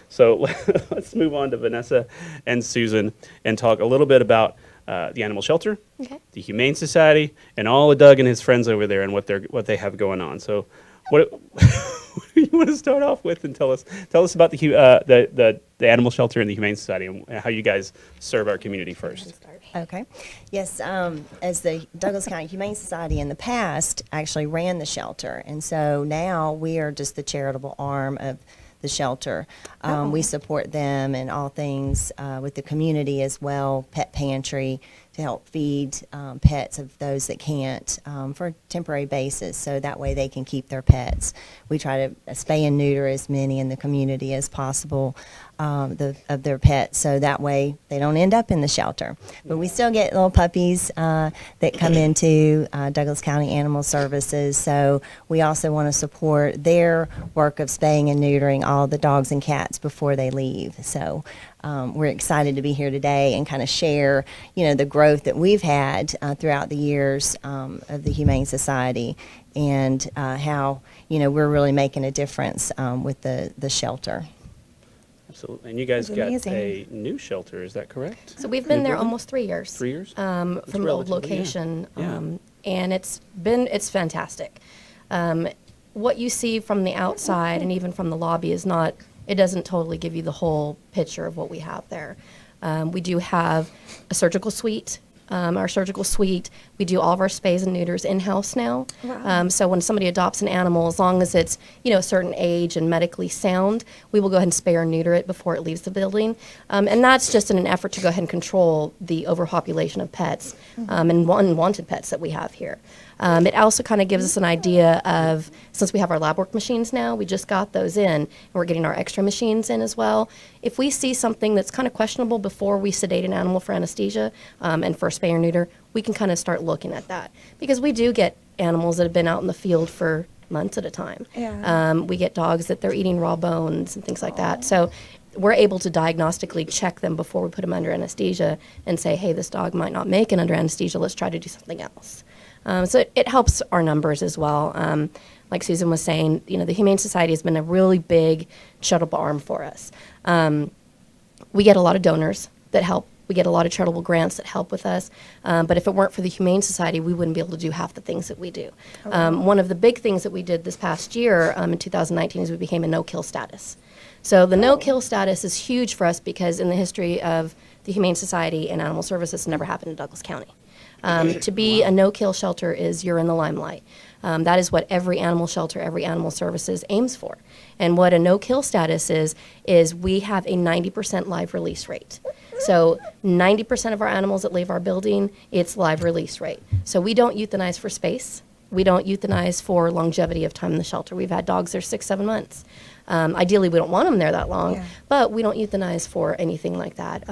So let's move on to Vanessa and Susan and talk a little bit about the animal shelter, the Humane Society, and all of Doug and his friends over there and what they have going on. So, what you want to start off with and tell us about the animal shelter and the Humane Society and how you guys serve our community first. Okay. Yes, as the Douglas County Humane Society in the past actually ran the shelter, and so now we are just the charitable arm of the shelter. We support them in all things with the community as well, pet pantry to help feed pets of those that can't for a temporary basis, so that way they can keep their pets. We try to spay and neuter as many in the community as possible of their pets, so that way they don't end up in the shelter. But we still get little puppies that come into Douglas County Animal Services, so we also want to support their work of spaying and neutering all the dogs and cats before they leave. So we're excited to be here today and kind of share, the growth that we've had throughout the years of the Humane Society and how, we're really making a difference with the shelter. Absolutely. And you guys got a new shelter, is that correct? So we've been there almost 3 years. 3 years? From the old location. And it's fantastic. What you see from the outside and even from the lobby it doesn't totally give you the whole picture of what we have there. We do have a surgical suite. Our surgical suite, we do all of our spays and neuters in-house now. Wow. So when somebody adopts an animal, as long as it's a certain age and medically sound, we will go ahead and spay or neuter it before it leaves the building. And that's just in an effort to go ahead and control the overpopulation of pets and unwanted pets that we have here. It also kind of gives us an idea of, since we have our lab work machines now, we just got those in, and we're getting our extra machines in as well. If we see something that's kind of questionable before we sedate an animal for anesthesia and for spay or neuter, we can kind of start looking at that. Because we do get animals that have been out in the field for months at a time. Yeah. We get dogs that they're eating raw bones and things like that. So we're able to diagnostically check them before we put them under anesthesia and say, hey, this dog might not make it under anesthesia, let's try to do something else. So it helps our numbers as well. Like Susan was saying, the Humane Society has been a really big charitable arm for us. We get a lot of donors that help. We get a lot of charitable grants that help with us. But if it weren't for the Humane Society, we wouldn't be able to do half the things that we do. One of the big things that we did this past year in 2019 is we became a no-kill status. So the no-kill status is huge for us because in the history of the Humane Society and Animal Services, it's never happened in Douglas County. To be a no-kill shelter is you're in the limelight. That is what every animal shelter, every animal services aims for. And what a no-kill status is we have a 90% live release rate. So 90% of our animals that leave our building, it's live release rate. So we don't euthanize for space. We don't euthanize for longevity of time in the shelter. We've had dogs there 6-7 months. Ideally, we don't want them there that long, but we don't euthanize for anything like that.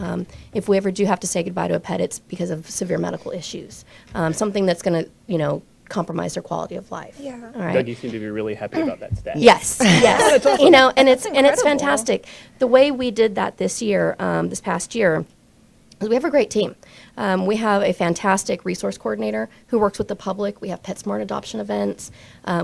If we ever do have to say goodbye to a pet, it's because of severe medical issues, something that's going to, compromise their quality of life. Yeah. All right. Doug, you seem to be really happy about that stat. Yes, yes. Awesome. And it's fantastic. The way we did that this year, this past year, is we have a great team. We have a fantastic resource coordinator who works with the public. We have PetSmart adoption events.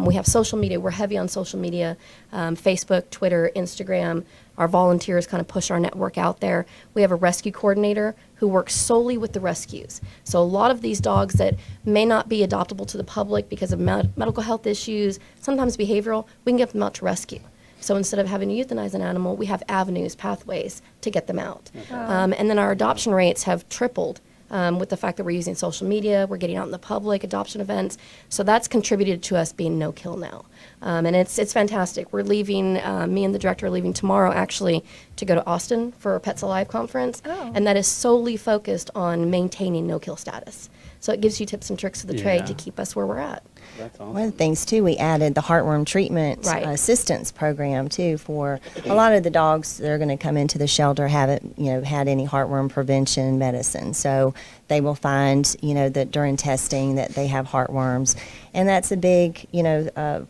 We have social media. We're heavy on social media, Facebook, Twitter, Instagram. Our volunteers kind of push our network out there. We have a rescue coordinator who works solely with the rescues. So a lot of these dogs that may not be adoptable to the public because of medical health issues, sometimes behavioral, we can get them out to rescue. So instead of having to euthanize an animal, we have avenues, pathways to get them out. And then our adoption rates have tripled with the fact that we're using social media, we're getting out in the public, adoption events. So that's contributed to us being no-kill now. And it's fantastic. We're leaving, me and the director are leaving tomorrow actually to go to Austin for a Pets Alive conference. And that is solely focused on maintaining no-kill status. So it gives you tips and tricks of the trade to keep us where we're at. That's awesome. One of the things, too, we added the heartworm treatment assistance program, too, for a lot of the dogs that are going to come into the shelter haven't, had any heartworm prevention medicine. So they will find, that during testing that they have heartworms. And that's a big,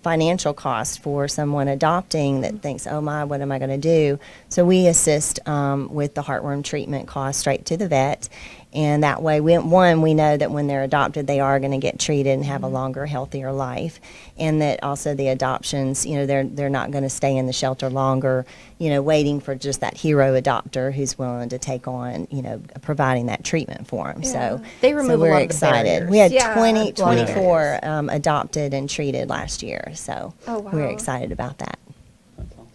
financial cost for someone adopting that thinks, oh, my, what am I going to do? So we assist with the heartworm treatment cost straight to the vet. And that way, we know that when they're adopted, they are going to get treated and have a longer, healthier healthier life, and that also the adoptions, you know, they're not going to stay in the shelter longer, you know, waiting for just that hero adopter who's willing to take on, you know, providing that treatment for them. So They remove a we're lot of the excited. barriers. We had Yeah. 20, A lot of 24 adopted and treated last year, so Oh, wow. we're excited about that. That's awesome.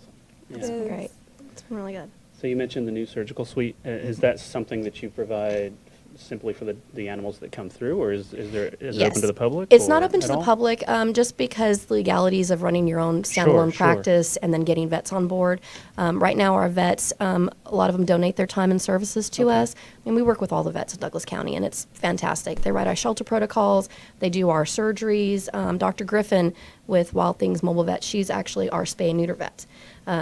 Yeah. It is. Great. It's been really good. So you mentioned the new surgical suite. Is that something that you provide simply for the animals that come through, or is it open to the public? It's not or open to at the all? public, just because the legalities of running your own standalone Sure. practice and then getting vets on board. Right now, our vets, a lot of them donate their time and services to us. I mean, we work with all the vets in Douglas County, and it's fantastic. They write our shelter protocols. They do our surgeries. Dr. Griffin with Wild Things Mobile Vet, she's actually our spay and neuter vet.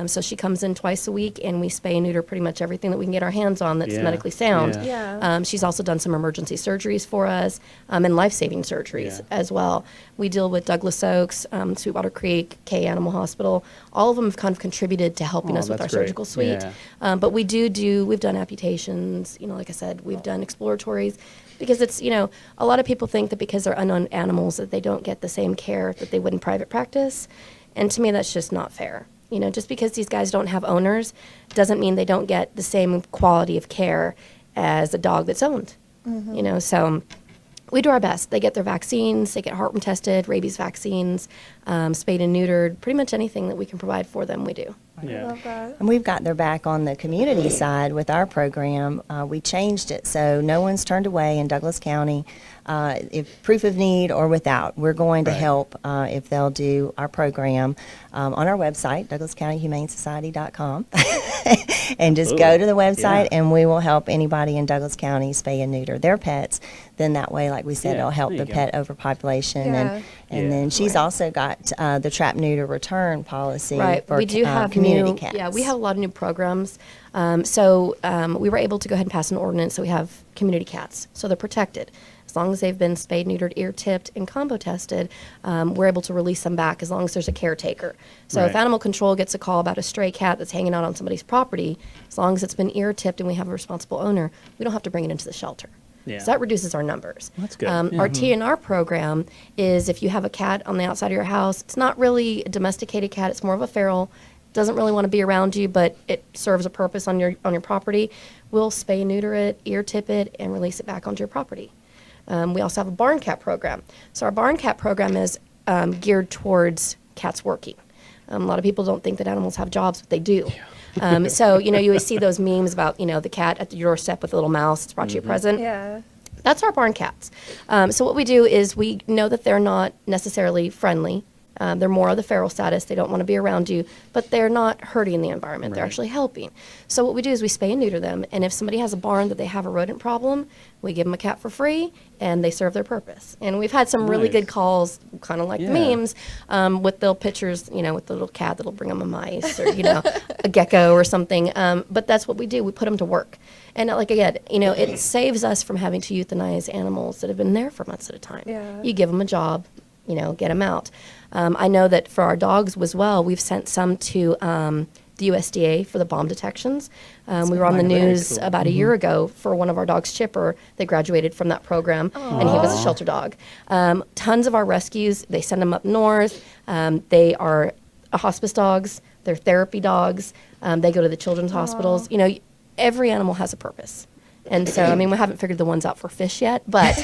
So she comes in twice a week, and we spay and neuter pretty much everything that we can get our hands on that's Yeah. medically sound. Yeah. Yeah. She's also done some emergency surgeries for us, and life-saving surgeries Yeah. as well. We deal with Douglas Oaks, Sweetwater Creek, K Animal Hospital. All of them have kind of contributed to helping Oh, us with our that's great. surgical suite. Yeah. But we've done amputations, you know, like I said, we've done exploratories, because it's, you know, a lot of people think that because they're unknown animals that they don't get the same care that they would in private practice. And to me, that's just not fair. You know, just because these guys don't have owners doesn't mean they don't get the same quality of care as a dog that's owned. You know, so we do our best. They get their vaccines, they get heartworm tested, rabies vaccines, spayed and neutered, pretty much anything that we can provide for them, we do. I Yeah. love that. And we've got their back on the community side with our program. We changed it so no one's turned away in Douglas County, if proof of need or without. We're going to Right. help if they'll do our program on our website, DouglasCountyHumaneSociety.com, and just go Absolutely. to the website, Yeah. and we will help anybody in Douglas County spay and neuter their pets. Then that way, like we said, Yeah, it'll help there the you go. pet overpopulation, Yeah. and Yeah. then she's also got the trap neuter return policy Right. for We do have community new, cats. Yeah, we have a lot of new programs. We were able to go ahead and pass an ordinance, so we have community cats, so they're protected. As long as they've been spayed, neutered, ear-tipped, and combo tested, we're able to release them back as long as there's a caretaker. So if Right. animal control gets a call about a stray cat that's hanging out on somebody's property, as long as it's been ear-tipped and we have a responsible owner, we don't have to bring it into the shelter. Yeah. So that reduces our numbers. That's good. Our TNR program is if you have a cat on the outside of your house, it's not really a domesticated cat, it's more of a feral, doesn't really want to be around you, but it serves a purpose on your property, we'll spay and neuter it, ear tip it, and release it back onto your property. We also have a barn cat program. So our barn cat program is geared towards cats working. A lot of people don't think that animals have jobs, but they do. So, you know, you always see those memes about, you know, the cat at the doorstep with a little mouse that's brought you a present. Yeah. That's our barn cats. So what we do is we know that they're not necessarily friendly. They're more of the feral status. They don't want to be around you, but they're not hurting the environment. They're Right. actually helping. So what we do is we spay and neuter them. And if somebody has a barn that they have a rodent problem, we give them a cat for free, and they serve their purpose. And we've had some really Nice. good calls, kind of like Yeah. the memes, with little pictures, you know, with the little cat that'll bring them a mice or, you know, a gecko or something. But that's what we do. We put them to work. And like again, you know, it saves us from having to euthanize animals that have been there for months at a time. Yeah. You give them a job, you know, get them out. I know that for our dogs as well, we've sent some to the USDA for the bomb detections. We were on the Very news cool. about a year ago for one of our dogs, Chipper, that graduated from that program, and he was a shelter dog. Tons of our rescues, they send them up north. They are hospice dogs, they're therapy dogs. They go to the children's hospitals. You know, every animal has a purpose. And so, I mean, we haven't figured the ones out for fish yet, but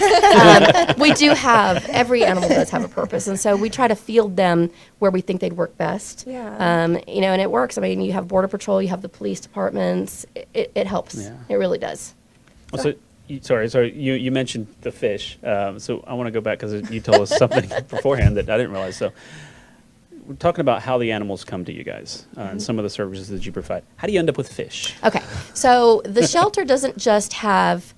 we do have, every animal does have a purpose. And so we try to field them where we think they'd work best. Yeah. You know, and it works. I mean, you have Border Patrol, you have the police departments. It helps. Yeah. It really does. So, you mentioned the fish. So I want to go back because you told us something beforehand that I didn't realize. So we're talking about how the animals come to you guys and some of the services that you provide. How do you end up with fish? Okay, so the shelter doesn't just have,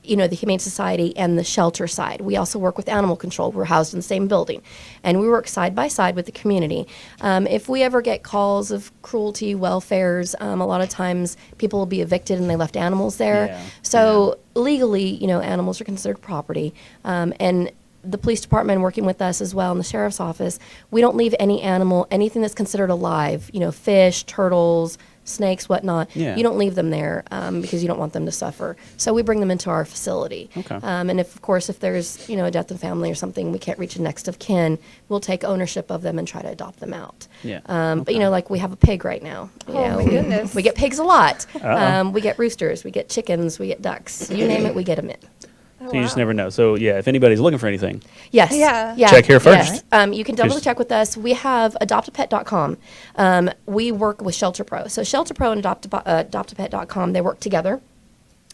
you know, the Humane Society and the shelter side. We also work with animal control. We're housed in the same building, and we work side by side with the community. If we ever get calls of cruelty, welfares, a lot of times people will be evicted and they left animals there. Yeah, So legally, you know, animals are considered property, and the police department working with us as well in the sheriff's office, we don't leave any animal, anything that's considered alive, you know, fish, turtles, snakes, whatnot. Yeah. You don't leave them there because you don't want them to suffer. So we bring them into our facility. Okay. And if, of course, if there's, a death in the family or something, we can't reach a next of kin, we'll take ownership of them and try to adopt them out. Yeah. But, like we have a pig right now. My goodness. We get pigs a lot. Uh-oh. We get roosters, we get chickens, we get ducks. You name it, we get them in. So you just never know. So yeah, if anybody's looking for anything, Yes. Yeah. Check here first. Yes. You can double Just- check with us. We have adoptapet.com. We work with Shelter Pro. So Shelter Pro and adoptapet.com, they work together.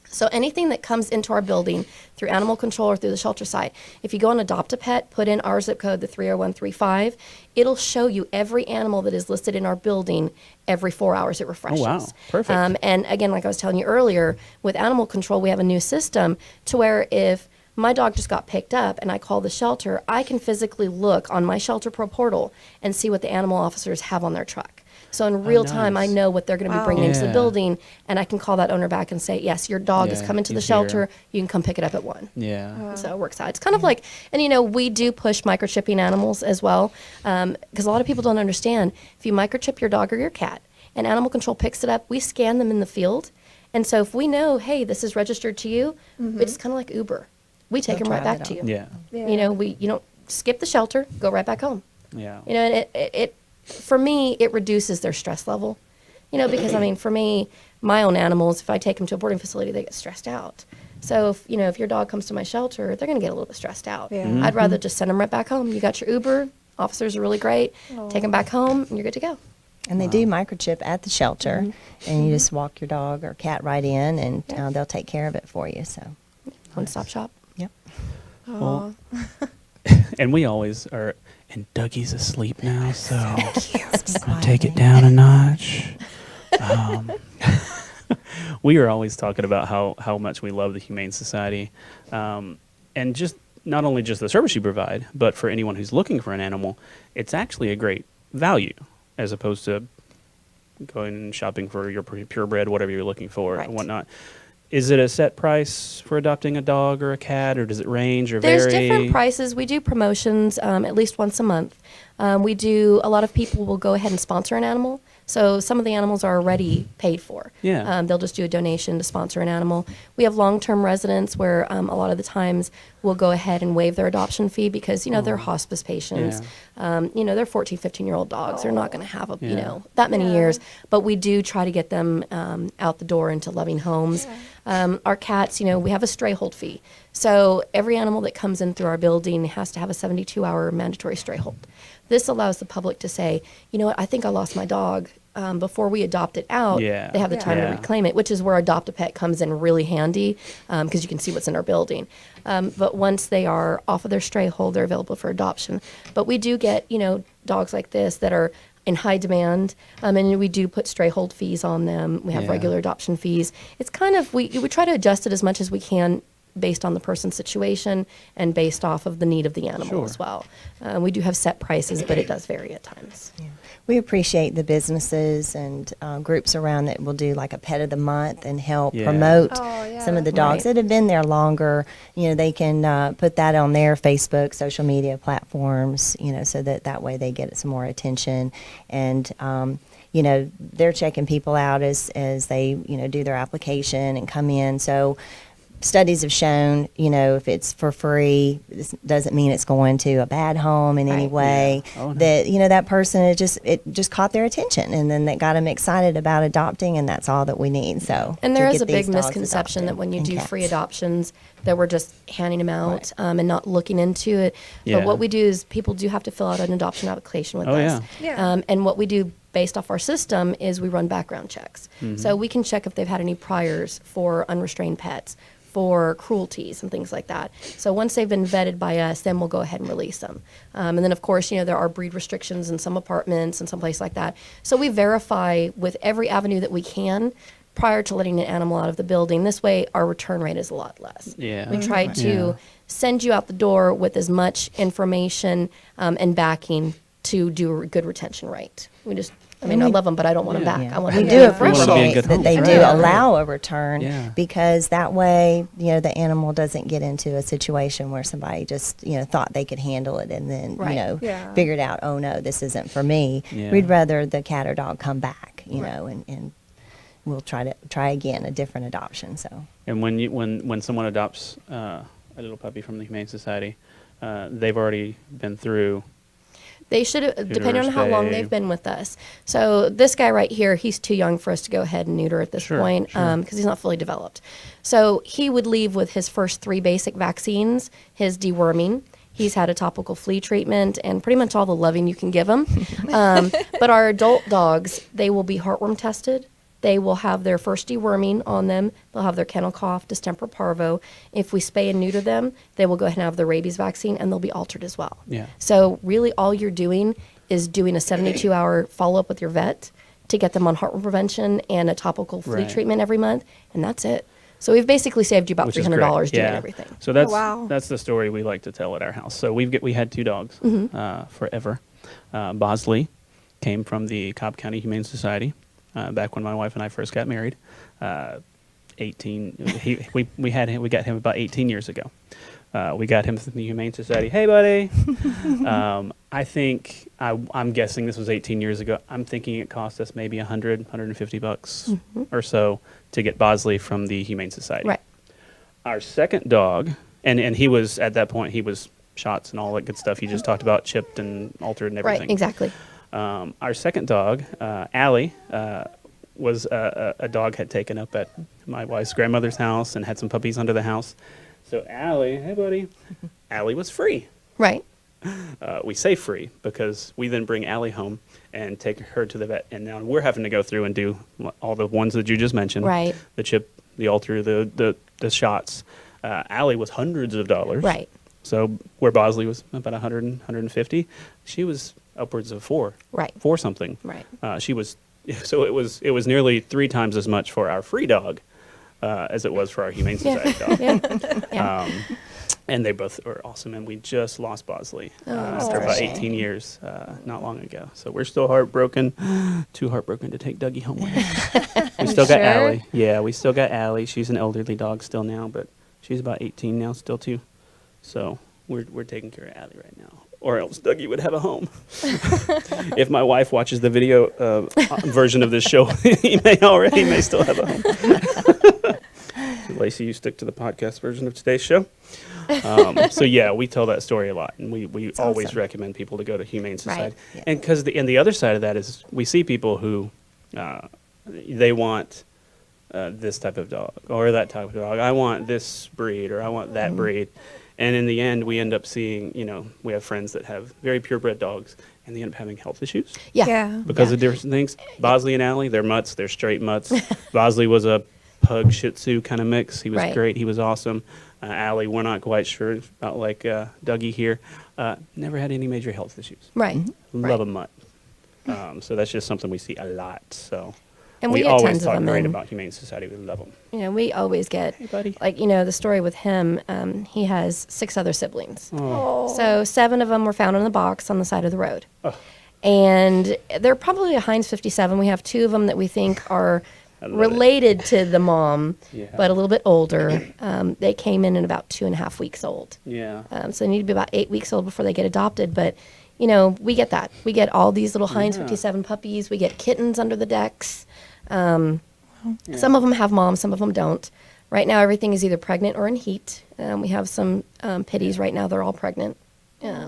So anything that comes into our building through animal control or through the shelter site, if you go on Adopt a Pet, put in our zip code, the 30135, it'll show you every animal that is listed in our building every 4 hours. It refreshes. Oh, wow. Perfect. And again, like I was telling you earlier, with animal control, we have a new system to where if my dog just got picked up and I call the shelter, I can physically look on my Shelter Pro portal and see what the animal officers have on their truck. So in real time, I nice. know what they're going to be bringing into the Yeah. building, and I can call that owner back and say, yes, your dog is Yeah, coming to the he's here. shelter. You can come pick it up at 1. yeah. So it works out. It's kind of like, and we do push microchipping animals as well, because a lot of people don't understand. If you microchip your dog or your cat, and animal control picks it up, we scan them in the field. And so if we know, hey, this is registered to you, it's kind of like Uber. We take They'll them right drive back it to you. on. Yeah. You don't skip the shelter, go right back home. Yeah. And it for me, it reduces their stress level. Because for me, my own animals, if I take them to a boarding facility, they get stressed out. So if your dog comes to my shelter, they're going to get a little bit stressed out. Yeah. Mm-hmm. I'd rather just send them right back home. You got your Uber, officers are really great. Take them back home, and you're good to go. And they do microchip at the shelter, and you just walk your dog or cat right in, and they'll take care of it for you. So, One-stop shop. yep. Well, and we always are. And Dougie's asleep now, so I'm gonna take it down a notch. We are always talking about how much we love the Humane Society, and just not only just the service you provide, but for anyone who's looking for an animal, it's actually a great value as opposed to going and shopping for your purebred, whatever you're looking for Right. and whatnot. Is it a set price for adopting a dog or a cat, or does it range or There's vary? different prices. We do promotions at least once a month. A lot of people will go ahead and sponsor an animal. So some of the animals are already paid for. Yeah. They'll just do a donation to sponsor an animal. We have long-term residents where a lot of the times we'll go ahead and waive their adoption fee because, they're hospice patients. They're 14, 15-year-old dogs. They're not going to have, Yeah. that many Yeah. years. But we do try to get them out the door into loving homes. Our cats, we have a stray hold fee. So every animal that comes in through our building has to have a 72-hour mandatory stray hold. This allows the public to say, you know what, I think I lost my dog. Before we adopt it out, Yeah. they have the time Yeah. to reclaim it, which is where Adopt a Pet comes in really handy because you can see what's in our building. But once they are off of their stray hold, they're available for adoption. But we do get, dogs like this that are in high demand, and we do put stray hold fees on them. We have Yeah. regular adoption fees. It's kind of, we try to adjust it as much as we can based on the person's situation and based off of the need of the animal Sure. as well. We do have set prices, but it does vary at times. We appreciate the businesses and groups around that will do like a pet of the month and help Yeah. promote Oh, yeah. some of the dogs Right. that have been there longer. They can put that on their Facebook, social media platforms, so that way they get some more attention. And, they're checking people out as they, do their application and come in. So studies have shown, if it's for free, this doesn't mean it's going to a bad home in any Right. way. Yeah. Oh, no. That that person it just caught their attention, and then that got them excited about adopting, and that's all that we need. So And there to is a get these big dogs misconception adopted that when you and do cats. free adoptions, that we're just handing them out and not looking into it. Yeah. But what we do is people do have to fill out an adoption application with Oh, us. yeah. And what we do based off our system is we run background checks. So we can check if they've had any priors for unrestrained pets, for cruelties and things like that. So once they've been vetted by us, then we'll go ahead and release them. And then, of course, there are breed restrictions in some apartments and some places like that. So we verify with every avenue that we can prior to letting an animal out of the building. This way, our return rate is a lot less. Yeah. We try Yeah. to send you out the door with as much information and backing to do a good retention rate. I love them, but I don't want them Yeah. back. I want We them do to be forever. wanna be in appreciate good that they homes. do Right. allow a return Yeah. because that way, the animal doesn't get into a situation where somebody just, thought they could handle it and then, Right. Yeah. figured out, oh no, this isn't for me. Yeah. We'd rather the cat or dog come back, Right. and we'll try again, a different adoption. So. And when someone adopts a little puppy from the Humane Society, they've already been through. They should, depending on how long they've been with us. So this guy right here, he's too young for us to go ahead and neuter at this point because he's not fully developed. So he would leave with his first 3 basic vaccines, his deworming. He's had a topical flea treatment and pretty much all the loving you can give him. But our adult dogs, they will be heartworm tested. They will have their first deworming on them. They'll have their kennel cough, distemper parvo. If we spay and neuter them, they will go ahead and have the rabies vaccine, and they'll be altered as well. Yeah. So really all you're doing is doing a 72-hour follow-up with your vet to get them on heartworm prevention and a topical flea treatment every month, and that's it. So we've basically saved you about $300 doing everything. So that's the story we like to tell at our house. So we had 2 dogs forever. Bosley came from the Cobb County Humane Society. Back when my wife and I first got married, we got him about 18 years ago. We got him from the Humane Society. Hey, buddy. I think I'm guessing this was 18 years ago. I'm thinking it cost us maybe $150 or so to get Bosley from the Humane Society. Right. Our second dog, and he was at that point he was shots and all that good stuff you just talked about, chipped and altered and everything. Right. Exactly. Our second dog, Allie, was a dog had taken up at my wife's grandmother's house and had some puppies under the house. So Allie, hey buddy, Allie was free. Right. We say free because we then bring Allie home and take her to the vet. And now we're having to go through and do all the ones that you just mentioned. Right. The chip, the alter, the shots. Allie was hundreds of dollars. Right. So where Bosley was about 100, 150, she was upwards of 4. Right. 4 something. Right. She was, so it was nearly 3 times as much for our free dog as it was for our Humane Society dog. Yeah. And they both are awesome. And we just lost Bosley after about 18 years not long ago. So we're still heartbroken, too heartbroken to take Dougie home with us. We still got Allie. Yeah, we still got Allie. She's an elderly dog still now, but she's about 18 now still too. So we're taking care of Allie right now. Or else Dougie would have a home. If my wife watches the video version of this show, he may still have a home. So Lacey, you stick to the podcast version of today's show. So yeah, we tell that story a lot, and we always recommend people to go to Humane Society. Right. And because the other side of that is we see people who they want this type of dog or that type of dog. I want this breed or I want that breed. And in the end, we end up seeing, we have friends that have very purebred dogs, and they end up having health issues. Yeah. Because of different things. Bosley and Allie, they're mutts. They're straight mutts. Bosley was a pug Shih Tzu kind of mix. He was great. He was awesome. Allie, we're not quite sure about like Dougie here. Never had any major health issues. Right. Love a mutt. So that's just something we see a lot. So. And we get always tons of talk them great in. about Humane Society. We love them. We always get, Hey, buddy. like, the story with him, he has 6 other siblings. Oh. So 7 of them were found in the box on the side of the road. Oh. And they're probably a Heinz 57. We have 2 of them that we think are I love related to the mom, Yeah. but a little bit older. They came in at about 2.5 weeks old. Yeah. So they need to be about 8 weeks old before they get adopted. But, we get that. We get all these little Heinz 57 puppies. We get kittens under the decks. Some of them have moms, some of them don't. Right now, everything is either pregnant or in heat. We have some pitties right now. They're all pregnant.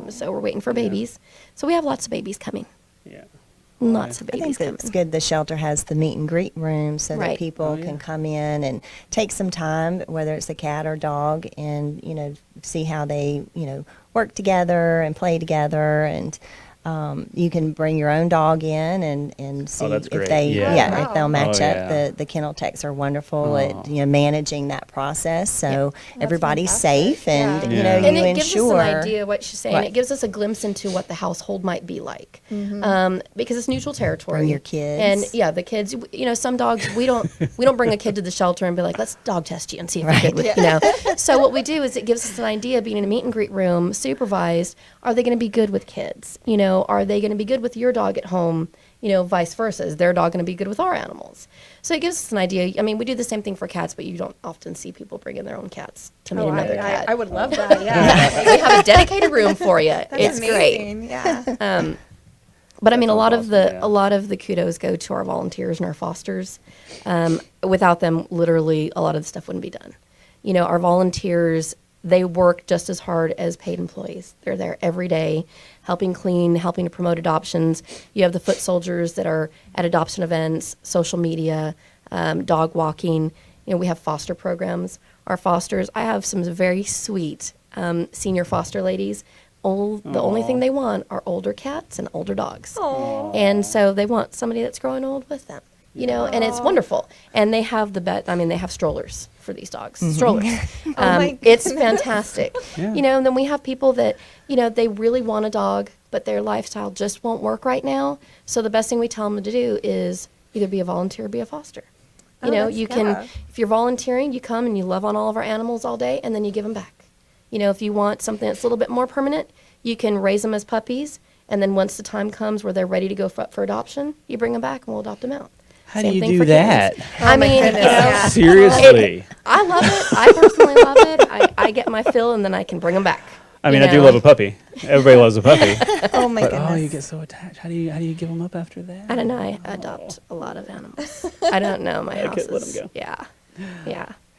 So we're waiting for babies. So we have lots of babies coming. Yeah. Lots of I babies think coming. it's good the shelter has the meet and greet room so that Right. people can come in and take some time, whether it's a cat or dog, and see how they work together and play together, and you can bring your own dog in and see that's if great. they Yeah. if they'll match Oh, up. yeah. The kennel techs are wonderful Oh. at managing that process, so everybody's fantastic. safe, and Yeah. And you it gives ensure. us an idea what she's saying. Right. It gives us a glimpse into what the household might be like, because it's neutral territory. Bring your kids. and the kids. Some dogs we don't bring a kid to the shelter and be like, let's dog test you and see if Right. you're good with So what we do is it gives us an idea. Being in a meet and greet room, supervised, are they going to be good with kids? Are they going to be good with your dog at home? Vice versa. Is their dog going to be good with our animals? So it gives us an idea. I mean, we do the same thing for cats, but you don't often see people bring in their own cats to meet another cat. I would love that. Yeah. We have a dedicated room for you. That's It's great. amazing. Yeah. But I mean, That sounds awesome, yeah. a lot of the kudos go to our volunteers and our fosters. Without them, literally, a lot of the stuff wouldn't be done. You know, our volunteers, they work just as hard as paid employees. They're there every day, helping clean, helping to promote adoptions. You have the foot soldiers that are at adoption events, social media, dog walking. You know, we have foster programs. Our fosters, I have some very sweet senior foster ladies. The only thing they want are older cats and older dogs. Aww. And so they want somebody that's growing old with them, you know, and it's wonderful. And they have they have strollers for these dogs, strollers. My It's fantastic. Yeah. You know, and then we have people that, you know, they really want a dog, but their lifestyle just won't work right now. So the best thing we tell them to do is either be a volunteer or be a foster. You know, you can, if you're volunteering, you come and you love on all of our animals all day, and then you give them back. You know, if you want something that's a little bit more permanent, you can raise them as puppies, and then once the time comes where they're ready to go for adoption, you bring them back and we'll adopt them out. How Same do you thing do for that? kittens. I mean, you know, Yeah. Seriously. I love it. I personally love it. I get my fill, and then I can bring them back. I mean, you I do know? love a puppy. Everybody loves a puppy. Oh my But goodness. you get so attached. How do you give them up after that? I don't know. I adopt a lot of animals. I don't know. My I house could let 'em is, go. yeah.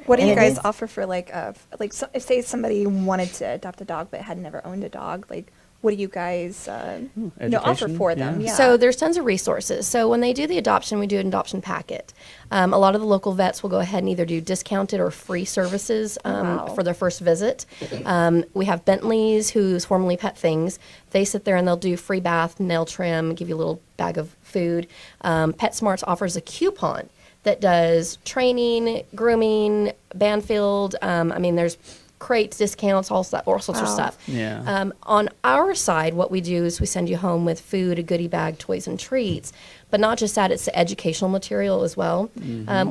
What do And you it guys is- offer for if say somebody wanted to adopt a dog but had never owned a dog, like what do you guys offer education, for them? yeah. Yeah. So there's tons of resources. So when they do the adoption, we do an adoption packet. A lot of the local vets will go ahead and either do discounted or free services Wow. for their first visit. We have Bentley's, who's formerly Pet Things. They sit there and they'll do free bath, nail trim, give you a little bag of food. PetSmarts offers a coupon that does training, grooming, Banfield. I mean, there's crates, discounts, all sorts of Wow. stuff. Yeah. On our side, what we do is we send you home with food, a goodie bag, toys, and treats. But not just that, it's the educational material as well.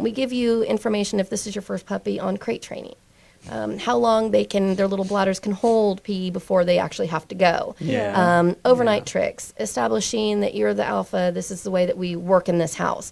We give you information, if this is your first puppy, on crate training. How long their little bladders can hold pee before they actually have to go. Yeah. Overnight Yeah. tricks, establishing that you're the alpha, this is the way that we work in this house.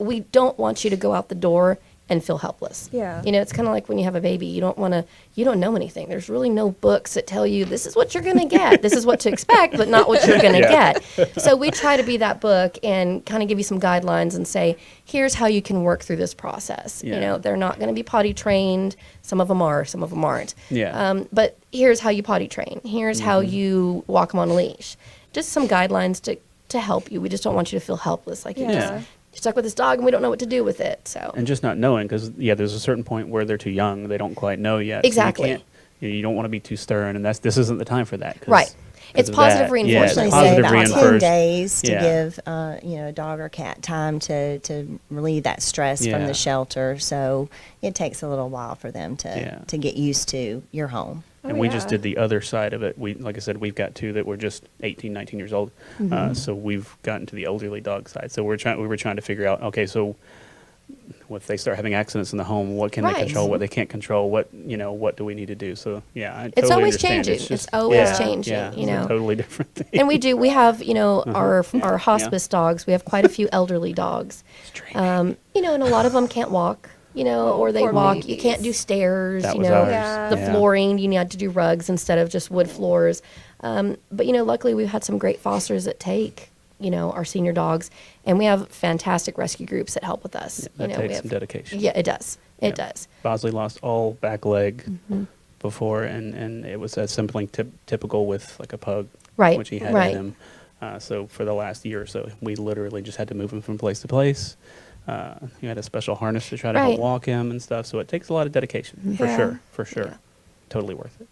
We don't want you to go out the door and feel helpless. Yeah. You know, it's kind of like when you have a baby, you don't know anything. There's really no books that tell you this is what you're going to get. This is what to expect, but not what you're going to Yeah. get. So we try to be that book and kind of give you some guidelines and say, here's how you can work through this process. Yeah. You know, they're not going to be potty trained. Some of them are, some of them aren't. Yeah. But here's how you potty train. Here's how you walk them on a leash. Just some guidelines to help you. We just don't want you to feel helpless, like Yeah. you're stuck with this dog and we don't know what to do with it. So And just not knowing, because there's a certain point where they're too young; they don't quite know yet. Exactly. So you can't, you don't want to be too stern, and this isn't the time for that. 'Cause- Right. 'cause It's of positive that. reinforcement. Yeah, Usually it's say positive about 10 reinforcement. days to Yeah. give a dog or cat time to relieve that stress from Yeah. the shelter. So it takes a little while for them Yeah. to get used to your home. And Oh, we just yeah. did the other side of it. Like I said, we've got two that were just 18, 19 years old. So we've gotten to the elderly dog side. So we were trying to figure out, okay, so if they start having accidents in the home, what can Right. they control, what they can't control, what do we need to do? So yeah, I It's totally always changing. understand. It's just- always yeah, changing, yeah, you it's a know. totally different thing. And we have, our hospice dogs. We have quite a few elderly dogs. And a lot of them can't walk, or they poor walk. You babies. can't do stairs, That was ours. Yeah. the Yeah. flooring. You need to do rugs instead of just wood floors. But luckily we've had some great fosters that take, our senior dogs, and we have fantastic rescue groups that help with us. That we takes have- some dedication. Yeah, it does. It Yeah. does. Bosley lost all back leg before, and it was something typical with like a pug, Right, which he had right. in him. So for the last year or so, we literally just had to move him from place to place. He had a special harness to try to Right. help walk him and stuff. So it takes a lot of dedication, for Yeah. sure, for sure. Yeah. Totally worth it.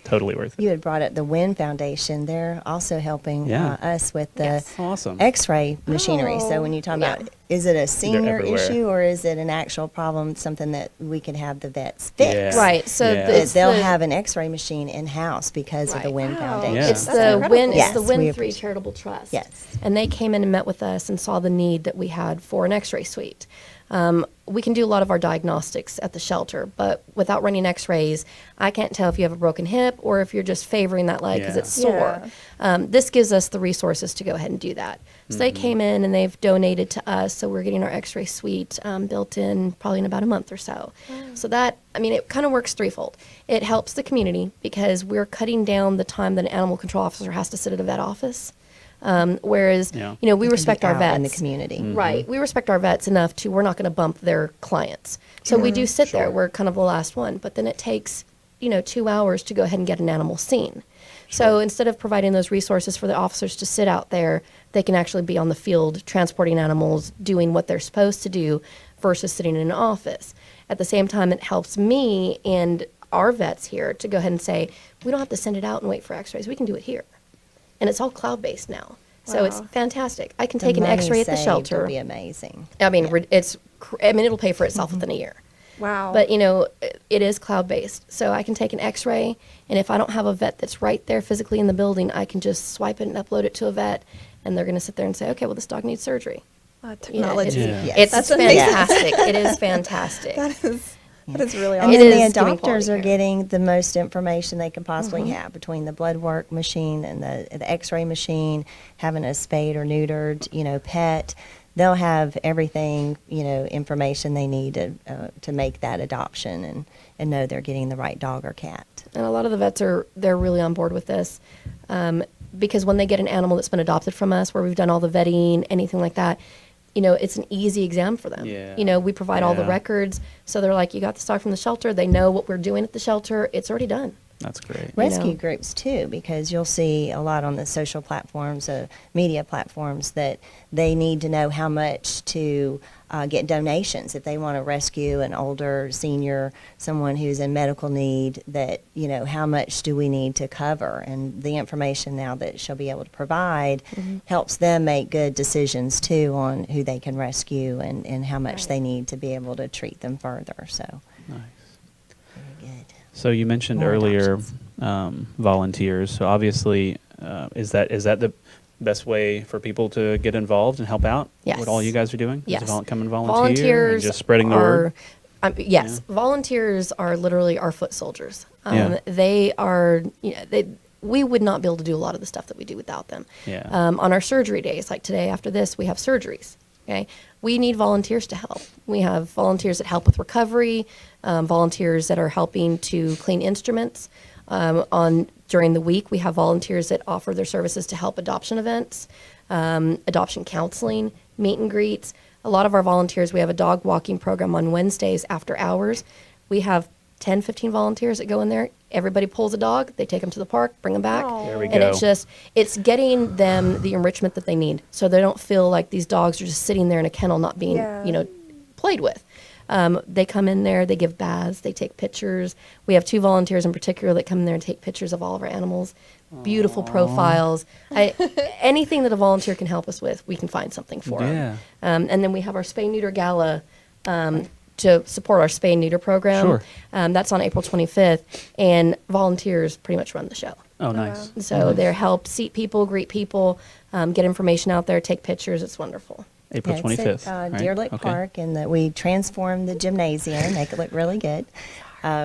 Totally worth it. You had brought up the WIN Foundation. They're also helping Yeah. us with the Yes. Awesome. X-ray machinery. Oh. So when you talk Yeah. about, is it a senior everywhere. issue or is it an actual problem, something that we can have the vets fix? Yeah. Right. So Yeah. That it's they'll the- have an X-ray machine in-house because of the Right. WIN Wow. Foundation. Yeah. It's That's the incredible. Win. Yes, It's the we Win 3 appreciate- Charitable Trust. Yes. And they came in and met with us and saw the need that we had for an X-ray suite. We can do a lot of our diagnostics at the shelter, but without running X-rays, I can't tell if you have a broken hip or if you're just favoring that leg because Yeah. it's sore. This gives us the resources to go ahead and do that. So they came in and they've donated to us, so we're getting our X-ray suite built in probably in about a month or so. So that, it kind of works threefold. It helps the community because we're cutting down the time that an animal control officer has to sit at a vet office. Whereas, Yeah. you know, we Can be respect our out vets. in the community. Right. We respect our vets enough to, we're not going to bump their clients. So we do sit there. Sure. We're kind of the last one. But then it takes, you know, 2 hours to go ahead and get an animal seen. So instead of providing those resources for the officers to sit out there, they can actually be on the field transporting animals, doing what they're supposed to do versus sitting in an office. At the same time, it helps me and our vets here to go ahead and say, we don't have to send it out and wait for x-rays. We can do it here. And it's all cloud-based now. So it's Wow. fantastic. I can The take an money x-ray at the saved shelter. will be amazing. I mean, it'll pay for itself within a year. Wow. But, you know, it is cloud-based. So I can take an x-ray, and if I don't have a vet that's right there physically in the building, I can just swipe it and upload it to a vet, and they're going to sit there and say, okay, well, this dog needs surgery. Technology. Yeah. Yes. It's That's amazing. fantastic. It is fantastic. That is really And awesome. then It the is giving doctors quality are care. getting the most information they can possibly have between the blood work machine and the x-ray machine, having a spayed or neutered, you know, pet. They'll have everything, you know, information they need to make that adoption and know they're getting the right dog or cat. And a lot of the vets they're really on board with this, because when they get an animal that's been adopted from us, where we've done all the vetting, anything like that, you know, it's an easy exam for them. Yeah. You know, we provide all the Yeah. records, so they're like, you got the dog from the shelter. They know what we're doing at the shelter. It's already done. That's great. Rescue know. groups too, because you'll see a lot on the social platforms, media platforms, that they need to know how much to get donations if they want to rescue an older senior, someone who's in medical need. That, you know, how much do we need to cover, and the information now that she'll be able to provide helps them make good decisions too on who they can rescue and how much Right. they need to be able to treat them further. So Nice. very good. So you mentioned More earlier adoptions. volunteers. So obviously, is that the best way for people to get involved and help out? Yes. What all you guys are doing? Yes. Is come and volunteer Volunteers and just spreading the are, word. Yes, volunteers are literally our foot soldiers. Yeah. They are, you know, we would not be able to do a lot of the stuff that we do without them. Yeah. On our surgery days, like today after this, we have surgeries. Okay, we need volunteers to help. We have volunteers that help with recovery, volunteers that are helping to clean instruments. During the week, we have volunteers that offer their services to help adoption events, adoption counseling, meet and greets. A lot of our volunteers, we have a dog walking program on Wednesdays after hours. We have 10, 15 volunteers that go in there. Everybody pulls a dog, they take them to the park, bring them back. Aw. There we And go. it's getting them the enrichment that they need, so they don't feel like these dogs are just sitting there in a kennel not being, Yeah. you know, played with. They come in there, they give baths, they take pictures. We have 2 volunteers in particular that come in there and take pictures of all of our animals. Beautiful profiles. Anything that a volunteer can help us with, we can find something for them. Yeah. And then we have our spay neuter gala to support our spay neuter program. Sure. That's on April 25th, and volunteers pretty much run the show. Oh, nice. So they're help seat people, greet people, get information out there, take pictures. It's wonderful. April Yeah, it's 25th. at right? Deer Lick Okay. Park, and we transformed the gymnasium, make it look really good.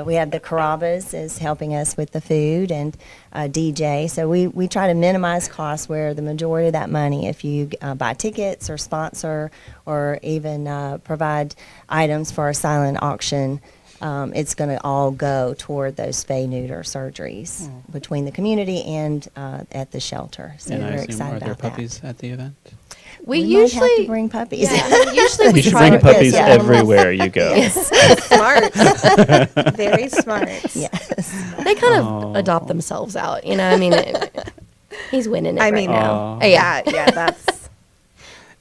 We have the Carrabba's is helping us with the food, and DJ. So we try to minimize costs where the majority of that money, if you buy tickets or sponsor or even provide items for a silent auction, it's going to all go toward those spay-neuter surgeries between the community and at the shelter. So And I we're assume, excited are there about that. puppies at the event? We might usually have to bring puppies. Yeah, usually we You should try bring to puppies yeah. everywhere you go. Smart. Very smart. Yes. They kind of Oh. adopt themselves out. You know, I mean, he's winning it I right mean, now. Aw. yeah, that's.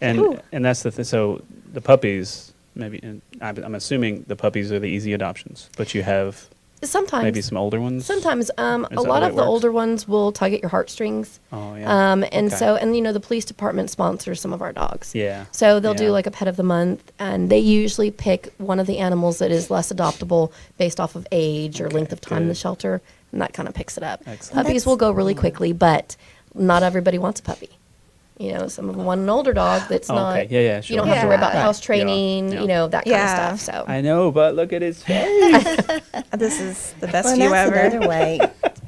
And that's the thing. So the puppies, maybe, and I'm assuming the puppies are the easy adoptions, but you have Sometimes, maybe some older ones. sometimes, a that the lot way of it the works? older ones will tug at your heartstrings. Oh yeah. And Okay. so, and you know, the police department sponsors some of our dogs. Yeah. So they'll do Yeah. like a pet of the month, and they usually pick one of the animals that is less adoptable based off of age or Okay, length of time in the good. shelter, and that kind of picks it up. Excellent. Puppies will go really quickly, but not everybody wants a puppy. You know, some of them want an older dog that's Oh, not. okay. Yeah, yeah, You don't sure. have to worry about Yeah. house Yeah. training. Yeah. You know, that kind Yeah. of stuff. So I know, but look at his face. This is the best Well, and view that's ever. another way,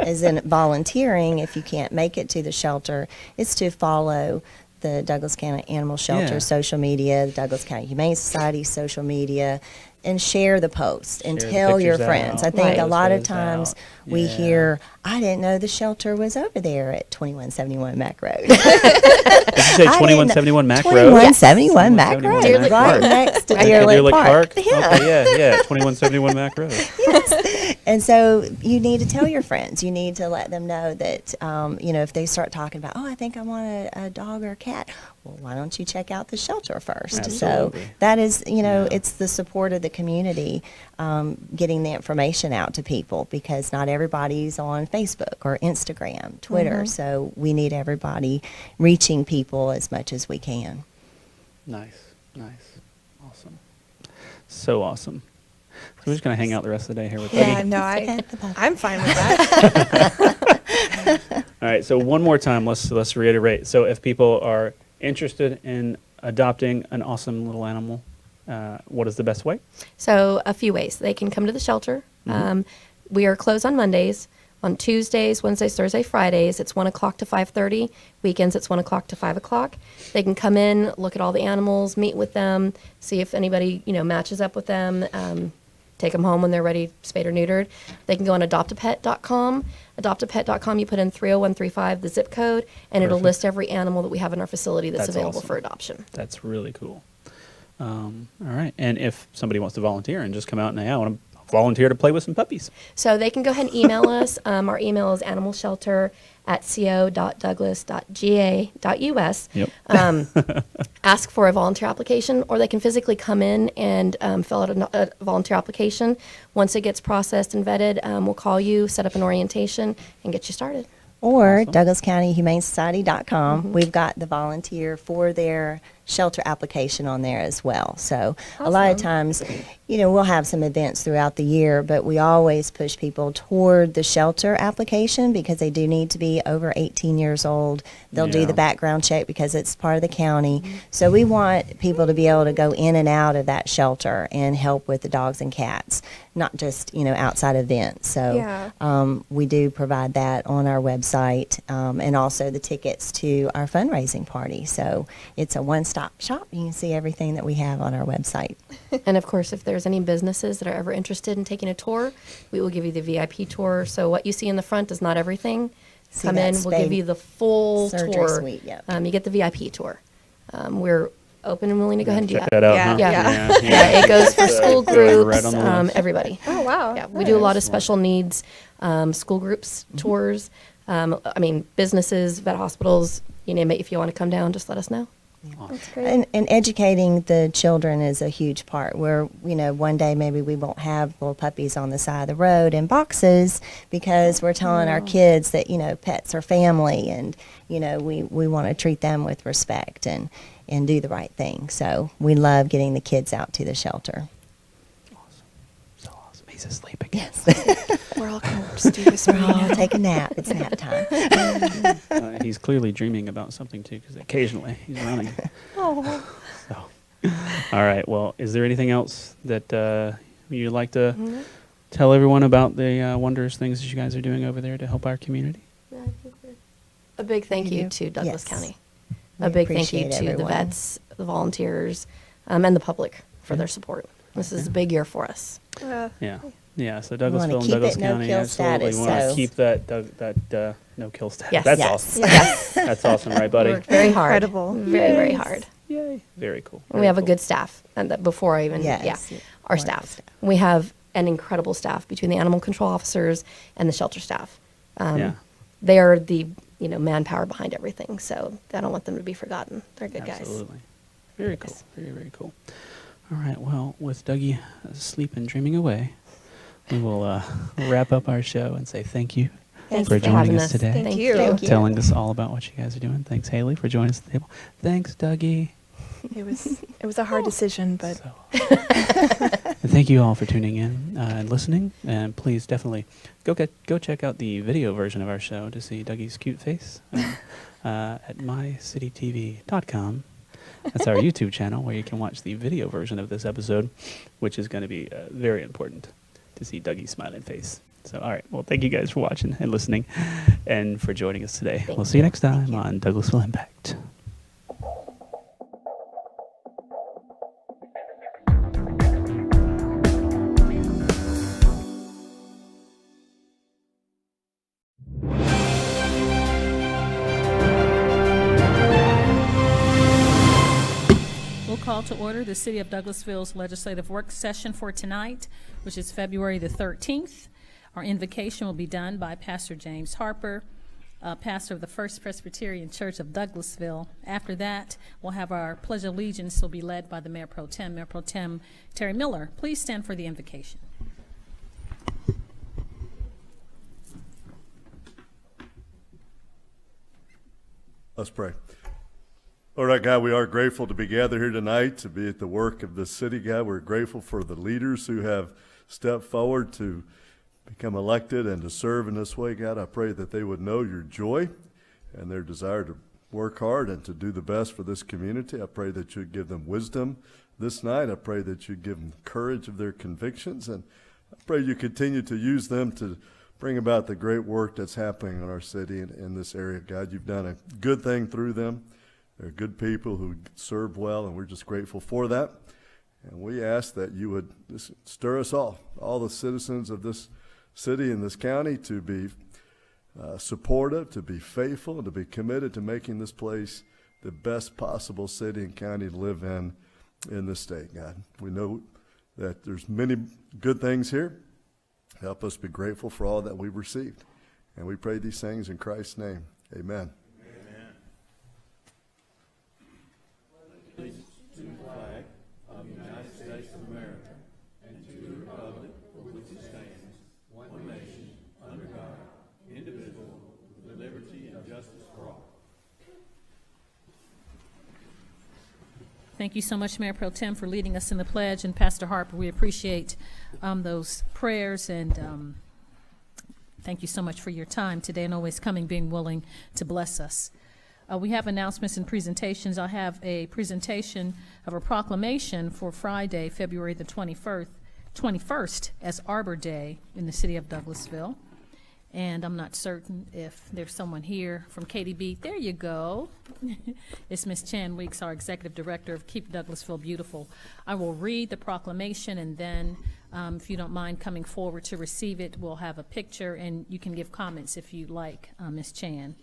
is in volunteering, if you can't make it to the shelter, is to follow the Douglas County Animal Shelter Yeah. social media, the Douglas County Humane Society social media, and share the post and Share the tell your pictures friends. out, I think Right. a lot of those times out. we Yeah. hear, I didn't know the shelter was over there at 2171 Mac Road. Did you say 2171 Mac Road? 2171 Mac 2171 Road, Deer Mac Lick right Road. next to Okay, Deer Deer Lick Lick Park. Okay, yeah. 2171 Mac Road. And so you need to tell your friends. You need to let them know that, if they start talking about, I think I want a dog or a cat. Well, why don't you check out the shelter first? Absolutely. So that is, Yeah. it's the support of the community, getting the information out to people, because not everybody's on Facebook or Instagram, Twitter. So we need everybody reaching people as much as we can. Nice. Awesome. So awesome. So we're just going to hang out the rest of the day here with Yeah, Dougie. no, Okay, the puppy. I'm fine with that. All right, so one more time, let's reiterate. So if people are interested in adopting an awesome little animal, what is the best way? So a few ways. They can come to the shelter. We are closed on Mondays. On Tuesdays, Wednesdays, Thursdays, Fridays, it's 1 o'clock to 5:30. Weekends, it's 1 o'clock to 5 o'clock. They can come in, look at all the animals, meet with them, see if anybody matches up with them. Take them home when they're ready, spayed or neutered. They can go on adoptapet.com. Adoptapet.com, you put in 30135, the zip code, and it'll Perfect. list every animal that we have in our facility that's That's available awesome. for adoption. That's really cool. All right, and if somebody wants to volunteer and just come out and, I want to volunteer to play with some puppies. So they can go ahead and email us. Our email is animalshelter@co.douglas.ga.us. Yep. Ask for a volunteer application, or they can physically come in and fill out a volunteer application. Once it gets processed and vetted, we'll call you, set up an orientation, and get you started. Or Awesome. DouglasCountyHumaneSociety.com. We've got the volunteer for their shelter application on there as well. So a lot of times, we'll have some events throughout the year, but we always push people toward the shelter application because they do need to be over 18 years old. They'll do Yeah. the background check because it's part of the county. So we want people to be able to go in and out of that shelter and help with the dogs and cats, not just, outside events. So Yeah. we do provide that on our website, and also the tickets to our fundraising party. So it's a one-stop shop. You can see everything that we have on our website. And of course, if there's any businesses that are ever interested in taking a tour, we will give you the VIP tour. So what you see in the front is not everything. See Come that in, we'll give spay you the full surgery tour. suite, yep. You get the VIP tour. We're open and willing to go ahead and do Check that. that out, Yeah. huh? Yeah. Yeah. Yeah, it goes for school Throw it groups, right on the list. everybody. Oh, wow. Yeah, we do a lot of Excellent. special needs school groups tours. Businesses, vet hospitals, you name it. If you want to come down, just let us know. That's great. And educating the children is a huge part where, one day maybe we won't have little puppies on the side of the road in boxes because we're telling our kids that, pets are family and, we want to treat them with respect and do the right thing. So we love getting the kids out to the shelter. So awesome. He's asleep again. We're all going to just do this right Oh, now. take a nap. It's nap time. He's clearly dreaming about something too, because occasionally he's running. Oh. So, all right. Well, is there anything else that you'd like to tell everyone about the wondrous things that you guys are doing over there to help our community? A big thank you do. to Douglas Yes. County. We A big thank you appreciate to the everyone. vets, the volunteers, and the public for their support. This is a big year for us. Yeah. Yeah. So wanna Douglasville and keep Douglas it County, no-kill absolutely. status, We want to so- keep that no-kill status. Yes. That's Yes. awesome. Yes. That's awesome, right, buddy? Worked very hard. Incredible. Very, very hard. Yay. Very cool. And we have a good staff. And that before I even, Yes. yeah, our Wonderful staff. staff. We have an incredible staff between the animal control officers and the shelter staff. Yeah. They are the manpower behind everything. So I don't want them to be forgotten. They're good guys. Absolutely. Very cool. Very, very cool. All right. Well, with Dougie asleep and dreaming away, we will wrap up our show and say thank you Thank for you for joining having us us. today. Thank you. Thank you. Telling us all about what you guys are doing. Thanks, Haley, for joining us at the table. Thanks, Dougie. It was a hard decision, but So, and thank you all for tuning in and listening. And please definitely go check out the video version of our show to see Dougie's cute face at mycitytv.com. That's our YouTube channel where you can watch the video version of this episode, which is going to be very important to see Dougie's smiling face. So, all right. Well, thank you guys for watching and listening and for joining us today. Thank We'll see you you. next time on Douglasville Impact. call to order the City of Douglasville's legislative work session for tonight, which is February the 13th. Our invocation will be done by Pastor James Harper, pastor of the First Presbyterian Church of Douglasville. After that, we'll have our Pledge of Allegiance will be led by the Mayor Pro Tem Terry Miller. Please stand for the invocation. Let's pray. All right, God, we are grateful to be gathered here tonight, to be at the work of the city, God. We're grateful for the leaders who have stepped forward to become elected and to serve in this way, God. I pray that they would know your joy and their desire to work hard and to do the best for this community. I pray that you'd give them wisdom this night. I pray that you'd give them courage of their convictions, and I pray you continue to use them to bring about the great work that's happening in our city and in this area. God, you've done a good thing through them. They're good people who serve well, and we're just grateful for that. And we ask that you would just stir us all the citizens of this city and this county, to be supportive, to be faithful, and to be committed to making this place the best possible city and county to live in this state, God. We know that there's many good things here. Help us be grateful for all that we've received. And we pray these things in Christ's name. Amen. Amen. Allegiance to the flag of the United States of America and to the republic for which it stands, one nation, under God, indivisible, with liberty and justice for all. Thank you so much, Mayor Pro Tem, for leading us in the pledge, and Pastor Harper, we appreciate those prayers, and thank you so much for your time today and always coming, being willing to bless us. We have announcements and presentations. I have a presentation of a proclamation for Friday, February the 21st as Arbor Day in the city of Douglasville. And I'm not certain if there's someone here from KDB. There you go. It's Ms. Chan Weeks, our Executive Director of Keep Douglasville Beautiful. I will read the proclamation, and then if you don't mind coming forward to receive it, we'll have a picture, and you can give comments if you like, Ms. Chan.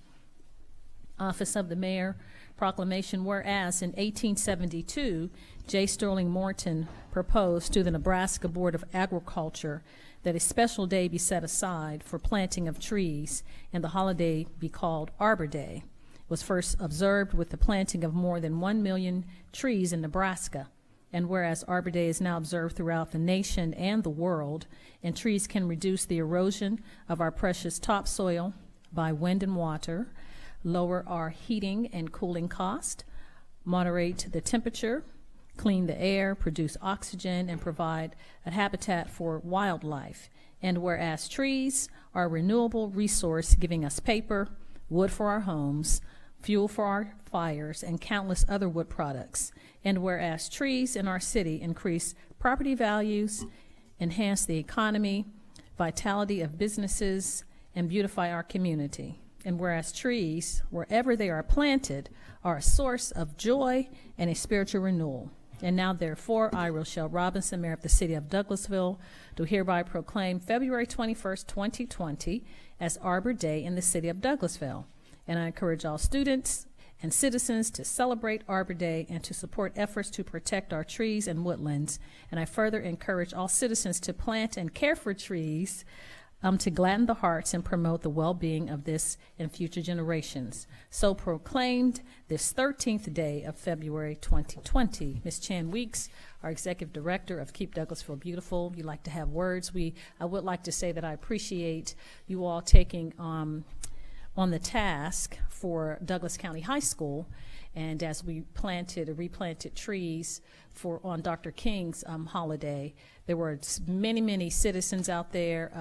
Office of the Mayor, proclamation. Whereas in 1872, J. Sterling Morton proposed to the Nebraska Board of Agriculture that a special day be set aside for planting of trees, and the holiday be called Arbor Day. It was first observed with the planting of more than 1 million trees in Nebraska. And whereas Arbor Day is now observed throughout the nation and the world, and trees can reduce the erosion of our precious topsoil by wind and water, lower our heating and cooling cost, moderate the temperature, clean the air, produce oxygen, and provide a habitat for wildlife. And whereas trees are a renewable resource, giving us paper, wood for our homes, fuel for our fires, and countless other wood products. And whereas trees in our city increase property values, enhance the economy, vitality of businesses, and beautify our community. And whereas trees, wherever they are planted, are a source of joy and a spiritual renewal. And now, therefore, I, Rochelle Robinson, Mayor of the City of Douglasville, do hereby proclaim February 21st, 2020 as Arbor Day in the City of Douglasville. And I encourage all students and citizens to celebrate Arbor Day and to support efforts to protect our trees and woodlands. And I further encourage all citizens to plant and care for trees to gladden the hearts and promote the well-being of this and future generations. So proclaimed this 13th day of February 2020. Ms. Chan Weeks, our Executive Director of Keep Douglasville Beautiful, you'd like to have words. I would like to say that I appreciate you all taking on the task for Douglas County High School, and as we replanted trees on Dr. King's holiday, there were many citizens out there.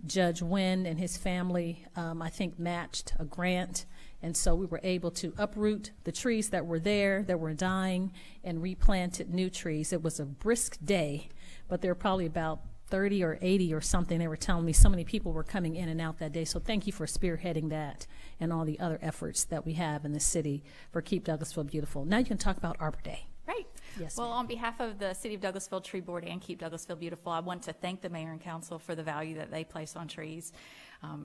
Judge Wynn and his family, I think, matched a grant, and so we were able to uproot the trees that were there, that were dying, and replanted new trees. It was a brisk day, but there were probably about 30 or 80 or something. They were telling me so many people were coming in and out that day. So thank you for spearheading that and all the other efforts that we have in the city for Keep Douglasville Beautiful. Now you can talk about Arbor Day. Right. Yes, well, ma'am. on behalf of the City of Douglasville Tree Board and Keep Douglasville Beautiful, I want to thank the Mayor and Council for the value that they place on trees.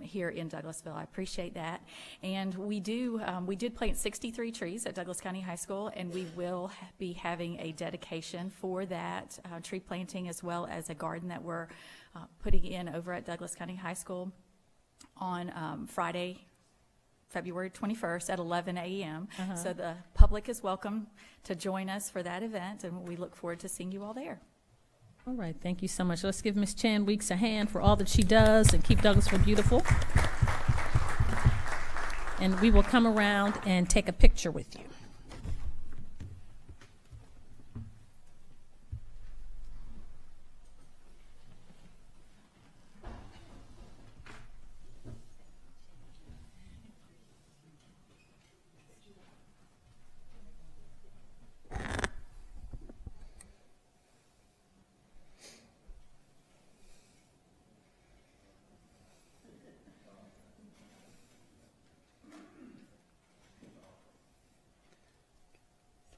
here in Douglasville. I appreciate that. And we did plant 63 trees at Douglas County High School, and we will be having a dedication for that tree planting, as well as a garden that we're putting in over at Douglas County High School on Friday, February 21st at 11 a.m. So the public is welcome to join us for that event, and we look forward to seeing you all there. All right, thank you so much. Let's give Ms. Chan Weeks a hand for all that she does and keep Douglasville beautiful. And we will come around and take a picture with you.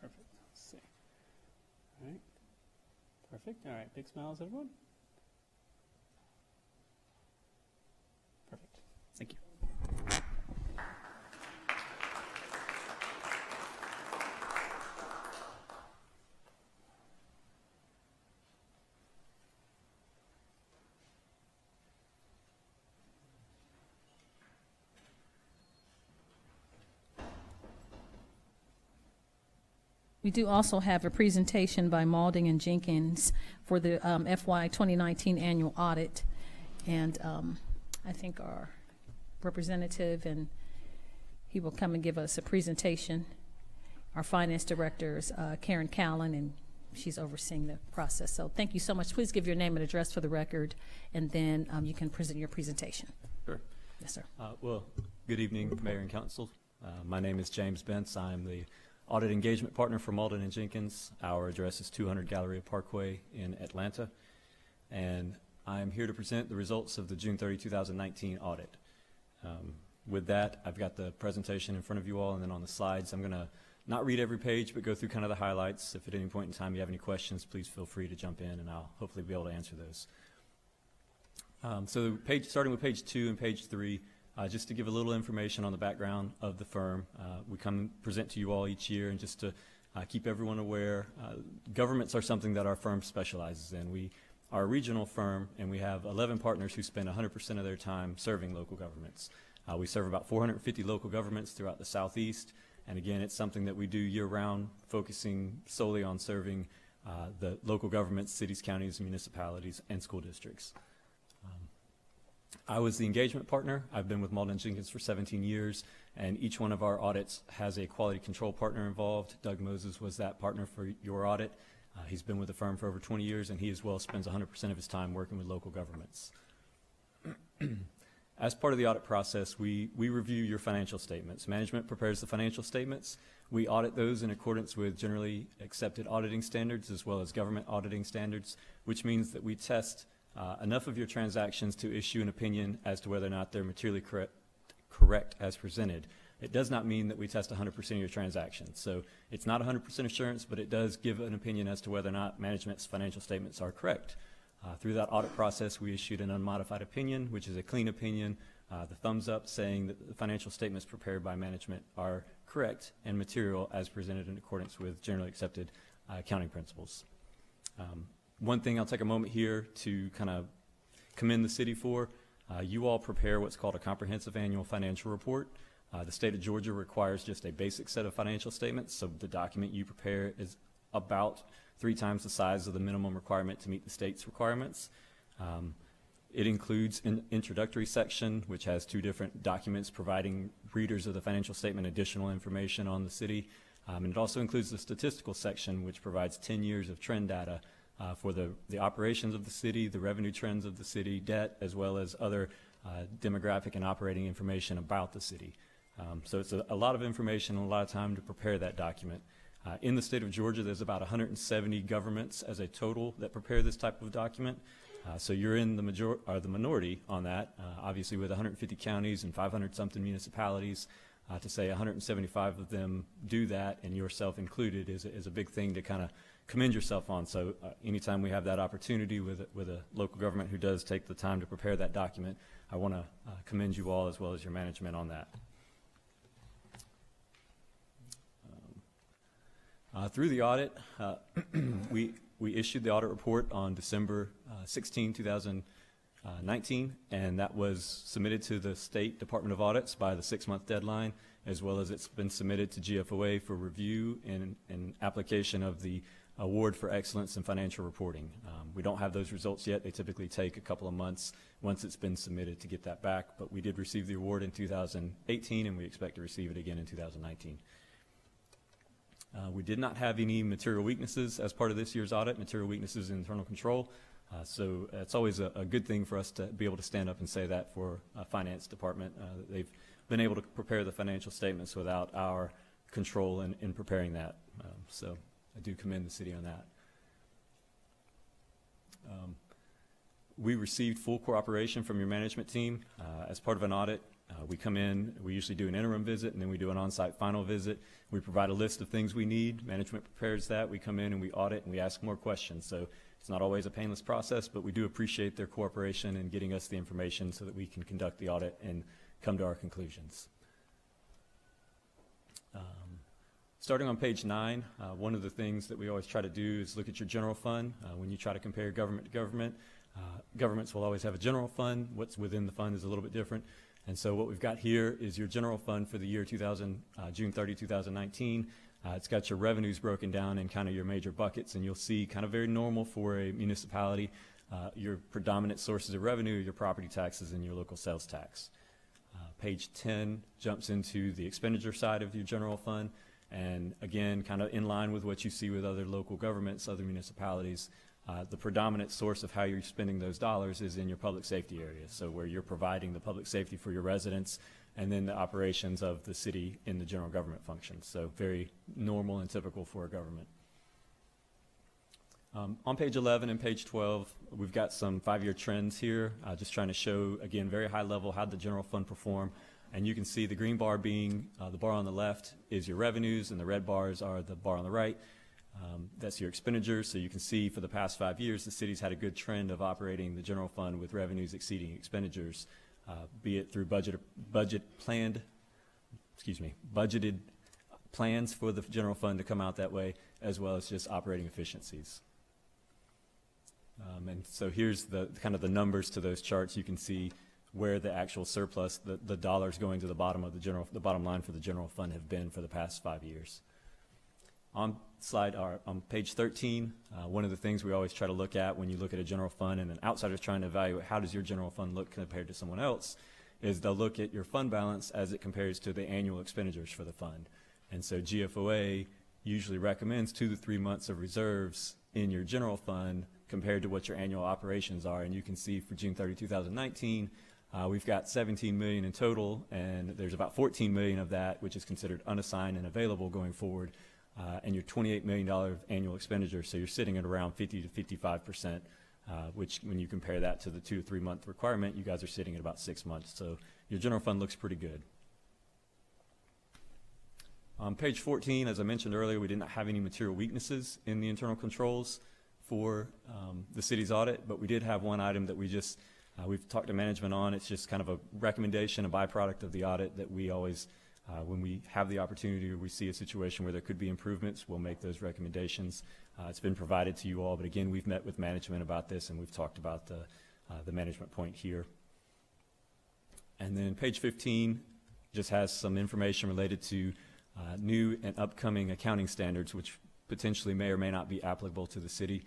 Perfect. Let's see. All right. Perfect. All right. Big smiles, everyone. Perfect. Thank you. We do also have a presentation by Maulding and Jenkins for the FY 2019 annual audit. And I think our representative, and he will come and give us a presentation. Our finance director is Karen Callan, and she's overseeing the process. So thank you so much. Please give your name and address for the record, and then you can present your presentation. Sure. Yes, sir. Well, good evening, Mayor and Council. My name is James Bentz. I'm the Audit Engagement Partner for Mauldin and Jenkins. Our address is 200 Galleria Parkway in Atlanta. And I'm here to present the results of the June 30, 2019 audit. With that, I've got the presentation in front of you all, and then on the slides, I'm going to not read every page, but go through kind of the highlights. If at any point in time you have any questions, please feel free to jump in, and I'll hopefully be able to answer those. So starting with page 2 and page 3, just to give a little information on the background of the firm. We come present to you all each year, and just to keep everyone aware, governments are something that our firm specializes in. We are a regional firm, and we have 11 partners who spend 100% of their time serving local governments. We serve about 450 local governments throughout the Southeast, and again, it's something that we do year-round, focusing solely on serving the local governments, cities, counties, municipalities, and school districts. I was the engagement partner. I've been with Mauldin Jenkins for 17 years, and each one of our audits has a quality control partner involved. Doug Moses was that partner for your audit. He's been with the firm for over 20 years, and he as well spends 100% of his time working with local governments. As part of the audit process, we review your financial statements. Management prepares the financial statements. We audit those in accordance with generally accepted auditing standards as well as government auditing standards, which means that we test enough of your transactions to issue an opinion as to whether or not they're materially correct as presented. It does not mean that we test 100% of your transactions. So it's not 100% assurance, but it does give an opinion as to whether or not management's financial statements are correct. Through that audit process, we issued an unmodified opinion, which is a clean opinion, the thumbs up saying that the financial statements prepared by management are correct and material as presented in accordance with generally accepted accounting principles. One thing I'll take a moment here to kind of commend the city for, you all prepare what's called a comprehensive annual financial report. The state of Georgia requires just a basic set of financial statements, so the document you prepare is about 3 times the size of the minimum requirement to meet the state's requirements. It includes an introductory section, which has 2 different documents providing readers of the financial statement additional information on the city. And it also includes the statistical section, which provides 10 years of trend data for the operations of the city, the revenue trends of the city, debt, as well as other demographic and operating information about the city. So it's a lot of information and a lot of time to prepare that document. In the state of Georgia, there's about 170 governments as a total that prepare this type of document. So you're in the minority on that, obviously with 150 counties and 500-something municipalities. To say 175 of them do that, and yourself included, is a big thing to kind of commend yourself on. So anytime we have that opportunity with a local government who does take the time to prepare that document, I want to commend you all as well as your management on that. Through the audit, we issued the audit report on December 16, 2019, and that was submitted to the State Department of Audits by the 6-month deadline, as well as it's been submitted to GFOA for review and application of the Award for Excellence in Financial Reporting. We don't have those results yet. They typically take a couple of months once it's been submitted to get that back, but we did receive the award in 2018, and we expect to receive it again in 2019. We did not have any material weaknesses as part of this year's audit, material weaknesses in internal control. So it's always a good thing for us to be able to stand up and say that for a finance department. They've been able to prepare the financial statements without our control in preparing that. So I do commend the city on that. We received full cooperation from your management team. As part of an audit, we come in, we usually do an interim visit, and then we do an on-site final visit. We provide a list of things we need. Management prepares that. We come in and we audit and we ask more questions. So it's not always a painless process, but we do appreciate their cooperation in getting us the information so that we can conduct the audit and come to our conclusions. Starting on page 9, one of the things that we always try to do is look at your general fund. When you try to compare government to government, governments will always have a general fund. What's within the fund is a little bit different. And so what we've got here is your general fund for the year June 30, 2019. It's got your revenues broken down in kind of your major buckets, and you'll see kind of very normal for a municipality. Your predominant sources of revenue are your property taxes and your local sales tax. Page 10 jumps into the expenditure side of your general fund. And again, kind of in line with what you see with other local governments, other municipalities, the predominant source of how you're spending those dollars is in your public safety area. So where you're providing the public safety for your residents and then the operations of the city in the general government functions. So very normal and typical for a government. On page 11 and page 12, we've got some 5-year trends here, just trying to show, again, very high level how the general fund perform. And you can see the green bar being the bar on the left is your revenues, and the red bars are the bar on the right. That's your expenditures. So you can see for the past 5 years, the city's had a good trend of operating the general fund with revenues exceeding expenditures, be it through budgeted plans for the general fund to come out that way, as well as just operating efficiencies. And so here's the kind of the numbers to those charts. You can see where the actual surplus, the dollars going to the bottom of the bottom line for the general fund have been for the past 5 years. On page 13, one of the things we always try to look at when you look at a general fund and an outsider's trying to evaluate how does your general fund look compared to someone else is they'll look at your fund balance as it compares to the annual expenditures for the fund. And so GFOA usually recommends 2 to 3 months of reserves in your general fund compared to what your annual operations are. And you can see for June 30, 2019, we've got $17 million in total, and there's about $14 million of that which is considered unassigned and available going forward, and your $28 million annual expenditure. So you're sitting at around 50 to 55%, which when you compare that to the 2 to 3 month requirement, you guys are sitting at about 6 months. So your general fund looks pretty good. On page 14, as I mentioned earlier, we did not have any material weaknesses in the internal controls for the city's audit, but we did have one item that we've talked to management on. It's just kind of a recommendation, a byproduct of the audit that we always, when we have the opportunity or we see a situation where there could be improvements, we'll make those recommendations. It's been provided to you all, but again, we've met with management about this and we've talked about the management point here. And then page 15 just has some information related to new and upcoming accounting standards, which potentially may or may not be applicable to the city.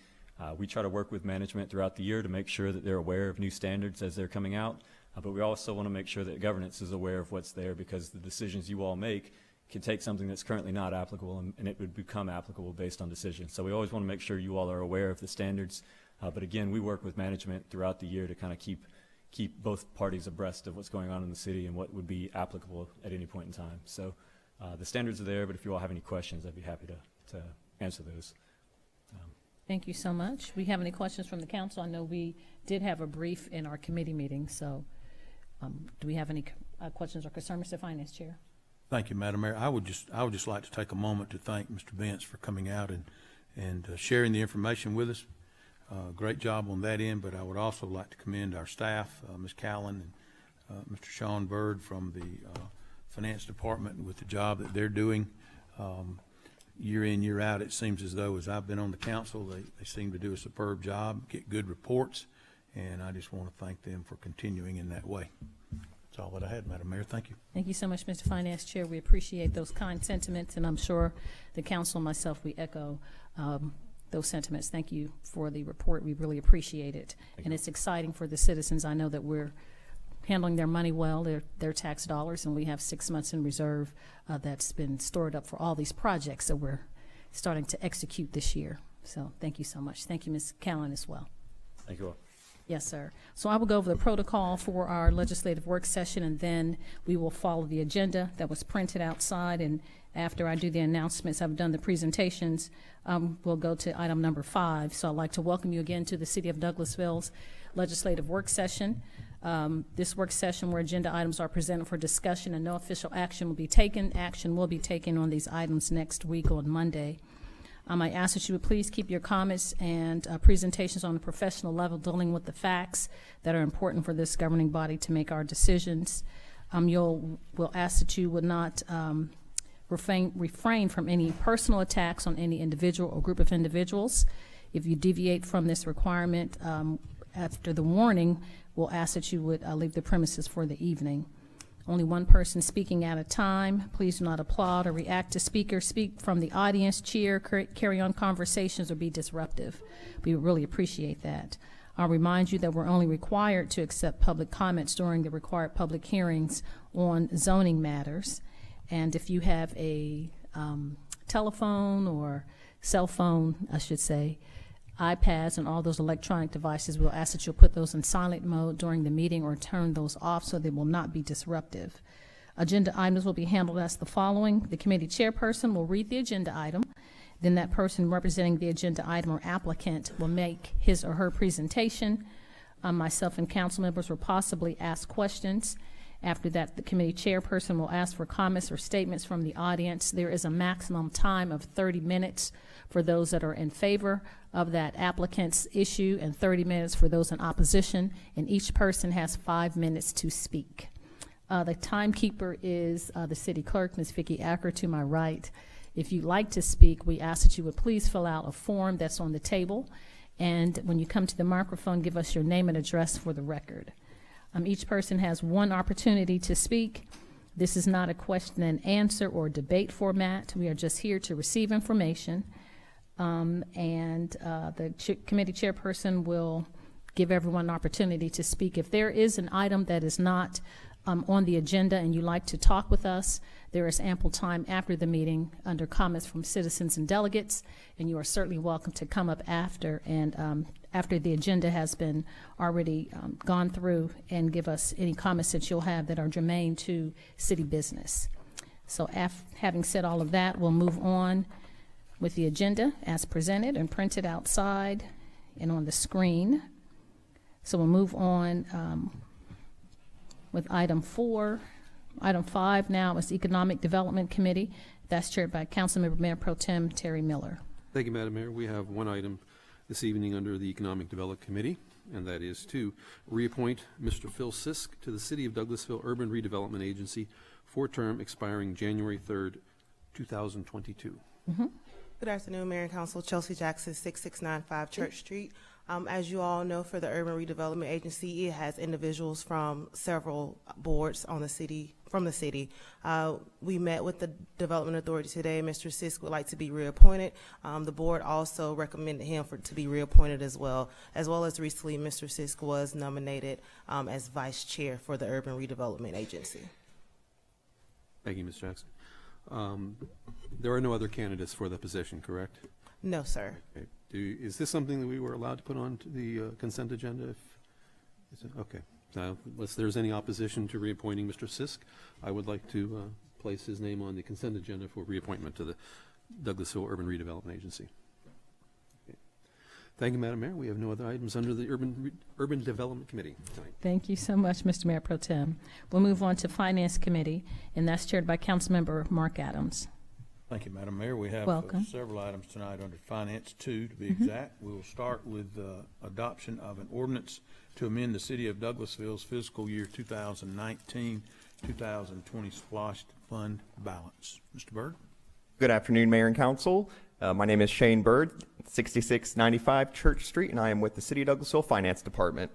We try to work with management throughout the year to make sure that they're aware of new standards as they're coming out, but we also want to make sure that governance is aware of what's there, because the decisions you all make can take something that's currently not applicable and it would become applicable based on decisions. So we always want to make sure you all are aware of the standards, but again, we work with management throughout the year to kind of keep both parties abreast of what's going on in the city and what would be applicable at any point in time. So the standards are there, but if you all have any questions, I'd be happy to answer those. Thank you so much. We have any questions from the council? I know we did have a brief in our committee meeting, so do we have any questions or concerns, Mr. Finance Chair? Thank you, Madam Mayor. I would just like to take a moment to thank Mr. Bentz for coming out and sharing the information with us. Great job on that end, but I would also like to commend our staff, Ms. Callan and Mr. Sean Bird from the Finance Department with the job that they're doing. Year in, year out, it seems as though as I've been on the council, they seem to do a superb job, get good reports, and I just want to thank them for continuing in that way. That's all that I had, Madam Mayor. Thank you. Thank you so much, Mr. Finance Chair. We appreciate those kind sentiments, and I'm sure the council and myself, we echo those sentiments. Thank you for the report. We really appreciate it. And it's exciting for the citizens. I know that we're handling their money well, their tax dollars, and we have 6 months in reserve that's been stored up for all these projects that we're starting to execute this year. So thank you so much. Thank you, Ms. Callan, as well. Thank you all. Yes, sir. So I will go over the protocol for our legislative work session, and then we will follow the agenda that was printed outside. And after I do the announcements, I've done the presentations, we'll go to item number 5. So I'd like to welcome you again to the City of Douglasville's legislative work session. This work session where agenda items are presented for discussion and no official action will be taken. Action will be taken on these items next week on Monday. I ask that you would please keep your comments and presentations on a professional level, dealing with the facts that are important for this governing body to make our decisions. We'll ask that you would not refrain from any personal attacks on any individual or group of individuals. If you deviate from this requirement after the warning, we'll ask that you would leave the premises for the evening. Only one person speaking at a time. Please do not applaud or react to speakers. Speak from the audience, cheer, carry on conversations, or be disruptive. We would really appreciate that. I'll remind you that we're only required to accept public comments during the required public hearings on zoning matters. And if you have a telephone or cell phone, I should say, iPads and all those electronic devices, we'll ask that you'll put those in silent mode during the meeting or turn those off so they will not be disruptive. Agenda items will be handled as the following. The committee chairperson will read the agenda item. Then that person representing the agenda item or applicant will make his or her presentation. Myself and council members will possibly ask questions. After that, the committee chairperson will ask for comments or statements from the audience. There is a maximum time of 30 minutes for those that are in favor of that applicant's issue and 30 minutes for those in opposition, and each person has 5 minutes to speak. The timekeeper is the city clerk, Ms. Vicki Acker, to my right. If you'd like to speak, we ask that you would please fill out a form that's on the table, and when you come to the microphone, give us your name and address for the record. Each person has one opportunity to speak. This is not a question and answer or debate format. We are just here to receive information. The committee chairperson will give everyone an opportunity to speak. If there is an item that is not on the agenda and you'd like to talk with us, there is ample time after the meeting under comments from citizens and delegates, and you are certainly welcome to come up after and after the agenda has been already gone through and give us any comments that you'll have that are germane to city business. So having said all of that, we'll move on with the agenda as presented and printed outside and on the screen. So we'll move on with item 4. Item 5 now is Economic Development Committee. That's chaired by Councilmember Mayor Pro Tem Terry Miller. Thank you, Madam Mayor. We have one item this evening under the Economic Development Committee, and that is to reappoint Mr. Phil Sisk to the City of Douglasville Urban Redevelopment Agency for a term expiring January 3rd, 2022. Mm-hmm. Good afternoon, Mayor and Council. Chelsea Jackson, 6695 Church Street. As you all know, for the Urban Redevelopment Agency, it has individuals from several boards on the city, from the city. We met with the Development Authority today. Mr. Sisk would like to be reappointed. The board also recommended him to be reappointed as well as recently Mr. Sisk was nominated as Vice Chair for the Urban Redevelopment Agency. Thank you, Ms. Jackson. There are no other candidates for the position, correct? No, sir. Okay. Is this something that we were allowed to put on to the consent agenda? Okay. Now, unless there's any opposition to reappointing Mr. Sisk, I would like to place his name on the consent agenda for reappointment to the Douglasville Urban Redevelopment Agency. Okay. Thank you, Madam Mayor. We have no other items under the Urban Development Committee tonight. Thank you so much, Mr. Mayor Pro Tem. We'll move on to Finance Committee, and that's chaired by Councilmember Mark Adams. Thank you, Madam Mayor. We have Welcome. several items tonight under Finance 2, to be exact. We will start with adoption of an ordinance to amend the City of Douglasville's fiscal year 2019-2020 splashed fund balance. Mr. Byrd? Good afternoon, Mayor and Council. My name is Shane Byrd, 6695 Church Street, and I am with the City of Douglasville Finance Department.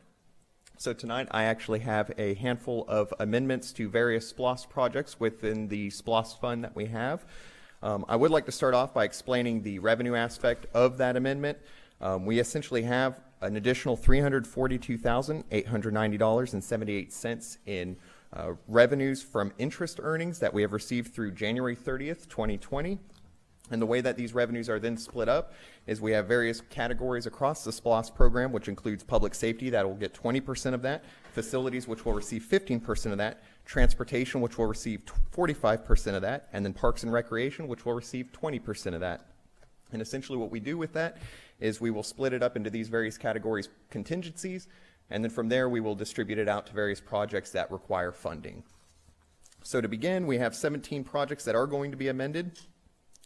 So tonight I actually have a handful of amendments to various SPLOST projects within the SPLOST fund that we have. I would like to start off by explaining the revenue aspect of that amendment. We essentially have an additional $342,890.78 in revenues from interest earnings that we have received through January 30th, 2020. And the way that these revenues are then split up is we have various categories across the SPLOST program, which includes public safety, that will get 20% of that, facilities, which will receive 15% of that, transportation, which will receive 45% of that, and then parks and recreation, which will receive 20% of that. And essentially what we do with that is we will split it up into these various categories, contingencies, and then from there we will distribute it out to various projects that require funding. So to begin, we have 17 projects that are going to be amended.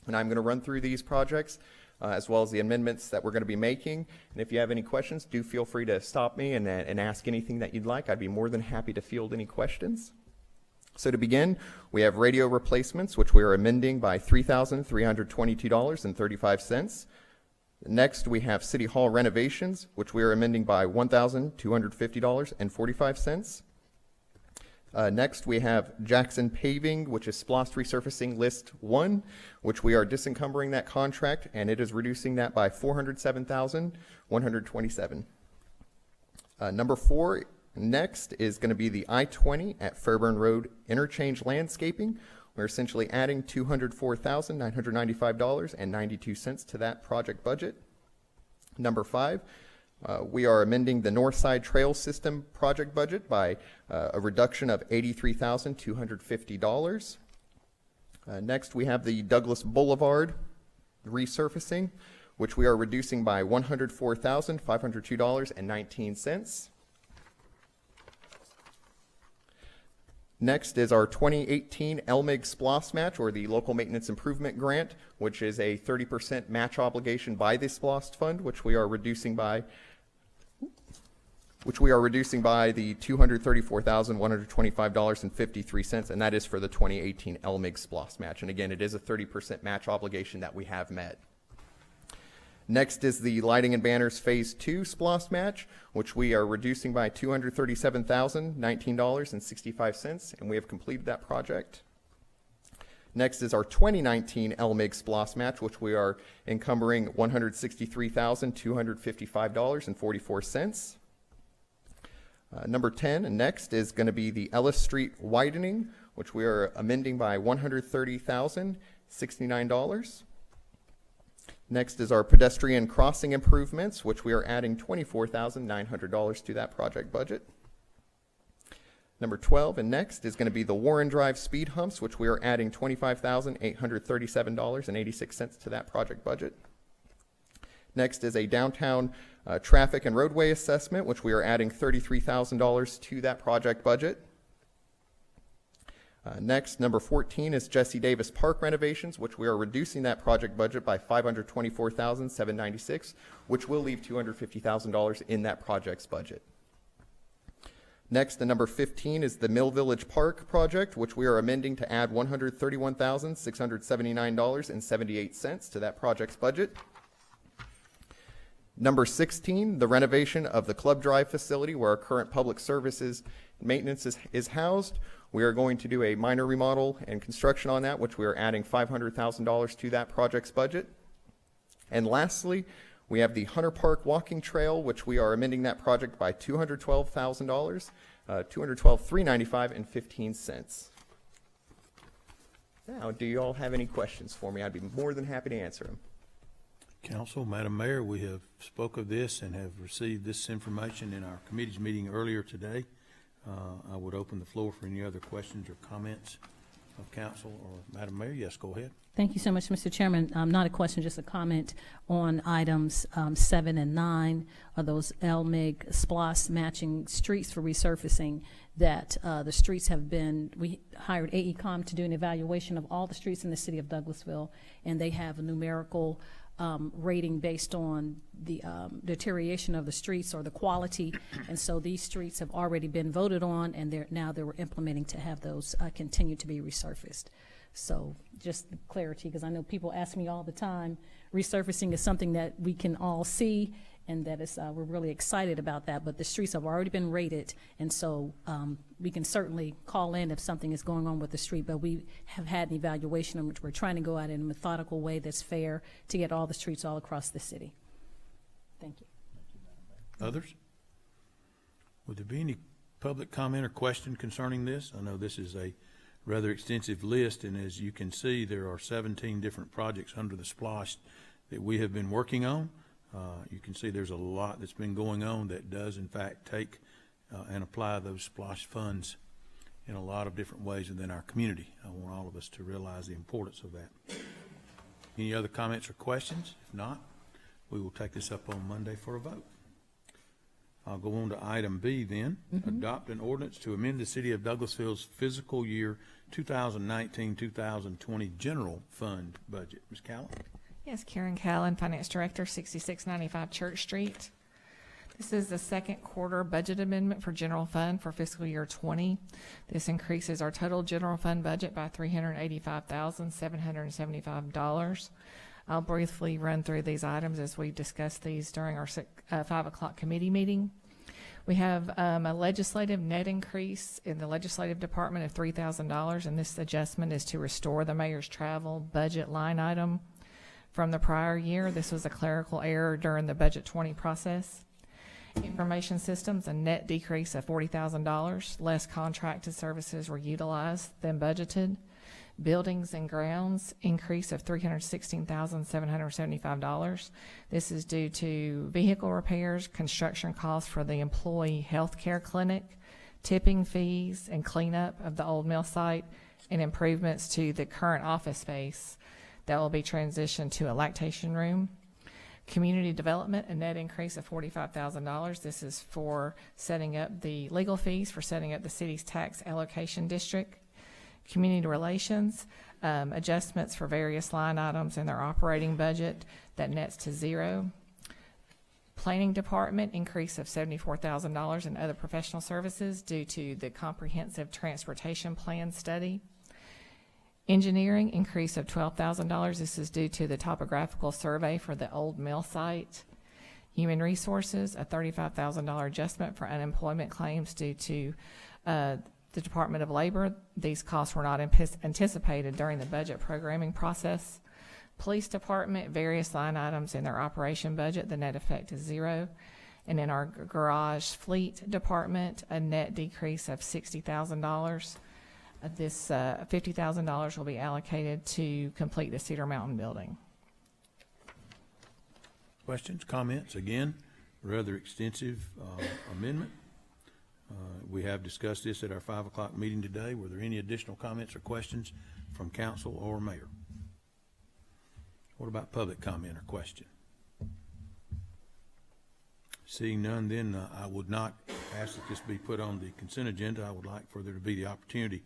And I'm going to run through these projects as well as the amendments that we're going to be making. And if you have any questions, do feel free to stop me and ask anything that you'd like. I'd be more than happy to field any questions. So to begin, we have radio replacements, which we are amending by $3,322.35. Next, we have City Hall renovations, which we are amending by $1,250.45. Next, we have Jackson Paving, which is SPLOST Resurfacing List 1, which we are disencumbering that contract, and it is reducing that by $407,127. Number 4 next is going to be the I-20 at Fairburn Road Interchange Landscaping. We're essentially adding $204,995.92 to that project budget. Number 5, we are amending the Northside Trail System project budget by a reduction of $83,250. Next, we have the Douglas Boulevard resurfacing, which we are reducing by $104,502.19. Next is our 2018 LMIG SPLOST match, or the Local Maintenance Improvement Grant, which is a 30% match obligation by the SPLOST fund, which we are reducing by the $234,125.53, and that is for the 2018 LMIG SPLOST match. And again, it is a 30% match obligation that we have met. Next is the Lighting and Banners Phase 2 SPLOST match, which we are reducing by $237,019.65, and we have completed that project. Next is our 2019 LMIG SPLOST match, which we are encumbering $163,255.44. Number 10 next is going to be the Ellis Street widening, which we are amending by $130,069. Next is our pedestrian crossing improvements, which we are adding $24,900 to that project budget. Number 12 and next is going to be the Warren Drive speed humps, which we are adding $25,837.86 to that project budget. Next is a downtown traffic and roadway assessment, which we are adding $33,000 to that project budget. Next, number 14 is Jesse Davis Park renovations, which we are reducing that project budget by $524,796, which will leave $250,000 in that project's budget. Next, the number 15 is the Mill Village Park project, which we are amending to add $131,679.78 to that project's budget. Number 16, the renovation of the Club Drive facility, where our current public services maintenance is housed. We are going to do a minor remodel and construction on that, which we are adding $500,000 to that project's budget. And lastly, we have the Hunter Park walking trail, which we are amending that project by $212,000, $212,395.15. Now, do you all have any questions for me? I'd be more than happy to answer them. Council, Madam Mayor, we have spoke of this and have received this information in our committee's meeting earlier today. I would open the floor for any other questions or comments of council or Madam Mayor. Yes, go ahead. Thank you so much, Mr. Chairman. Not a question, just a comment on items 7 and 9, are those LMIG SPLOS matching streets for resurfacing that the streets have been, we hired AECOM to do an evaluation of all the streets in the city of Douglasville, and they have a numerical rating based on the deterioration of the streets or the quality, and so these streets have already been voted on, and they're implementing to have those continue to be resurfaced. So just clarity, because I know people ask me all the time, resurfacing is something that we can all see, and that is, we're really excited about that, but the streets have already been rated, and so we can certainly call in if something is going on with the street, but we have had an evaluation in which we're trying to go out in a methodical way that's fair to get all the streets all across the city. Thank you. Others? Would there be any public comment or question concerning this? I know this is a rather extensive list, and as you can see, there are 17 different projects under the SPLOST that we have been working on. You can see there's a lot that's been going on that does in fact take and apply those SPLOST funds in a lot of different ways within our community. I want all of us to realize the importance of that. Any other comments or questions? If not, we will take this up on Monday for a vote. I'll go on to item B then. Adopt an ordinance to amend the City of Douglasville's fiscal year 2019-2020 general fund budget. Ms. Callan? Yes, Karen Callan, Finance Director, 6695 Church Street. This is the second quarter budget amendment for general fund for fiscal year 20. This increases our total general fund budget by $385,775. I'll briefly run through these items as we discussed these during our 5 o'clock committee meeting. We have a legislative net increase in the legislative department of $3,000, and this adjustment is to restore the mayor's travel budget line item from the prior year. This was a clerical error during the budget 20 process. Information systems, a net decrease of $40,000. Less contracted services were utilized than budgeted. Buildings and grounds, increase of $316,775. This is due to vehicle repairs, construction costs for the employee health care clinic, tipping fees and cleanup of the old mill site, and improvements to the current office space that will be transitioned to a lactation room. Community development, a net increase of $45,000. This is for setting up the legal fees for setting up the city's tax allocation district. Community relations, adjustments for various line items in their operating budget that nets to zero. Planning department, increase of $74,000 in other professional services due to the comprehensive transportation plan study. Engineering, increase of $12,000. This is due to the topographical survey for the old mill site. Human resources, a $35,000 adjustment for unemployment claims due to the Department of Labor. These costs were not anticipated during the budget programming process. Police department, various line items in their operation budget, the net effect is zero. And in our garage fleet department, a net decrease of $60,000. This $50,000 will be allocated to complete the Cedar Mountain building. Questions, comments? Again, rather extensive amendment. We have discussed this at our 5 o'clock meeting today. Were there any additional comments or questions from council or mayor? What about public comment or question? Seeing none, then I would not ask that this be put on the consent agenda. I would like for there to be the opportunity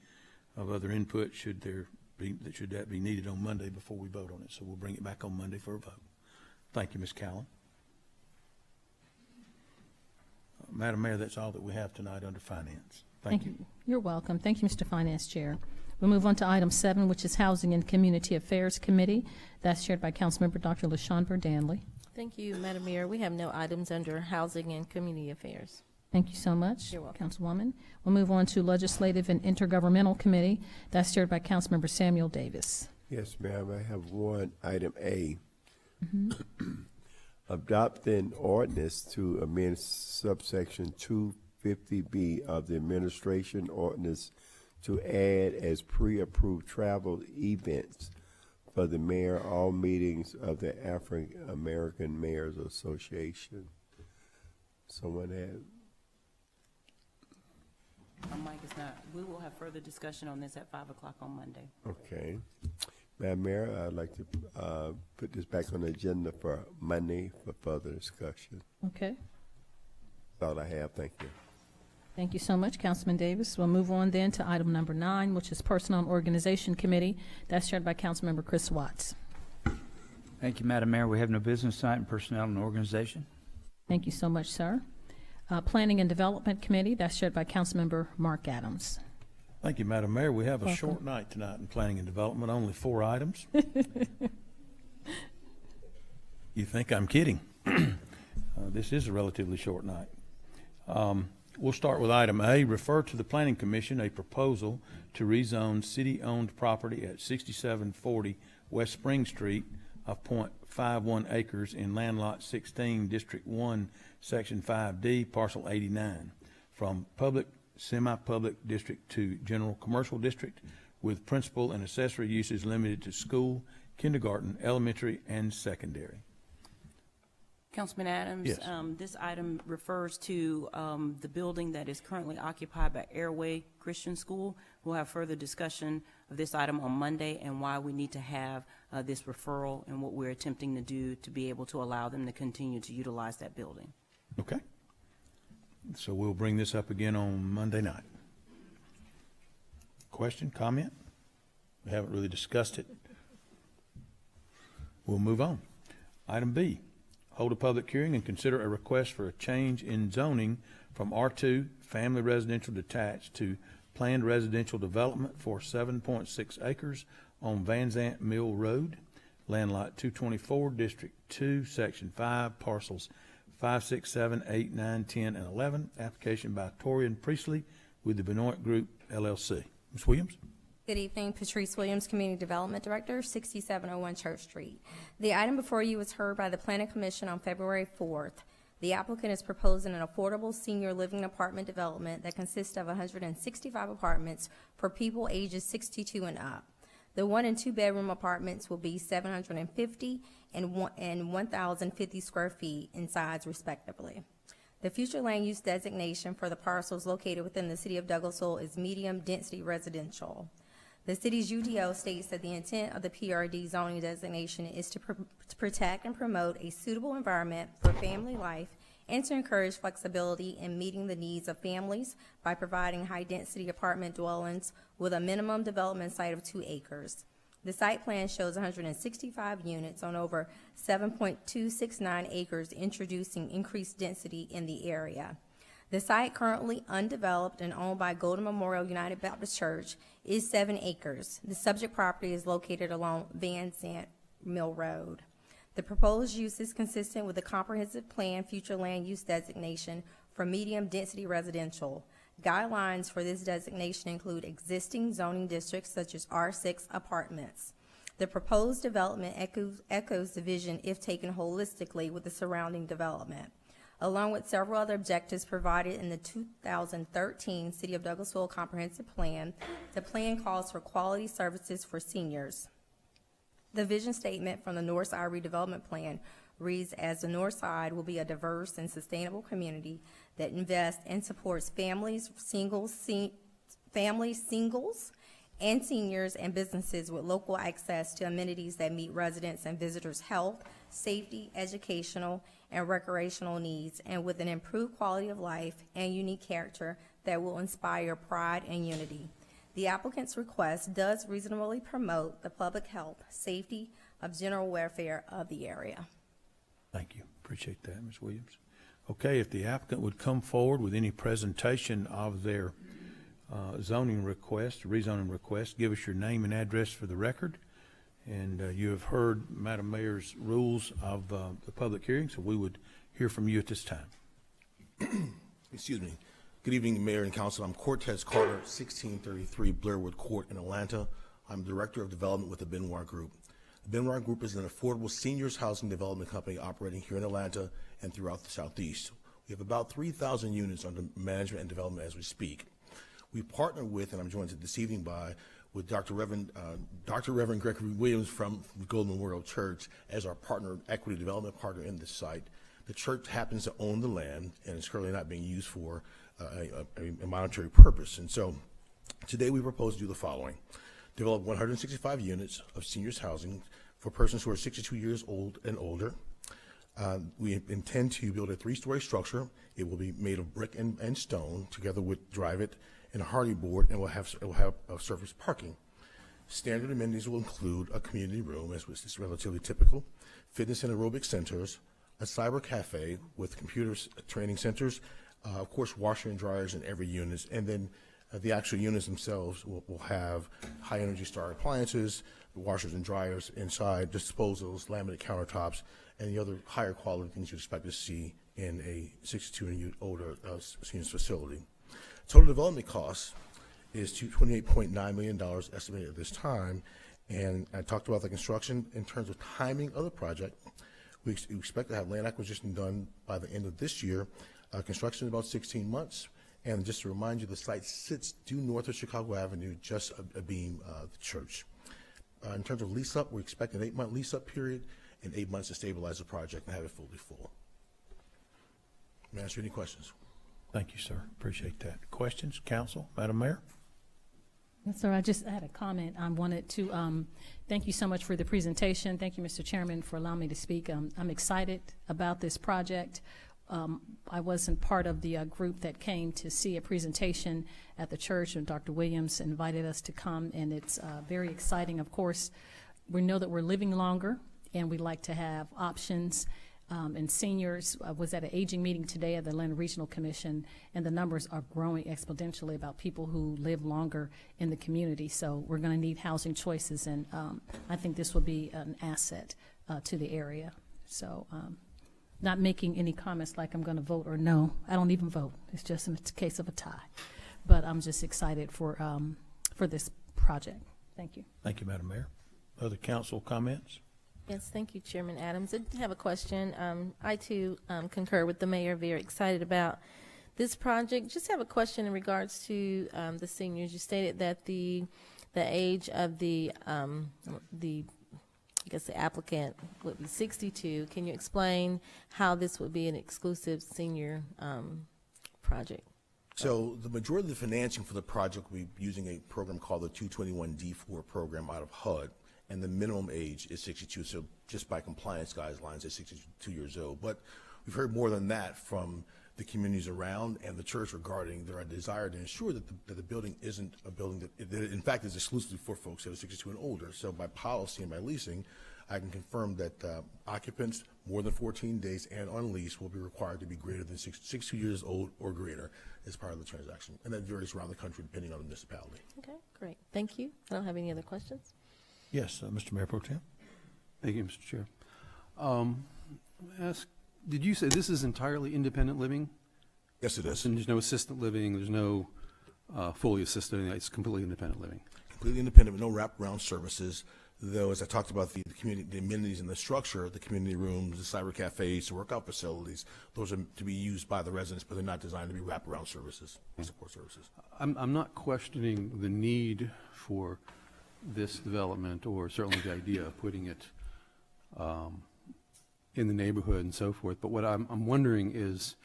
of other input should that be needed on Monday before we vote on it. So we'll bring it back on Monday for a vote. Thank you, Ms. Callan. Madam Mayor, that's all that we have tonight under finance. Thank you. You're welcome. Thank you, Mr. Finance Chair. We'll move on to item 7, which is Housing and Community Affairs Committee. That's chaired by Councilmember Dr. LaShawn Danley. Thank you, Madam Mayor. We have no items under Housing and Community Affairs. Thank you so much, You're welcome. Councilwoman. We'll move on to Legislative and Intergovernmental Committee. That's chaired by Councilmember Samuel Davis. Yes, ma'am. I have one, item A. Adopt an ordinance to amend subsection 250B of the administration ordinance to add as pre-approved travel events for the mayor all meetings of the African American Mayors Association. Someone had. Our mic is not. We will have further discussion on this at 5 o'clock on Monday. Okay. Madam Mayor, I'd like to put this back on the agenda for Monday for further discussion. Okay. That's all I have. Thank you. Thank you so much, Councilman Davis. We'll move on then to item number 9, which is Personnel and Organization Committee. That's chaired by Councilmember Chris Watts. Thank you, Madam Mayor. We have no business tonight in Personnel and Organization. Thank you so much, sir. Planning and Development Committee. That's chaired by Councilmember Mark Adams. Thank you, Madam Mayor. We have a Welcome. short night tonight in Planning and Development, only 4 items. You think I'm kidding? This is a relatively short night. We'll start with item A, refer to the Planning Commission a proposal to rezone city-owned property at 6740 West Spring Street of .51 acres in Land Lot 16, District 1, Section 5D, Parcel 89, from public, semi-public district to general commercial district, with principal and accessory uses limited to school, kindergarten, elementary, and secondary. Councilman Adams, Yes. This item refers to the building that is currently occupied by Airway Christian School. We'll have further discussion of this item on Monday and why we need to have this referral and what we're attempting to do to be able to allow them to continue to utilize that building. Okay. So we'll bring this up again on Monday night. Question, comment? We haven't really discussed it. We'll move on. Item B, hold a public hearing and consider a request for a change in zoning from R2 Family Residential Detached to Planned Residential Development for 7.6 acres on Van Zant Mill Road, Land Lot 224, District 2, Section 5, Parcels 5, 6, 7, 8, 9, 10, and 11. Application by Torian Priestley with the Benoit Group, LLC. Ms. Williams? Good evening, Patrice Williams, Community Development Director, 6701 Church Street. The item before you was heard by the Planning Commission on February 4th. The applicant is proposing an affordable senior living apartment development that consists of 165 apartments for people ages 62 and up. The 1 and 2 bedroom apartments will be 750 and 1,050 square feet in size, respectively. The future land use designation for the parcels located within the city of Douglasville is medium density residential. The city's UDO states that the intent of the PRD zoning designation is to protect and promote a suitable environment for family life and to encourage flexibility in meeting the needs of families by providing high-density apartment dwellings with a minimum development site of 2 acres. The site plan shows 165 units on over 7.269 acres, introducing increased density in the area. The site, currently undeveloped and owned by Golden Memorial United Baptist Church, is 7 acres. The subject property is located along Van Zant Mill Road. The proposed use is consistent with the comprehensive plan future land use designation for medium density residential. Guidelines for this designation include existing zoning districts such as R6 apartments. The proposed development echoes the vision if taken holistically with the surrounding development. Along with several other objectives provided in the 2013 City of Douglasville Comprehensive Plan, the plan calls for quality services for seniors. The vision statement from the Northside Redevelopment Plan reads as the Northside will be a diverse and sustainable community that invests and supports families, singles, and seniors and businesses with local access to amenities that meet residents and visitors' health, safety, educational, and recreational needs, and with an improved quality of life and unique character that will inspire pride and unity. The applicant's request does reasonably promote the public health, safety, of general welfare of the area. Thank you. Appreciate that, Ms. Williams. Okay, if the applicant would come forward with any presentation of their zoning request, rezoning request, give us your name and address for the record. And you have heard Madam Mayor's rules of the public hearing, so we would hear from you at this time. Excuse me. Good evening, Mayor and Council. I'm Cortez Carter, 1633 Blairwood Court in Atlanta. I'm Director of Development with the Benoit Group. The Benoit Group is an affordable seniors housing development company operating here in Atlanta and throughout the Southeast. We have about 3,000 units under management and development as we speak. We partner with, and I'm joined this evening with Dr. Reverend Gregory Williams from Golden Memorial Church as our partner, equity development partner in this site. The church happens to own the land and is currently not being used for a monetary purpose. And so today we propose to do the following. develop 165 units of seniors housing for persons who are 62 years old and older. We intend to build a 3-story structure. It will be made of brick and stone, together with drive-it and a hardy board, and will have surface parking. Standard amenities will include a community room, as is relatively typical, fitness and aerobic centers, a cyber cafe with computers, training centers, of course, washer and dryers in every unit, and then the actual units themselves will have high Energy Star appliances, washers and dryers inside, disposals, laminate countertops, and the other higher quality things you expect to see in a 62 and older seniors facility. Total development costs is $28.9 million estimated at this time, and I talked about the construction. In terms of timing of the project, we expect to have land acquisition done by the end of this year. Construction is about 16 months, and just to remind you, the site sits due north of Chicago Avenue, just abeam the church. In terms of lease up, we expect an 8-month lease up period and 8 months to stabilize the project and have it fully full. May I answer any questions? Thank you, sir. Appreciate that. Questions, council, Madam Mayor? Yes, sir. I just had a comment. I wanted to thank you so much for the presentation. Thank you, Mr. Chairman, for allowing me to speak. I'm excited about this project. I wasn't part of the group that came to see a presentation at the church, and Dr. Williams invited us to come, and it's very exciting. Of course, we know that we're living longer, and we like to have options. And seniors, I was at an aging meeting today at the Atlanta Regional Commission, and the numbers are growing exponentially about people who live longer in the community. So we're going to need housing choices, and I think this will be an asset to the area. So not making any comments like I'm going to vote or no. I don't even vote. It's just in a case of a tie. But I'm just excited for this project. Thank you. Thank you, Madam Mayor. Other council comments? Yes, thank you, Chairman Adams. I have a question. I, too, concur with the mayor, very excited about this project. Just have a question in regards to the seniors. You stated that the age of the I guess the applicant would be 62. Can you explain how this would be an exclusive senior project? So the majority of the financing for the project will be using a program called the 221D4 program out of HUD. And the minimum age is 62, so just by compliance guidelines, it's 62 years old. But we've heard more than that from the communities around and the church regarding their desire to ensure that the building isn't a building that in fact, is exclusively for folks that are 62 and older. So by policy and by leasing, I can confirm that occupants more than 14 days and on lease will be required to be greater than 62 years old or greater as part of the transaction. And that varies around the country depending on the municipality. Okay, great. Thank you. I don't have any other questions. Yes, Mr. Mayor Pro Tem. Thank you, Mr. Chair. Did you say this is entirely independent living? Yes, it is. And there's no assisted living, there's no fully assisted living, it's completely independent living? Completely independent with no wraparound services, though as I talked about the community, the amenities in the structure, the community rooms, the cyber cafes, the workout facilities, those are to be used by the residents, but they're not designed to be wraparound services, support services. I'm not questioning the need for this development, or certainly the idea of putting it in the neighborhood and so forth. But what I'm wondering is,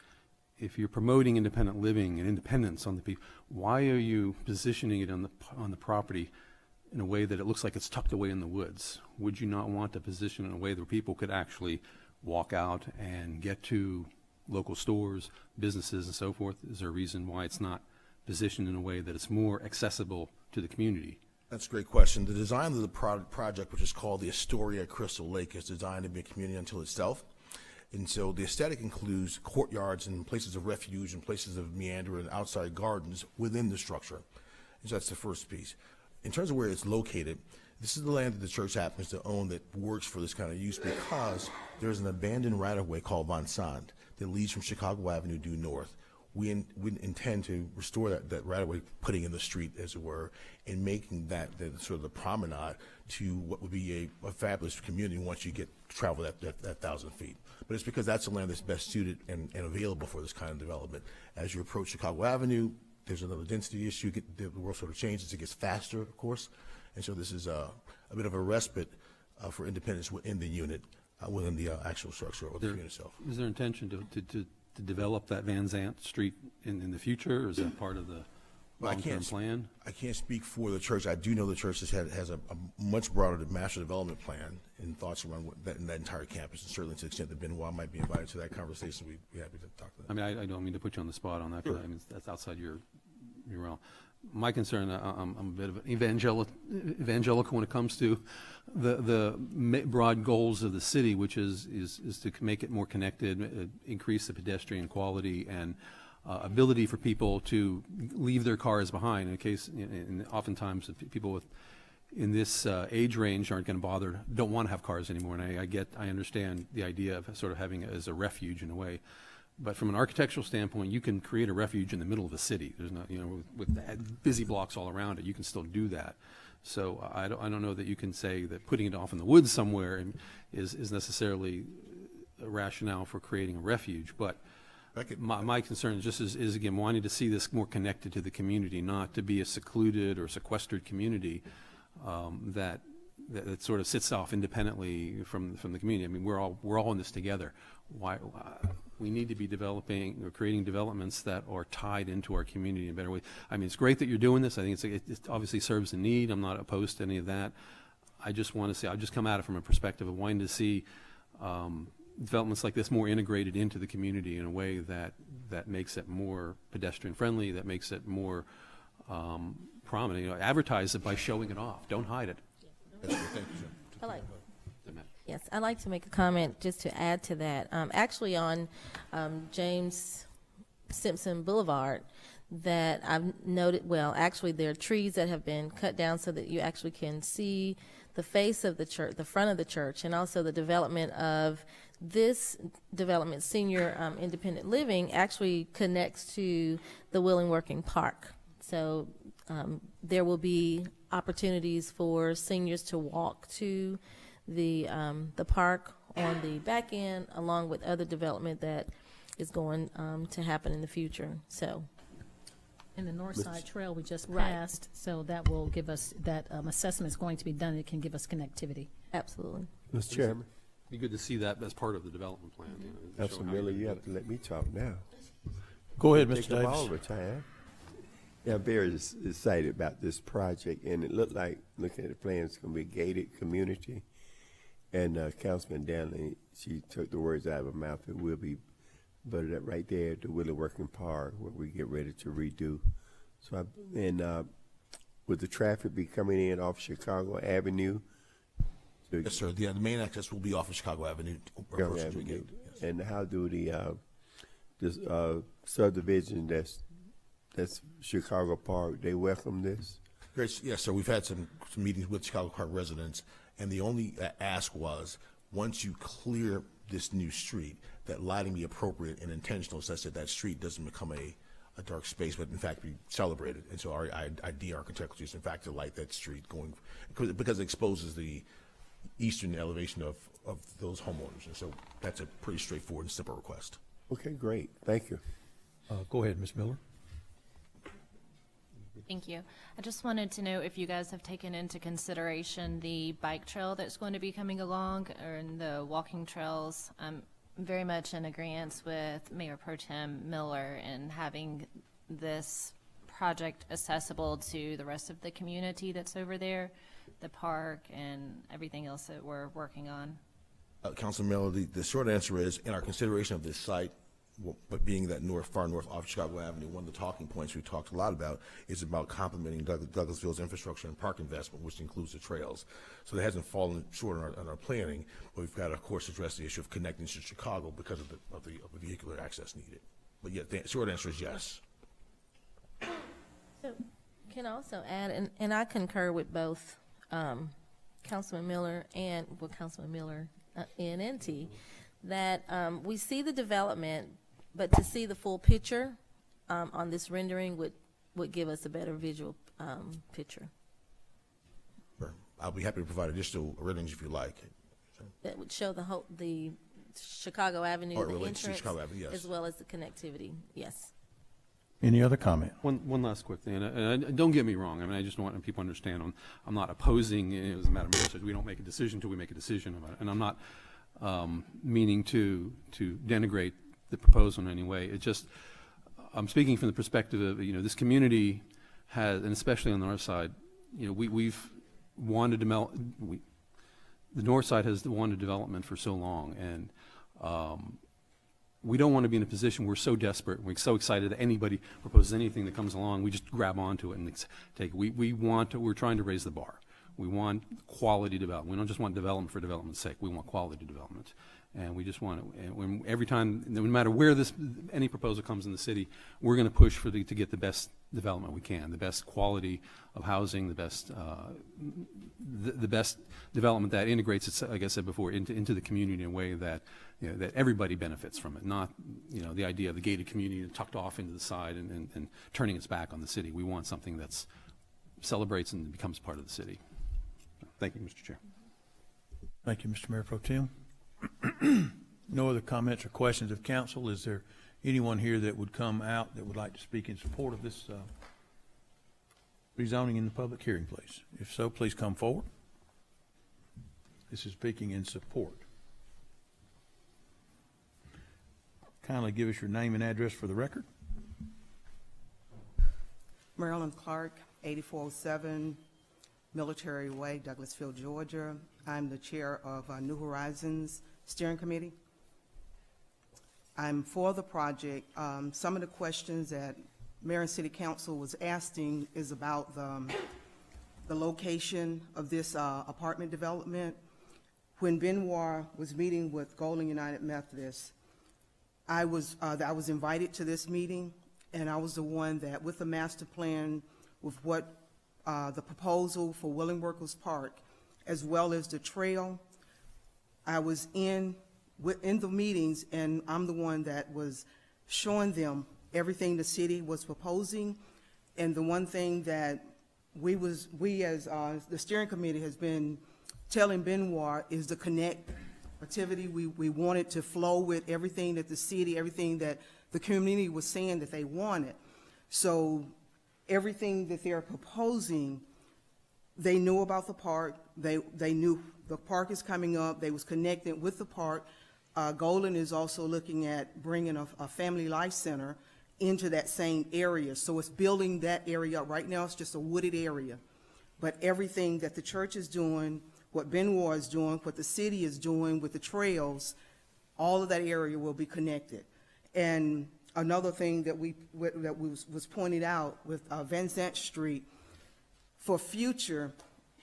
if you're promoting independent living and independence on the people, why are you positioning it on the property in a way that it looks like it's tucked away in the woods? Would you not want to position it in a way that people could actually walk out and get to local stores, businesses, and so forth? Is there a reason why it's not positioned in a way that it's more accessible to the community? That's a great question. The design of the project, which is called the Astoria Crystal Lake, is designed to be a community unto itself. And so the aesthetic includes courtyards and places of refuge and places of meander and outside gardens within the structure. And so that's the first piece. In terms of where it's located, this is the land that the church happens to own that works for this kind of use, because there's an abandoned right-of-way called Von Sant that leads from Chicago Avenue due north. We intend to restore that right-of-way, putting in the street, as it were, and making that sort of the promenade to what would be a fabulous community once you travel that 1,000 feet. But it's because that's the land that's best suited and available for this kind of development. As you approach Chicago Avenue, there's another density issue. The world sort of changes. It gets faster, of course. And so this is a bit of a respite for independence within the unit, within the actual structure or the unit itself. Is there intention to develop that Van Zant Street in the future, or is that part of the long-term plan? I can't speak for the church. I do know the church has a much broader master development plan and thoughts around that entire campus, and certainly to the extent that Benoit might be invited to that conversation, we'd be happy to talk to them. I mean, I don't mean to put you on the spot on that, because I mean, that's outside your realm. My concern, I'm a bit of an evangelical when it comes to the broad goals of the city, which is to make it more connected, increase the pedestrian quality, and ability for people to leave their cars behind. And oftentimes people in this age range aren't going to don't want to have cars anymore. And I understand the idea of sort of having it as a refuge in a way. But from an architectural standpoint, you can create a refuge in the middle of the city. There's not, with busy blocks all around it, you can still do that. So I don't know that you can say that putting it off in the woods somewhere is necessarily a rationale for creating a refuge. But my concern just is again wanting to see this more connected to the community, not to be a secluded or sequestered community that sort of sits off independently from the community. I mean, we're all in this together. We need to be developing or creating developments that are tied into our community in a better way. I mean, it's great that you're doing this. I think it obviously serves a need. I'm not opposed to any of that. I just want to see. I've just come at it from a perspective of wanting to see developments like this more integrated into the community in a way that makes it more pedestrian friendly, that makes it more prominent. Advertise it by showing it off. Don't hide it. Yes, I'd like to make a comment just to add to that. Actually, on James Simpson Boulevard, that I've noted, well, actually there are trees that have been cut down so that you actually can see the face of the church, the front of the church, and also the development of this development, senior independent living, actually connects to the Willing Working Park. So there will be opportunities for seniors to walk to the park on the back end, along with other development that is going to happen in the future. So, in the North Side Trail we just passed, so that will give us that assessment is going to be done. It can give us connectivity. Absolutely, Mr. Chairman. Be good to see that as part of the development plan. Councilman Miller, you have to let me talk now. Go ahead, Mr. Take Davis. up all the time. Yeah, I'm very excited about this project, and it looked like, looking at the plan, it's going to be a gated community. And Councilman Danley, she took the words out of her mouth. It will be butted up right there at the Willow Working Park, where we get ready to redo. So, would the traffic be coming in off Chicago Avenue? Yes, sir. The main access will be off of Chicago Avenue. Avenue. Yes. And how do this subdivision that's Chicago Park, they welcome this? Yes, sir. We've had some meetings with Chicago Park residents, and the only ask was, once you clear this new street, that lighting be appropriate and intentional, such that that street doesn't become a dark space, but in fact be celebrated. And so our idea architect is in fact to light that street going, because it exposes the eastern elevation of those homeowners. And so that's a pretty straightforward and simple request. Okay, great. Thank you. Go ahead, Ms. Miller. Thank you. I just wanted to know if you guys have taken into consideration the bike trail that's going to be coming along, or the walking trails. I'm very much in agreement with Mayor Pro Tem Miller in having this project accessible to the rest of the community that's over there, the park and everything else that we're working on. Councilman Miller, the short answer is, in our consideration of this site, but being that far north off Chicago Avenue, one of the talking points we talked a lot about is about complementing Douglasville's infrastructure and park investment, which includes the trails. So that hasn't fallen short on our planning, but we've got to, of course, address the issue of connecting to Chicago because of the vehicular access needed. But yeah, the short answer is yes. so can also add, and I concur with both Councilman Miller and Councilman Miller and NT, that we see the development, but to see the full picture on this rendering would give us a better visual picture. Sure. I'll be happy to provide additional renderings if you like. That would show the Chicago Avenue, the entrance, Chicago Avenue, yes, as well as the connectivity. Yes. Any other comment? One last quick thing, and don't get me wrong. I mean, I just want people to understand. I'm not opposing. As a matter of fact, we don't make a decision until we make a decision about it, and I'm not meaning to denigrate the proposal in any way. It just, I'm speaking from the perspective of, this community has, and especially on the north side, you know, we've wanted to the north side has wanted development for so long, and we don't want to be in a position where we're so desperate, we're so excited that anybody proposes anything that comes along, we just grab onto it and take it. We're trying to raise the bar. We want quality development. We don't just want development for development's sake. We want quality development. And we just want it. And every time, no matter where any proposal comes in the city, we're going to push to get the best development we can, the best quality of housing, the best development that integrates, like I said before, into the community in a way that, you know, that everybody benefits from it. Not, you know, the idea of the gated community tucked off into the side and turning its back on the city. We want something that's celebrates and becomes part of the city. Thank you, Mr. Chair. Thank you, Mr. Mayor Pro Tem. No other comments or questions of council. Is there anyone here that would come out that would like to speak in support of this rezoning in the public hearing, please? If so, please come forward. This is speaking in support. Kindly give us your name and address for the record. Marilyn Clark, 8407 Military Way, Douglasville, Georgia. I'm the chair of New Horizons Steering Committee. I'm for the project. Some of the questions that Mayor and City Council was asking is about the location of this apartment development. When Benoit was meeting with Golden United Methodist, I was invited to this meeting, and I was the one that, with the master plan, with what the proposal for Willing Workers Park, as well as the trail, I was in the meetings, and I'm the one that was showing them everything the city was proposing. And the one thing that we as the steering committee has been telling Benoit is the connect activity. We wanted to flow with everything that the city, everything that the community was saying that they wanted. So everything that they're proposing, they knew about the park. They knew the park is coming up. They was connected with the park. Golden is also looking at bringing a family life center into that same area. So it's building that area up. Right now it's just a wooded area. But everything that the church is doing, what Benoit is doing, what the city is doing with the trails, all of that area will be connected. And another thing that was pointed out with Vincent Street, for future,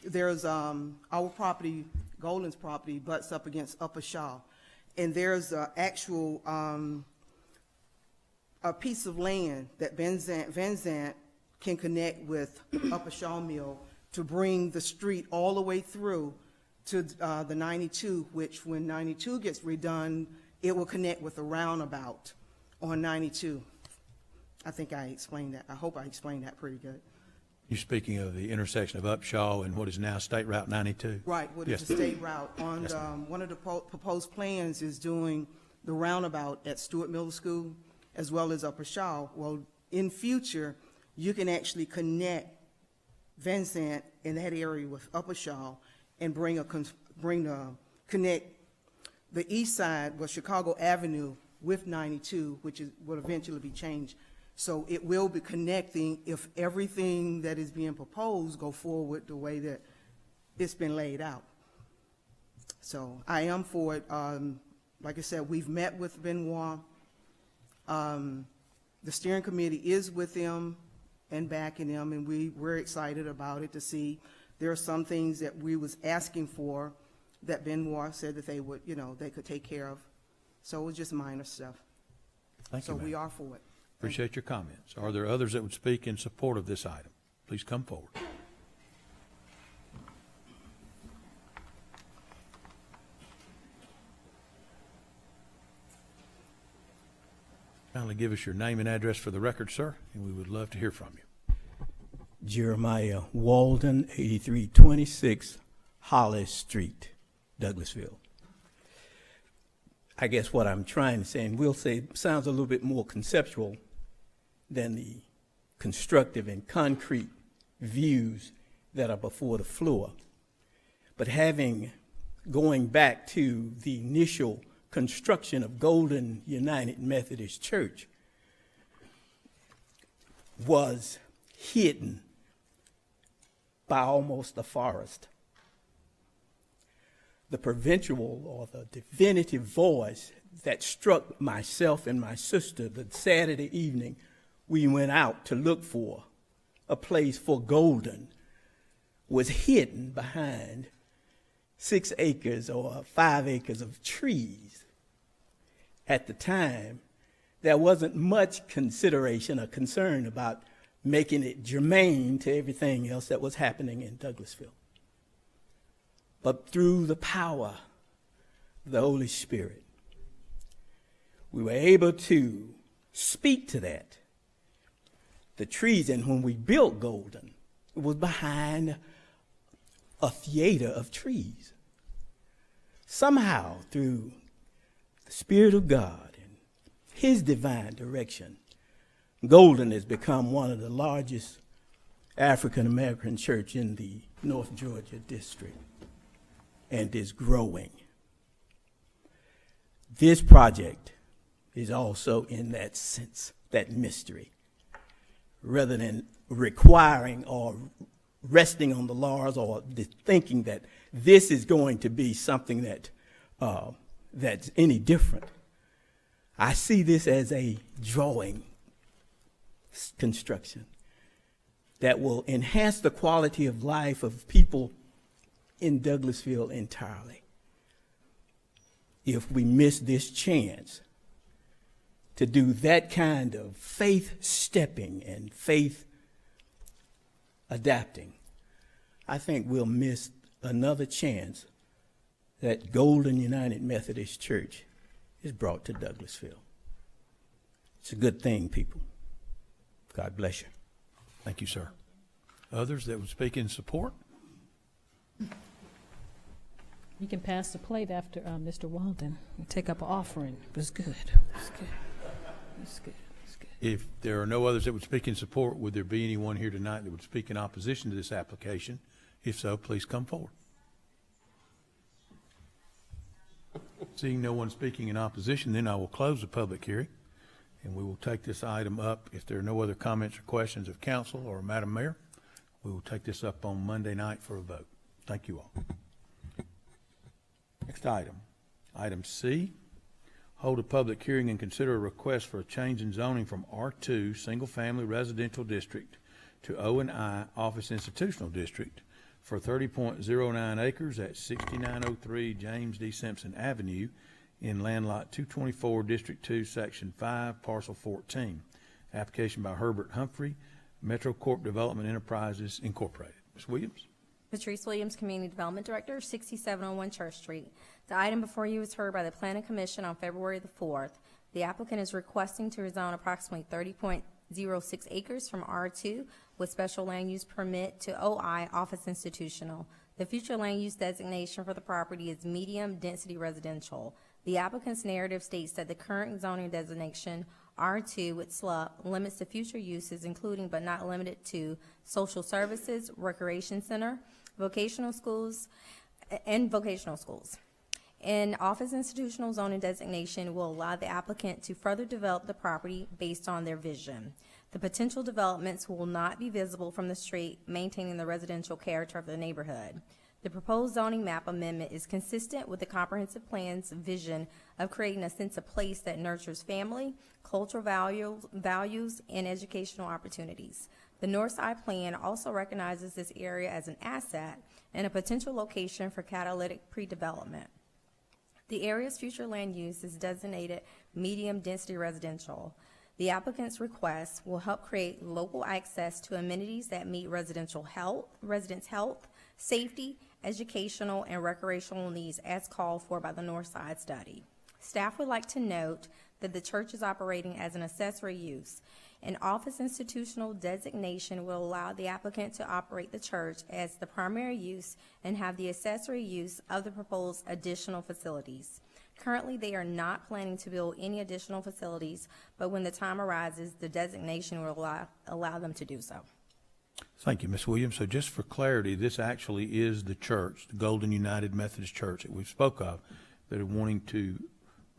there's our property, Golden's property, butts up against Upper Shaw, and there's actual a piece of land that Vincent can connect with Upper Shaw Mill to bring the street all the way through to the 92, which when 92 gets redone, it will connect with the roundabout on 92. I think I explained that. I hope I explained that pretty good. You're speaking of the intersection of Upshaw and what is now State Route 92? Right, what is the state route. On one of the proposed plans is doing the roundabout at Stewart Middle School as well as Upper Shaw. Well, in future, you can actually connect Vincent in that area with Upper Shaw and connect the east side with Chicago Avenue with 92, which will eventually be changed. So it will be connecting if everything that is being proposed go forward the way that it's been laid out. So I am for it. Like I said, we've met with Benoit. The steering committee is with them and backing them, and we're excited about it to see. There are some things that we was asking for that Benoit said that they would, they could take care of. So it was just minor stuff. Thank you, so we are for it. Appreciate your comments. Are there others that would speak in support of this item? Please come forward. Kindly give us your name and address for the record, sir, and we would love to hear from you. Jeremiah Walden, 8326 Hollis Street, Douglasville. I guess what I'm trying to say, and we'll say, sounds a little bit more conceptual than the constructive and concrete views that are before the floor. But going back to the initial construction of Golden United Methodist Church was hidden by almost a forest. The provincial or the definitive voice that struck myself and my sister the Saturday evening we went out to look for a place for Golden was hidden behind 6 acres or 5 acres of trees. At the time, there wasn't much consideration or concern about making it germane to everything else that was happening in Douglasville. But through the power of the Holy Spirit, we were able to speak to that. The trees, and when we built Golden, it was behind a theater of trees. Somehow, through the Spirit of God and His divine direction, Golden has become one of the largest African American church in the North Georgia district and is growing. This project is also in that sense, that mystery, rather than requiring or resting on the laurels or thinking that this is going to be something that that's any different. I see this as a drawing construction that will enhance the quality of life of people in Douglasville entirely. If we miss this chance to do that kind of faith stepping and faith adapting, I think we'll miss another chance that Golden United Methodist Church is brought to Douglasville. It's a good thing, people. God bless you. Thank you, sir. Others that would speak in support? You can pass the plate after Mr. Walden and take up an offering. It was good. It was good. It was good. It was good. If there are no others that would speak in support, would there be anyone here tonight that would speak in opposition to this application? If so, please come forward. Seeing no one speaking in opposition, then I will close the public hearing, and we will take this item up. If there are no other comments or questions of council or Madam Mayor, we will take this up on Monday night for a vote. Thank you all. Next item, item C, hold a public hearing and consider a request for a change in zoning from R2 Single Family Residential District to O&I Office Institutional District for 30.09 acres at 6903 James D. Simpson Avenue in land lot 224, District 2, Section 5, Parcel 14. Application by Herbert Humphrey, Metro Corp Development Enterprises, Incorporated. Ms. Williams? Patrice Williams, Community Development Director, 6701 Church Street. The item before you was heard by the Planning Commission on February the 4th. The applicant is requesting to rezone approximately 30.06 acres from R2 with special land use permit to OI Office Institutional. The future land use designation for the property is medium density residential. The applicant's narrative states that the current zoning designation R2 with SLUP limits the future uses, including but not limited to social services, recreation center, vocational schools, and vocational schools. An office institutional zoning designation will allow the applicant to further develop the property based on their vision. The potential developments will not be visible from the street, maintaining the residential character of the neighborhood. The proposed zoning map amendment is consistent with the comprehensive plan's vision of creating a sense of place that nurtures family, cultural values, and educational opportunities. The Northside Plan also recognizes this area as an asset and a potential location for catalytic pre-development. The area's future land use is designated medium density residential. The applicant's request will help create local access to amenities that meet residents' health, safety, educational, and recreational needs as called for by the Northside study. Staff would like to note that the church is operating as an accessory use. An office institutional designation will allow the applicant to operate the church as the primary use and have the accessory use of the proposed additional facilities. Currently, they are not planning to build any additional facilities, but when the time arises, the designation will allow them to do so. Thank you, Ms. Williams. So just for clarity, this actually is the church, the Golden United Methodist Church that we spoke of, that are wanting to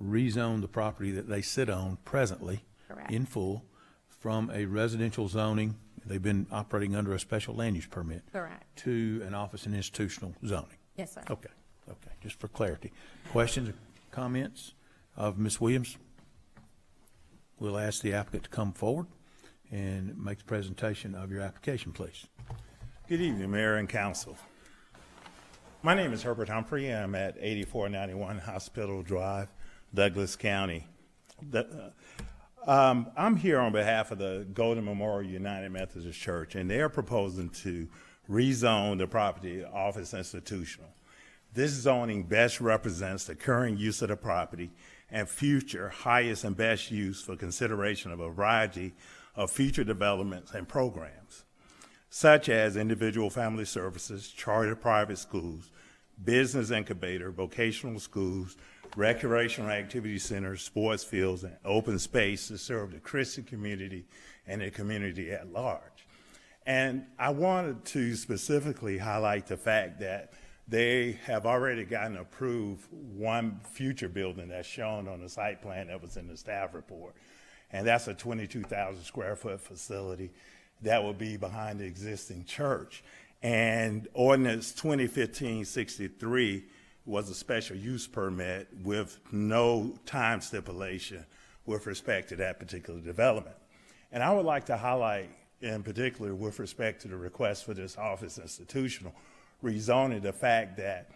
rezone the property that they sit on presently. Correct. In full from a residential zoning They've been operating under a special land use permit. Correct. To an office and institutional zoning. Yes, sir. Okay, okay, just for clarity. Questions or comments of Ms. Williams? We'll ask the applicant to come forward and make the presentation of your application, please. Good evening, Mayor and Council. My name is Herbert Humphrey. I'm at 8491 Hospital Drive, Douglas County. I'm here on behalf of the Golden Memorial United Methodist Church, and they're proposing to rezone the property office institutional. This zoning best represents the current use of the property and future highest and best use for consideration of a variety of future developments and programs, such as individual family services, charter private schools, business incubator, vocational schools, recreational activity centers, sports fields, and open space to serve the Christian community and the community at large. And I wanted to specifically highlight the fact that they have already gotten approved one future building that's shown on the site plan that was in the staff report. And that's a 22,000 square foot facility that will be behind the existing church. And ordinance 2015-63 was a special use permit with no time stipulation with respect to that particular development. And I would like to highlight in particular with respect to the request for this office institutional rezoning the fact that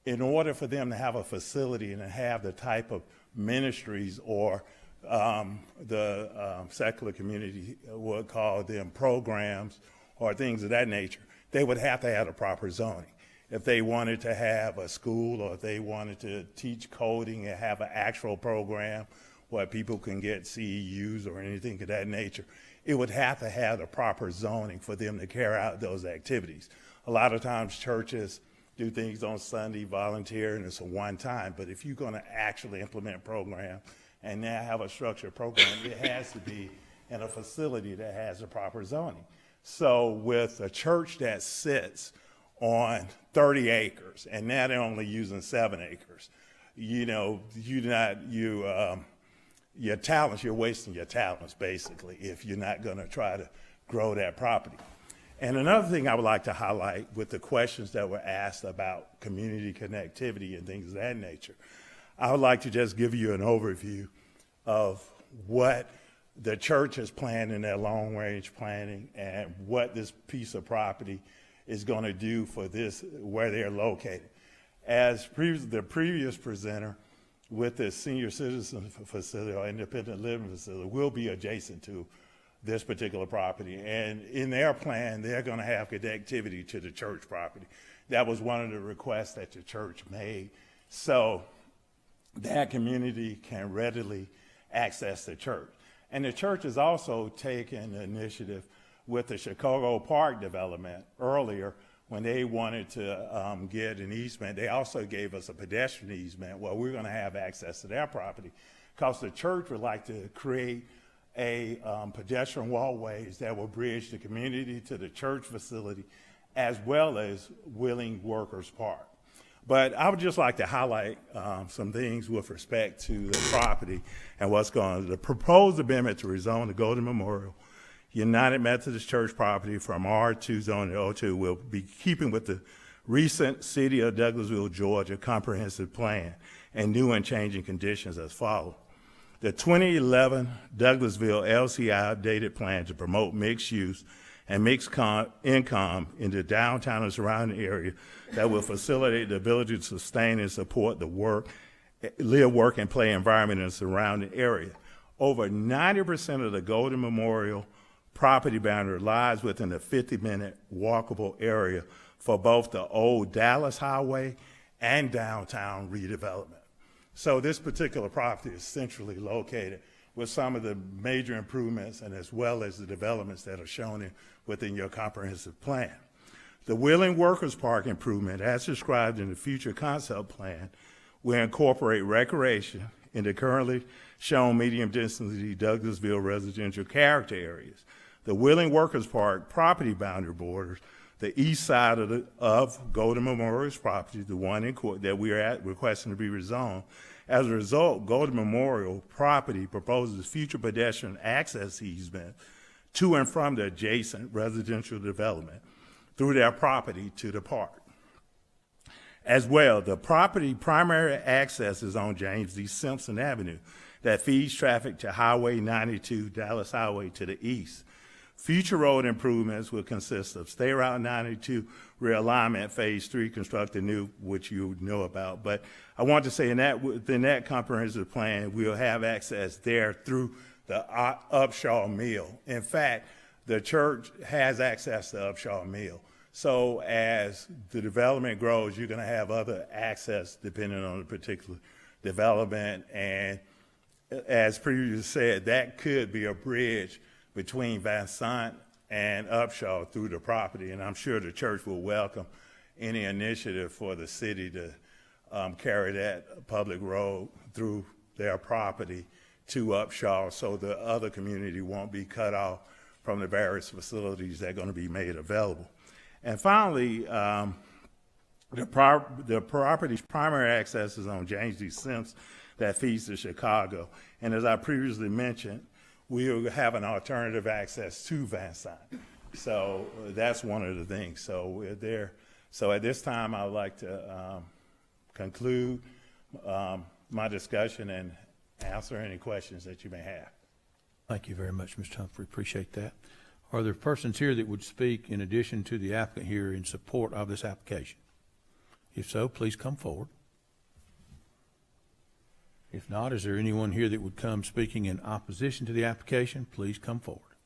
in order for them to have a facility and to have the type of ministries or the secular community would call them programs or things of that nature, they would have to have a proper zoning. If they wanted to have a school or if they wanted to teach coding and have an actual program where people can get CEUs or anything of that nature, it would have to have the proper zoning for them to carry out those activities. A lot of times churches do things on Sunday, volunteer, and it's a one-time. But if you're going to actually implement a program and now have a structured program, it has to be in a facility that has the proper zoning. So with a church that sits on 30 acres, and now they're only using 7 acres, you know, your talents, you're wasting your talents, basically, if you're not going to try to grow that property. And another thing I would like to highlight with the questions that were asked about community connectivity and things of that nature, I would like to just give you an overview of what the church has planned in their long-range planning and what this piece of property is going to do for this, where they're located. As the previous presenter with the senior citizen facility or independent living facility will be adjacent to this particular property. And in their plan, they're going to have connectivity to the church property. That was one of the requests that the church made. So that community can readily access the church. And the church has also taken the initiative with the Chicago Park development earlier when they wanted to get an easement. They also gave us a pedestrian easement where we're going to have access to their property because the church would like to create a pedestrian walkways that will bridge the community to the church facility as well as Willing Workers Park. But I would just like to highlight some things with respect to the property and what's going on. The proposed amendment to rezone the Golden Memorial United Methodist Church property from R2 zone to O2 will be keeping with the recent City of Douglasville, Georgia comprehensive plan and new and changing conditions as follows. The 2011 Douglasville LCI updated plan to promote mixed use and mixed income in the downtown and surrounding area that will facilitate the ability to sustain and support the live, work, and play environment in the surrounding area. Over 90% of the Golden Memorial property boundary lies within a 50-minute walkable area for both the old Dallas Highway and downtown redevelopment. So this particular property is centrally located with some of the major improvements and as well as the developments that are shown within your comprehensive plan. The Willing Workers Park improvement, as described in the future concept plan, will incorporate recreation in the currently shown medium-density Douglasville residential character areas. The Willing Workers Park property boundary borders the east side of Golden Memorial's property, the one in court that we are requesting to be rezoned. As a result, Golden Memorial property proposes future pedestrian access easement to and from the adjacent residential development through their property to the park. As well, the property primary access is on James D. Simpson Avenue that feeds traffic to Highway 92, Dallas Highway to the east. Future road improvements will consist of State Route 92 realignment, Phase 3 constructed new, which you know about. But I want to say within that comprehensive plan, we'll have access there through the Upshaw Mill. In fact, the church has access to Upshaw Mill. So as the development grows, you're going to have other access depending on the particular development. And as previously said, that could be a bridge between Van Sant and Upshaw through the property. And I'm sure the church will welcome any initiative for the city to carry that public road through their property to Upshaw so the other community won't be cut off from the various facilities that are going to be made available. And finally, the property's primary access is on James D. Simpson that feeds to Chicago. And as I previously mentioned, we will have an alternative access to Van Sant. So that's one of the things. So we're there. So at this time, I would like to conclude my discussion and answer any questions that you may have. Thank you very much, Mr. Humphrey. Appreciate that. Are there persons here that would speak in addition to the applicant here in support of this application? If so, please come forward. If not, is there anyone here that would come speaking in opposition to the application? Please come forward.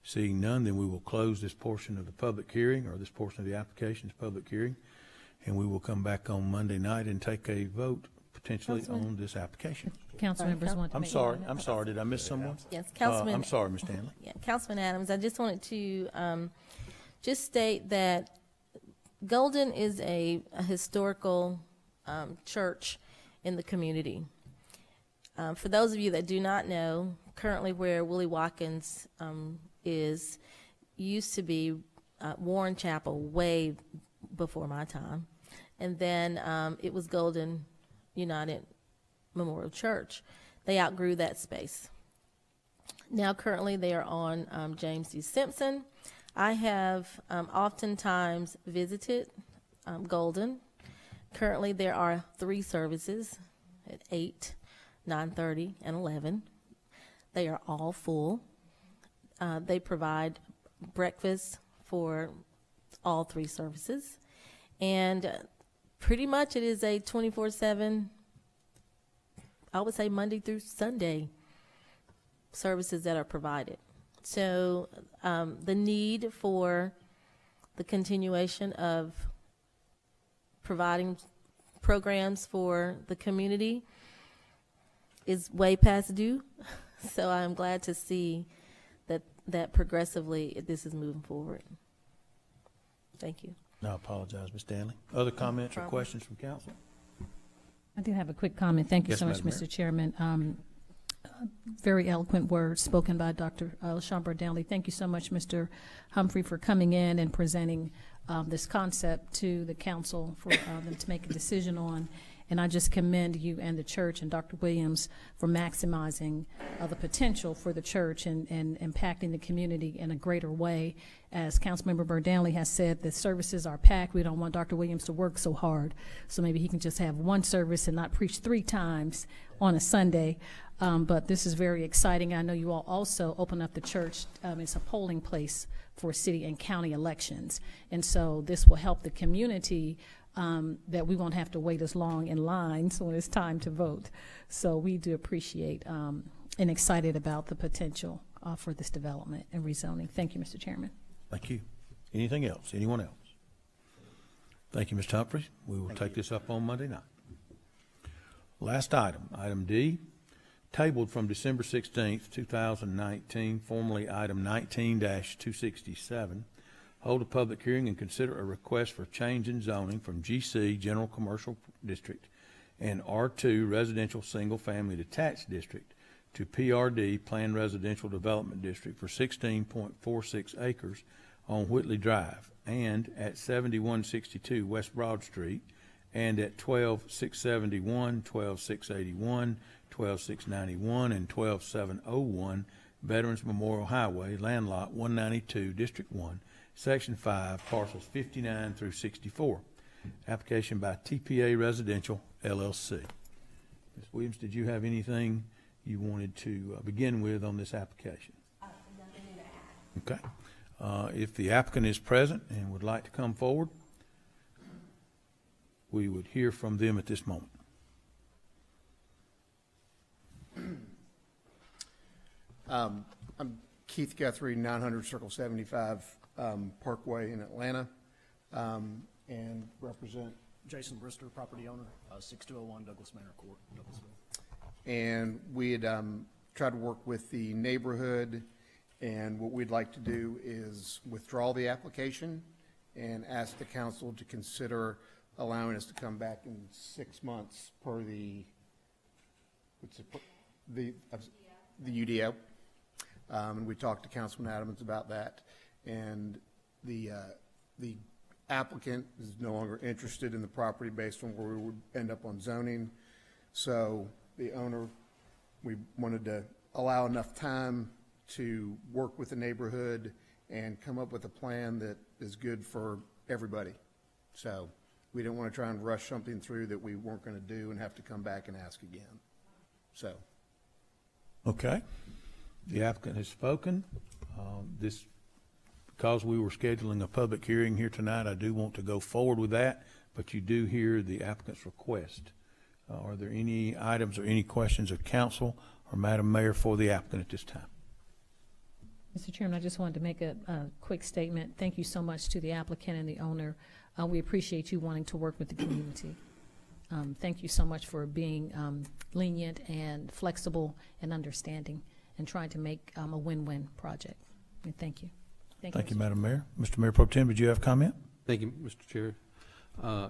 Seeing none, then we will close this portion of the public hearing, or this portion of the application's public hearing, and we will come back on Monday night and take a vote potentially on this application. Council members want to make I'm sorry, did I miss someone? Yes, Councilman. I'm sorry, Ms. Stanley. Yeah, Councilman Adams, I just wanted to just state that Golden is a historical church in the community. For those of you that do not know, currently where Willie Watkins used to be Warren Chapel way before my time. And then it was Golden United Memorial Church. They outgrew that space. Now currently they are on James D. Simpson. I have oftentimes visited Golden. Currently there are 3 services at 8, 9:30, and 11. They are all full. They provide breakfast for all 3 services. And pretty much it is a 24/7, I would say Monday through Sunday services that are provided. So the need for the continuation of providing programs for the community is way past due. So I'm glad to see that progressively this is moving forward. Thank you. No, I apologize, Ms. Stanley. Other comments or questions from council? I do have a quick comment. Thank you Yes, so much, Madam Mr. Chairman. Very eloquent words spoken by Dr. LaShawn Danley. Thank you so much, Mr. Humphrey, for coming in and presenting this concept to the council for them to make a decision on. And I just commend you and the church and Dr. Williams for maximizing the potential for the church and impacting the community in a greater way. As Councilmember Berdanley has said, the services are packed. We don't want Dr. Williams to work so hard. So maybe he can just have one service and not preach 3 times on a Sunday. But this is very exciting. I know you all also open up the church. It's a polling place for city and county elections. And so this will help the community that we won't have to wait as long in lines when it's time to vote. So we do appreciate and excited about the potential for this development and rezoning. Thank you, Mr. Chairman. Thank you. Anything else? Anyone else? Thank you, Mr. Humphrey. We will take this up on Monday night. Last item, item D, tabled from December 16th, 2019, formerly item 19-267. Hold a public hearing and consider a request for change in zoning from GC, General Commercial District, and R2, Residential Single Family Detached District, to PRD, Planned Residential Development District, for 16.46 acres on Whitley Drive, and at 7162 West Broad Street, and at 12671, 12681, 12691, and 12701 Veterans Memorial Highway, land lot 192, District 1, Section 5, parcels 59 through 64. Application by TPA Residential, LLC. Ms. Williams, did you have anything you wanted to begin with on this application? Okay. If the applicant is present and would like to come forward, we would hear from them at this moment. I'm Keith Guthrie, 900 Circle 75 Parkway in Atlanta, and represent Jason Brister, property owner, 6201 Douglas Manor Court, Douglasville. And we had tried to work with the neighborhood, and what we'd like to do is withdraw the application and ask the council to consider allowing us to come back in 6 months per the UDO. And we talked to Councilman Adams about that, and the applicant is no longer interested in the property based on where we would end up on zoning. So the owner, we wanted to allow enough time to work with the neighborhood and come up with a plan that is good for everybody. So we didn't want to try and rush something through that we weren't going to do and have to come back and ask again. So. Okay. The applicant has spoken. Because we were scheduling a public hearing here tonight, I do want to go forward with that, but you do hear the applicant's request. Are there any items or any questions of council or Madam Mayor for the applicant at this time? Mr. Chairman, I just wanted to make a quick statement. Thank you so much to the applicant and the owner. We appreciate you wanting to work with the community. Thank you so much for being lenient and flexible and understanding and trying to make a win-win project. And thank you. Thank you, Madam Mayor. Mr. Mayor Pro Tem, did you have a comment? Thank you, Mr. Chair.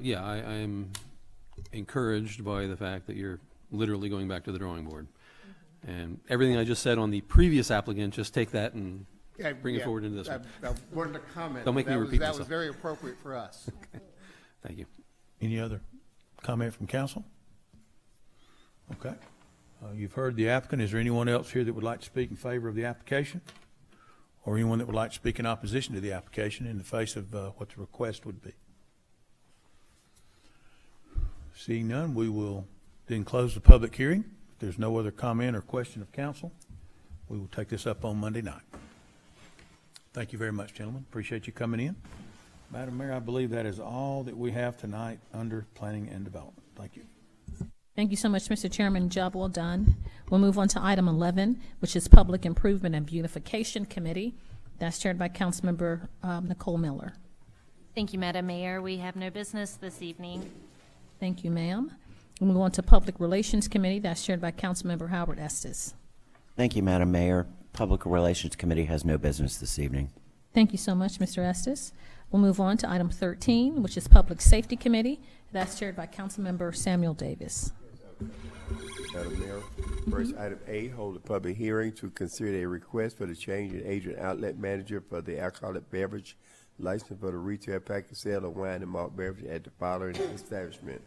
Yeah, I am encouraged by the fact that you're literally going back to the drawing board. And everything I just said on the previous applicant, just take that and bring it forward into this one. I wanted to comment. Don't make me repeat That myself. was very appropriate for us. Okay. Thank you. Any other comment from council? Okay. You've heard the applicant. Is there anyone else here that would like to speak in favor of the application? Or anyone that would like to speak in opposition to the application in the face of what the request would be? Seeing none, we will then close the public hearing. If there's no other comment or question of council, we will take this up on Monday night. Thank you very much, gentlemen. Appreciate you coming in. Madam Mayor, I believe that is all that we have tonight under planning and development. Thank you. Thank you so much, Mr. Chairman. Job well done. We'll move on to item 11, which is Public Improvement and Beautification Committee. That's chaired by Councilmember Nicole Miller. Thank you, Madam Mayor. We have no business this evening. Thank you, ma'am. We'll move on to Public Relations Committee. That's chaired by Councilmember Howard Estes. Thank you, Madam Mayor. Public Relations Committee has no business this evening. Thank you so much, Mr. Estes. We'll move on to item 13, which is Public Safety Committee. That's chaired by Councilmember Samuel Davis. Madam Mayor, first item A, hold a public hearing to consider a request for the change in agent outlet manager for the alcoholic beverage license for the retail package sale of wine and malt beverage at the following establishment.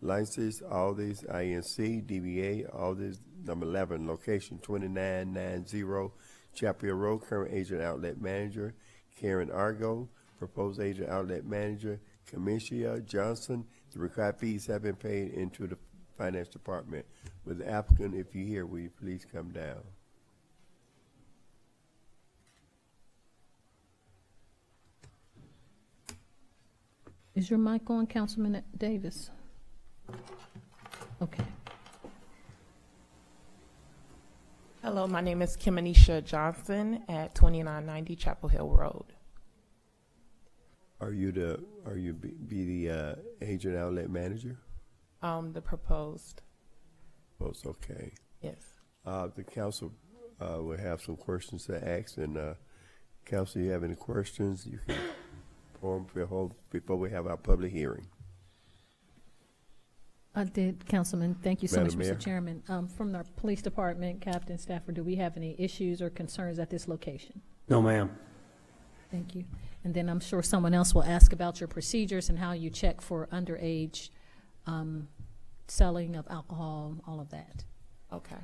Licenses, Aldi's, INC, DBA, Aldi's, number 11, location 2990 Chapel Hill Road, current agent outlet manager, Karen Argo, proposed agent outlet manager, Commissioner Johnson. The required fees have been paid into the Finance Department. With the applicant, if you're here, will you please come down? Is your mic on, Councilman Davis? Okay. Hello, my name is Kimanisha Johnson at 2990 Chapel Hill Road. Are you the agent outlet manager? The proposed. Proposed, okay. Yes. The council will have some questions to ask, and council, you have any questions, you can form before we have our public hearing. I did, Councilman. Thank you so Madam much, Mayor. Mr. Chairman. From the police department, Captain Stafford, do we have any issues or concerns at this location? No, ma'am. Thank you. And then I'm sure someone else will ask about your procedures and how you check for underage selling of alcohol, all of that. Okay.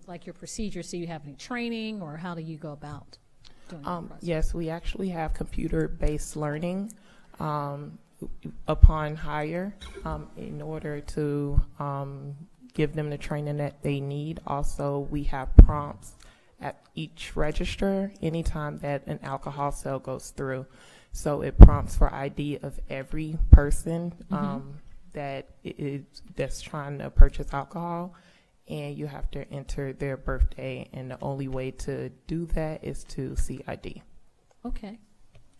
like your procedures? Do you have any training, or how do you go about doing that process? Yes, we actually have computer-based learning upon hire in order to give them the training that they need. Also, we have prompts at each register anytime that an alcohol sale goes through. So it prompts for ID of every person that's trying to purchase alcohol, and you have to enter their birthday, and the only way to do that is to see ID. Okay.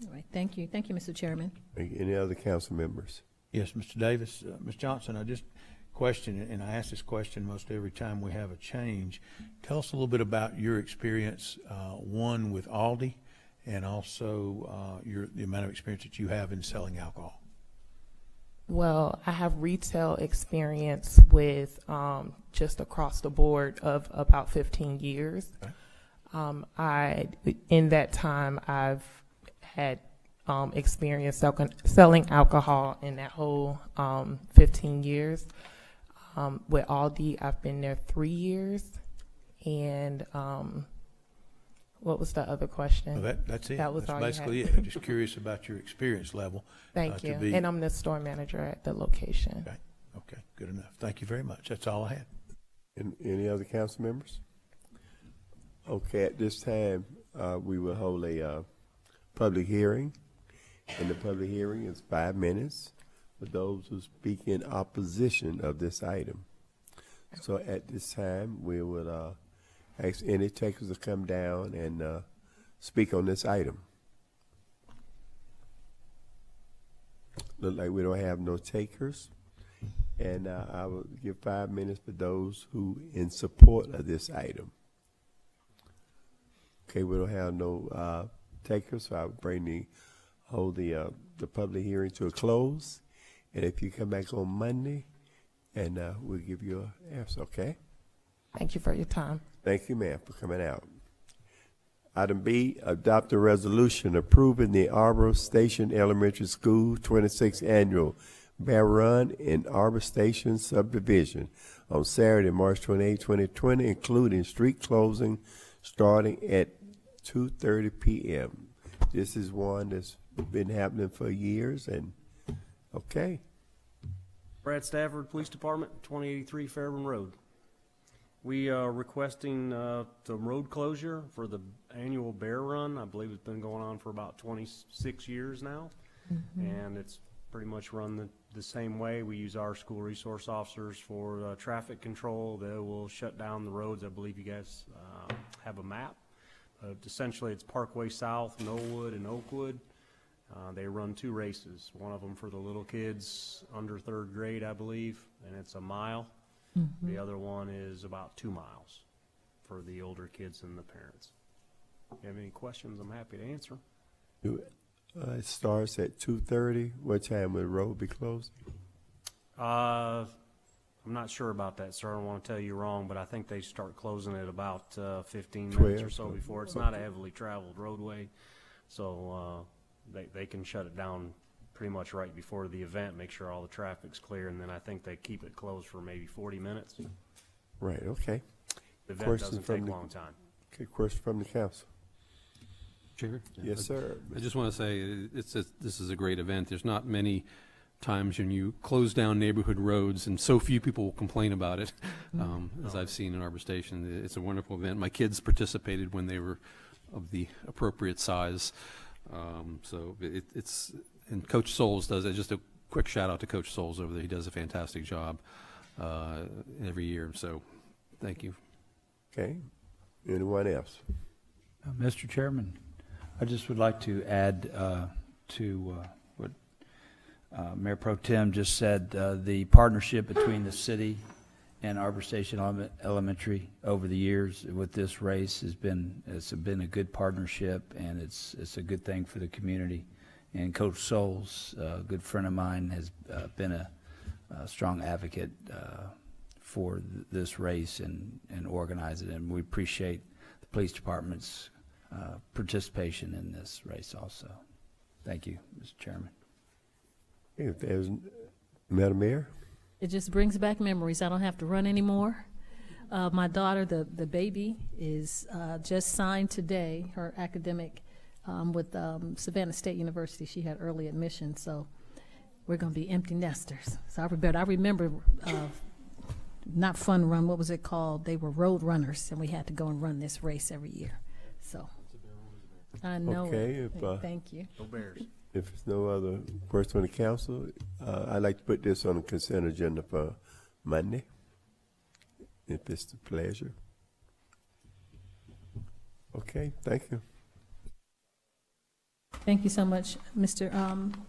All right. Thank you. Thank you, Mr. Chairman. Any other council members? Yes, Mr. Davis. Ms. Johnson, I just question, and I ask this question most every time we have a change. Tell us a little bit about your experience, one with Aldi, and also the amount of experience that you have in selling alcohol. Well, I have retail experience with just across the board of about 15 years. Okay. In that time, I've had experience selling alcohol in that whole 15 years. With Aldi, I've been there 3 years. And what was the other question? Well, that's it. That was that's all basically you it. had. I'm just curious about your experience level. Thank you. And I'm the store manager at the location. Okay. Okay. Good enough. Thank you very much. That's all I had. Any other council members? Okay. At this time, we will hold a public hearing, and the public hearing is 5 minutes for those who speak in opposition of this item. So at this time, we would ask any takers to come down and speak on this item. Look like we don't have no takers, and I will give 5 minutes for those who in support of this item. Okay, we don't have no takers, so I will hold the public hearing to a close, and if you come back on Monday, and we'll give you an answer. Okay. Thank you for your time. Thank you, ma'am, for coming out. Item B, adopt a resolution approving the Arbor Station Elementary School 26th Annual Bear Run in Arbor Station Subdivision on Saturday, March 28, 2020, including street closing starting at 2:30 p.m. This is one that's been happening for years, and okay. Brad Stafford, Police Department, 2083 Fairburn Road. We are requesting the road closure for the annual bear run. I believe it's been going on for about 26 years now, and it's pretty much run the same way. We use our school resource officers for traffic control. They will shut down the roads. I believe you guys have a map. Essentially, it's Parkway South, Knollwood, and Oakwood. They run 2 races, one of them for the little kids under 3rd grade, I believe, and it's a mile. The other one is about 2 miles for the older kids and the parents. If you have any questions, I'm happy to answer. It starts at 2:30. What time will the road be closed? I'm not sure about that, sir. I don't want to tell you wrong, but I think they start closing at about 15 minutes or so before. It's not a heavily traveled roadway, so they can shut it down pretty much right before the event, make sure all the traffic's clear, and then I think they keep it closed for maybe 40 minutes. Right, okay. The event doesn't take a long time. Okay, question from the council. Chair? Yes, sir. I just want to say this is a great event. There's not many times when you close down neighborhood roads and so few people will complain about it, as I've seen in Arbor Station. It's a wonderful event. My kids participated when they were of the appropriate size. So it's and Coach Souls does it. Just a quick shout out to Coach Souls over there. He does a fantastic job every year. So thank you. Okay. Anyone else? Mr. Chairman, I just would like to add to what Mayor Pro Tem just said. The partnership between the city and Arbor Station Elementary over the years with this race has been a good partnership, and it's a good thing for the community. And Coach Souls, a good friend of mine, has been a strong advocate for this race and organize it, and we appreciate the police department's participation in this race also. Thank you, Mr. Chairman. If there's, Madam Mayor? It just brings back memories. I don't have to run anymore. My daughter, the baby, is just signed today, her academic with Savannah State University. She had early admission, so we're going to be empty nesters. So I remember not fun run, what was it called? They were road runners, and we had to go and run this race every year. So I know. Okay, thank you. No bears. If there's no other person on the council, I'd like to put this on the consent agenda for Monday, if it's the pleasure. Okay, thank you. Thank you so much, Mr.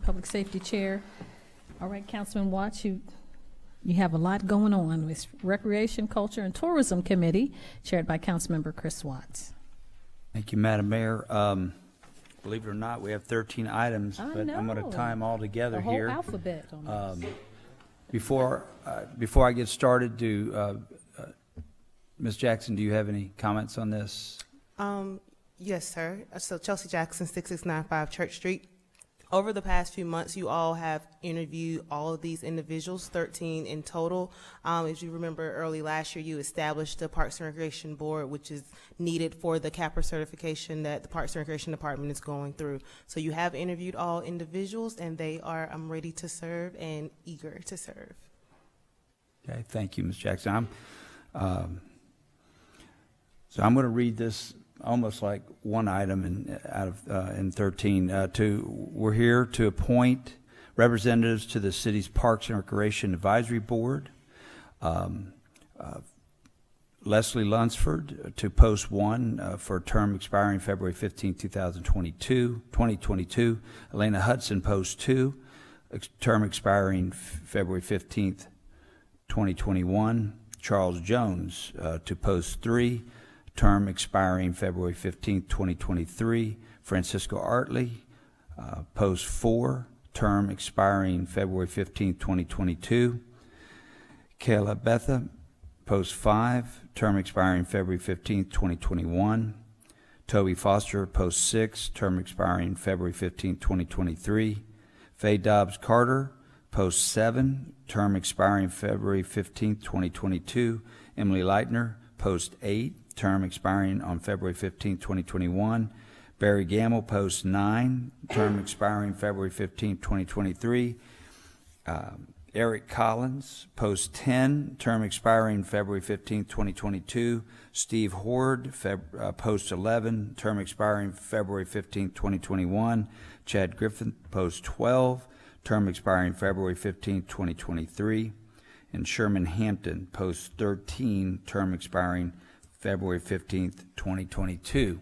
Public Safety Chair. All right, Councilman Watts, you have a lot going on with Recreation, Culture, and Tourism Committee, chaired by Councilmember Chris Watts. Thank you, Madam Mayor. Believe it or not, we have 13 items, but I'm going to tie them all together here. The whole alphabet on this. Before I get started, Ms. Jackson, do you have any comments on this? Yes, sir. So Chelsea Jackson, 6695 Church Street. Over the past few months, you all have interviewed all of these individuals, 13 in total. As you remember, early last year, you established the Parks and Recreation Board, which is needed for the CAPRA certification that the Parks and Recreation Department is going through. So you have interviewed all individuals, and they are ready to serve and eager to serve. Okay, thank you, Ms. Jackson. So I'm going to read this almost like one item in 13. We're here to appoint representatives to the city's Parks and Recreation Advisory Board. Leslie Lunsford to post 1 for a term expiring February 15, 2022. Elena Hudson, post 2, term expiring February 15, 2021. Charles Jones to post 3, term expiring February 15, 2023. Francisco Artley, post 4, term expiring February 15, 2022. Kayla Betha, post 5, term expiring February 15, 2021. Toby Foster, post 6, term expiring February 15, 2023. Faye Dobbs Carter, post 7, term expiring February 15, 2022. Emily Leitner, post 8, term expiring on February 15, 2021. Barry Gamble, post 9, term expiring February 15, 2023. Eric Collins, post 10, term expiring February 15, 2022. Steve Horde, post 11, term expiring February 15, 2021. Chad Griffin, post 12, term expiring February 15, 2023. And Sherman Hampton, post 13, term expiring February 15th, 2022.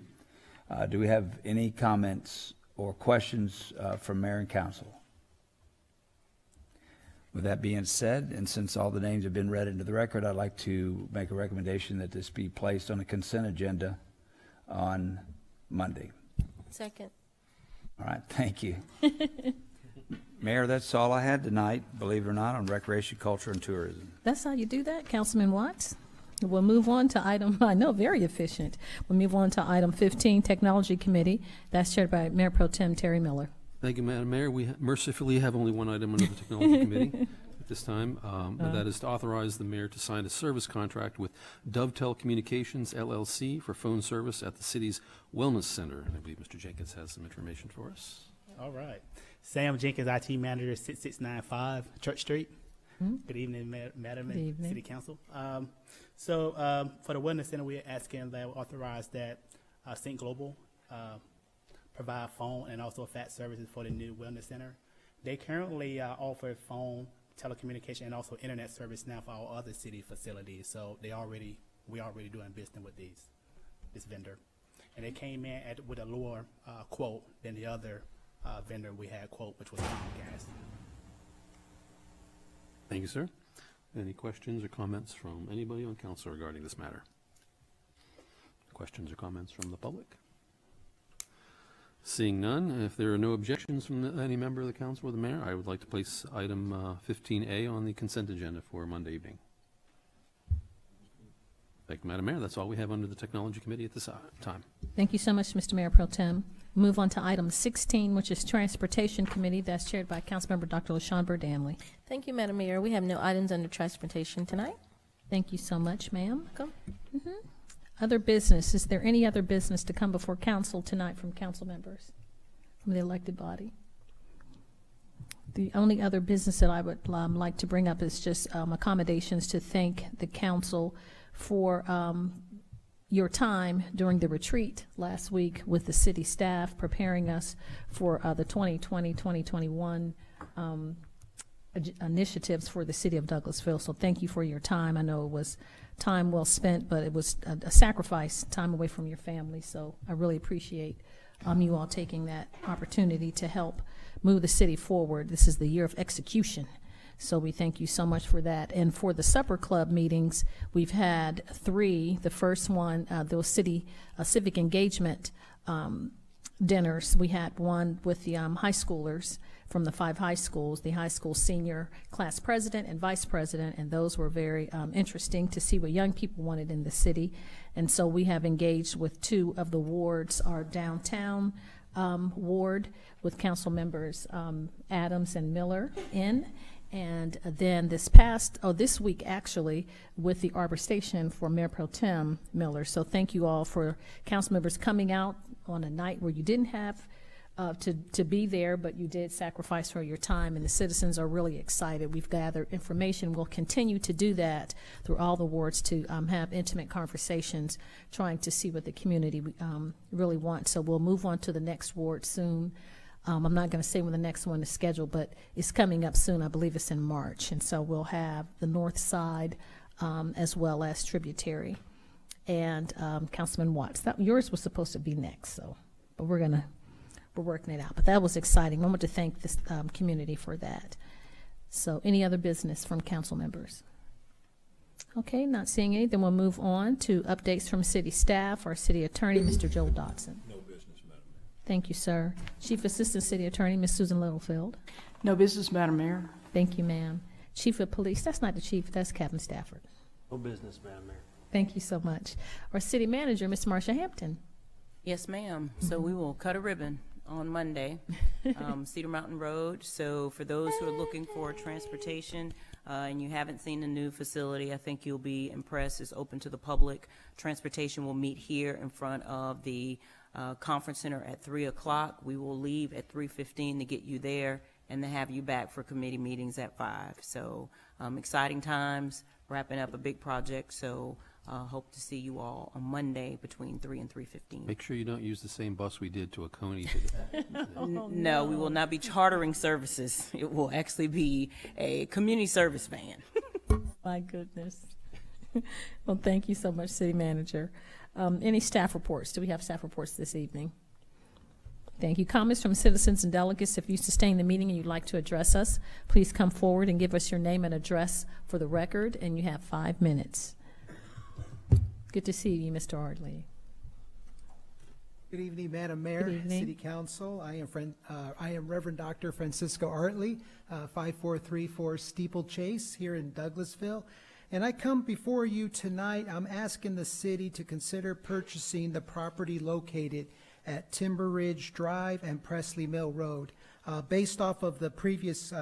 Do we have any comments or questions from Mayor and Council? With that being said, and since all the names have been read into the record, I'd like to make a recommendation that this be placed on a consent agenda on Monday. Second. All right, thank you. Mayor, that's all I had tonight, believe it or not, on Recreation, Culture, and Tourism. That's how you do that, Councilman Watts. We'll move on to item, I know, very efficient. We'll move on to item 15, Technology Committee. That's chaired by Mayor Pro Tem Terry Miller. Thank you, Madam Mayor. We mercifully have only one item under the Technology Committee at this time, and that is to authorize the mayor to sign a service contract with Dovetail Communications, LLC, for phone service at the city's Wellness Center. And I believe Mr. Jenkins has some information for us. All right. Sam Jenkins, IT Manager, 6695 Church Street. Good evening, Madam and City Council. So for the Wellness Center, we're asking that we authorize that Sync Global provide phone and also fax services for the new Wellness Center. They currently offer phone, telecommunication, and also internet service now for our other city facilities. So we already doing business with this vendor, and they came in with a lower quote than the other vendor we had quote, which was Comcast. Thank you, sir. Any questions or comments from anybody on council regarding this matter? Questions or comments from the public? Seeing none, if there are no objections from any member of the council or the mayor, I would like to place item 15A on the consent agenda for Monday evening. Thank you, Madam Mayor. That's all we have under the Technology Committee at this time. Thank you so much, Mr. Mayor Pro Tem. Move on to item 16, which is Transportation Committee. That's chaired by Councilmember Dr. LaShawn Burdanley. Thank you, Madam Mayor. We have no items under transportation tonight. Thank you so much, ma'am. Other business, is there any other business to come before council tonight from council members, from the elected body? The only other business that I would like to bring up is just accommodations to thank the council for your time during the retreat last week with the city staff, preparing us for the 2020-2021 initiatives for the city of Douglasville. So thank you for your time. I know it was time well spent, but it was a sacrifice, time away from your family. So I really appreciate you all taking that opportunity to help move the city forward. This is the year of execution. So we thank you so much for that. And for the supper club meetings, we've had 3. The first one, those civic engagement dinners. We had one with the high schoolers from the 5 high schools, the high school senior class president and vice president, and those were very interesting to see what young people wanted in the city. And so we have engaged with 2 of the wards, our downtown ward with council members Adams and Miller in, and then this week actually with the Arbor Station for Mayor Pro Tem Miller. So thank you all for council members coming out on a night where you didn't have to be there, but you did sacrifice for your time, and the citizens are really excited. We've gathered information. We'll continue to do that through all the wards to have intimate conversations, trying to see what the community really wants. So we'll move on to the next ward soon. I'm not going to say when the next one is scheduled, but it's coming up soon. I believe it's in March, and so we'll have the north side as well as tributary. And Councilman Watts, yours was supposed to be next, so but we're working it out. But that was exciting. I want to thank this community for that. So any other business from council members? Okay, not seeing any. Then we'll move on to updates from city staff. Our city attorney, Mr. Joel Dodson. No business, Madam Mayor. Thank you, sir. Chief Assistant City Attorney, Ms. Susan Littlefield. No business, Madam Mayor. Thank you, ma'am. Chief of Police, that's not the chief, that's Captain Stafford. No business, Madam Mayor. Thank you so much. Our city manager, Ms. Marsha Hampton. Yes, ma'am. So we will cut a ribbon on Monday, Cedar Mountain Road. So for those who are looking for transportation and you haven't seen the new facility, I think you'll be impressed. It's open to the public. Transportation will meet here in front of the conference center at 3 o'clock. We will leave at 3:15 to get you there and to have you back for committee meetings at 5. So exciting times, wrapping up a big project. So hope to see you all on Monday between 3 and 3:15. Make sure you don't use the same bus we did to Oconee. No, we will not be chartering services. It will actually be a community service van. My goodness. Well, thank you so much, City Manager. Any staff reports? Do we have staff reports this evening? Thank you. Comments from citizens and delegates. If you sustain the meeting and you'd like to address us, please come forward and give us your name and address for the record, and you have 5 minutes. Good to see you, Mr. Ardley. Good evening, Madam Mayor, Good evening. City Council. I am Reverend Dr. Francisco Artley, 5434 Steeplechase here in Douglasville. And I come before you tonight. I'm asking the city to consider purchasing the property located at Timber Ridge Drive and Presley Mill Road. Based off of the previous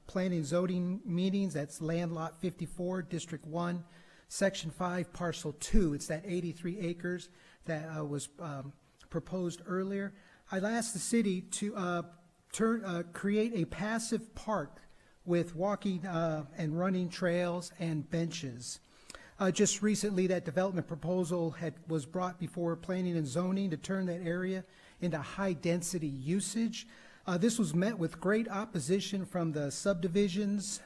planning and zoning meetings, that's Land Lot 54, District 1, Section 5, Parcel 2. It's that 83 acres that was proposed earlier. I'd ask the city to create a passive park with walking and running trails and benches. Just recently, that development proposal was brought before Planning and Zoning to turn that area into high-density usage. This was met with great opposition from the subdivisions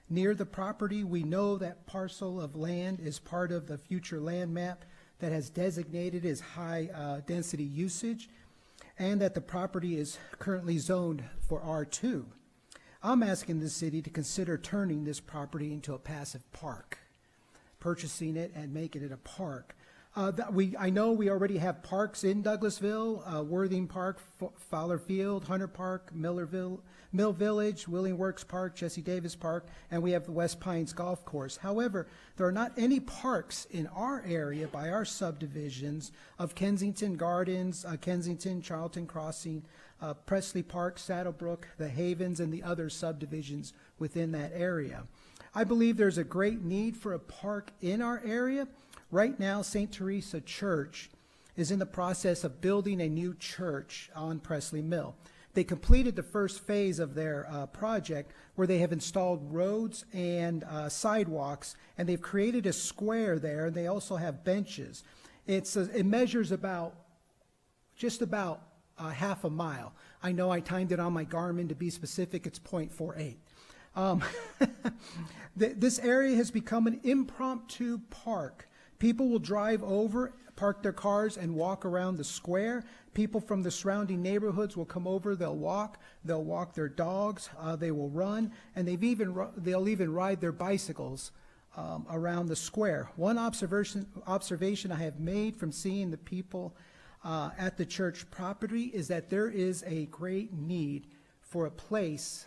near the property. We know that parcel of land is part of the future land map that has designated as high-density usage, and that the property is currently zoned for R2. I'm asking the city to consider turning this property into a passive park, purchasing it and making it a park. I know we already have parks in Douglasville, Worthing Park, Fowler Field, Hunter Park, Mill Village, Willing Works Park, Jesse Davis Park, and we have the West Pines Golf Course. However, there are not any parks in our area by our subdivisions of Kensington Gardens, Kensington, Charlton Crossing, Presley Park, Saddlebrook, the Havens, and the other subdivisions within that area. I believe there's a great need for a park in our area. Right now, St. Teresa Church is in the process of building a new church on Presley Mill. They completed the first phase of their project, where they have installed roads and sidewalks, and they've created a square there. They also have benches. It measures just about half a mile. I know I timed it on my Garmin. To be specific, it's 0.48. This area has become an impromptu park. People will drive over, park their cars, and walk around the square. People from the surrounding neighborhoods will come over. They'll walk their dogs. They will run, and they'll even ride their bicycles around the square. One observation I have made from seeing the people at the church property is that there is a great need for a place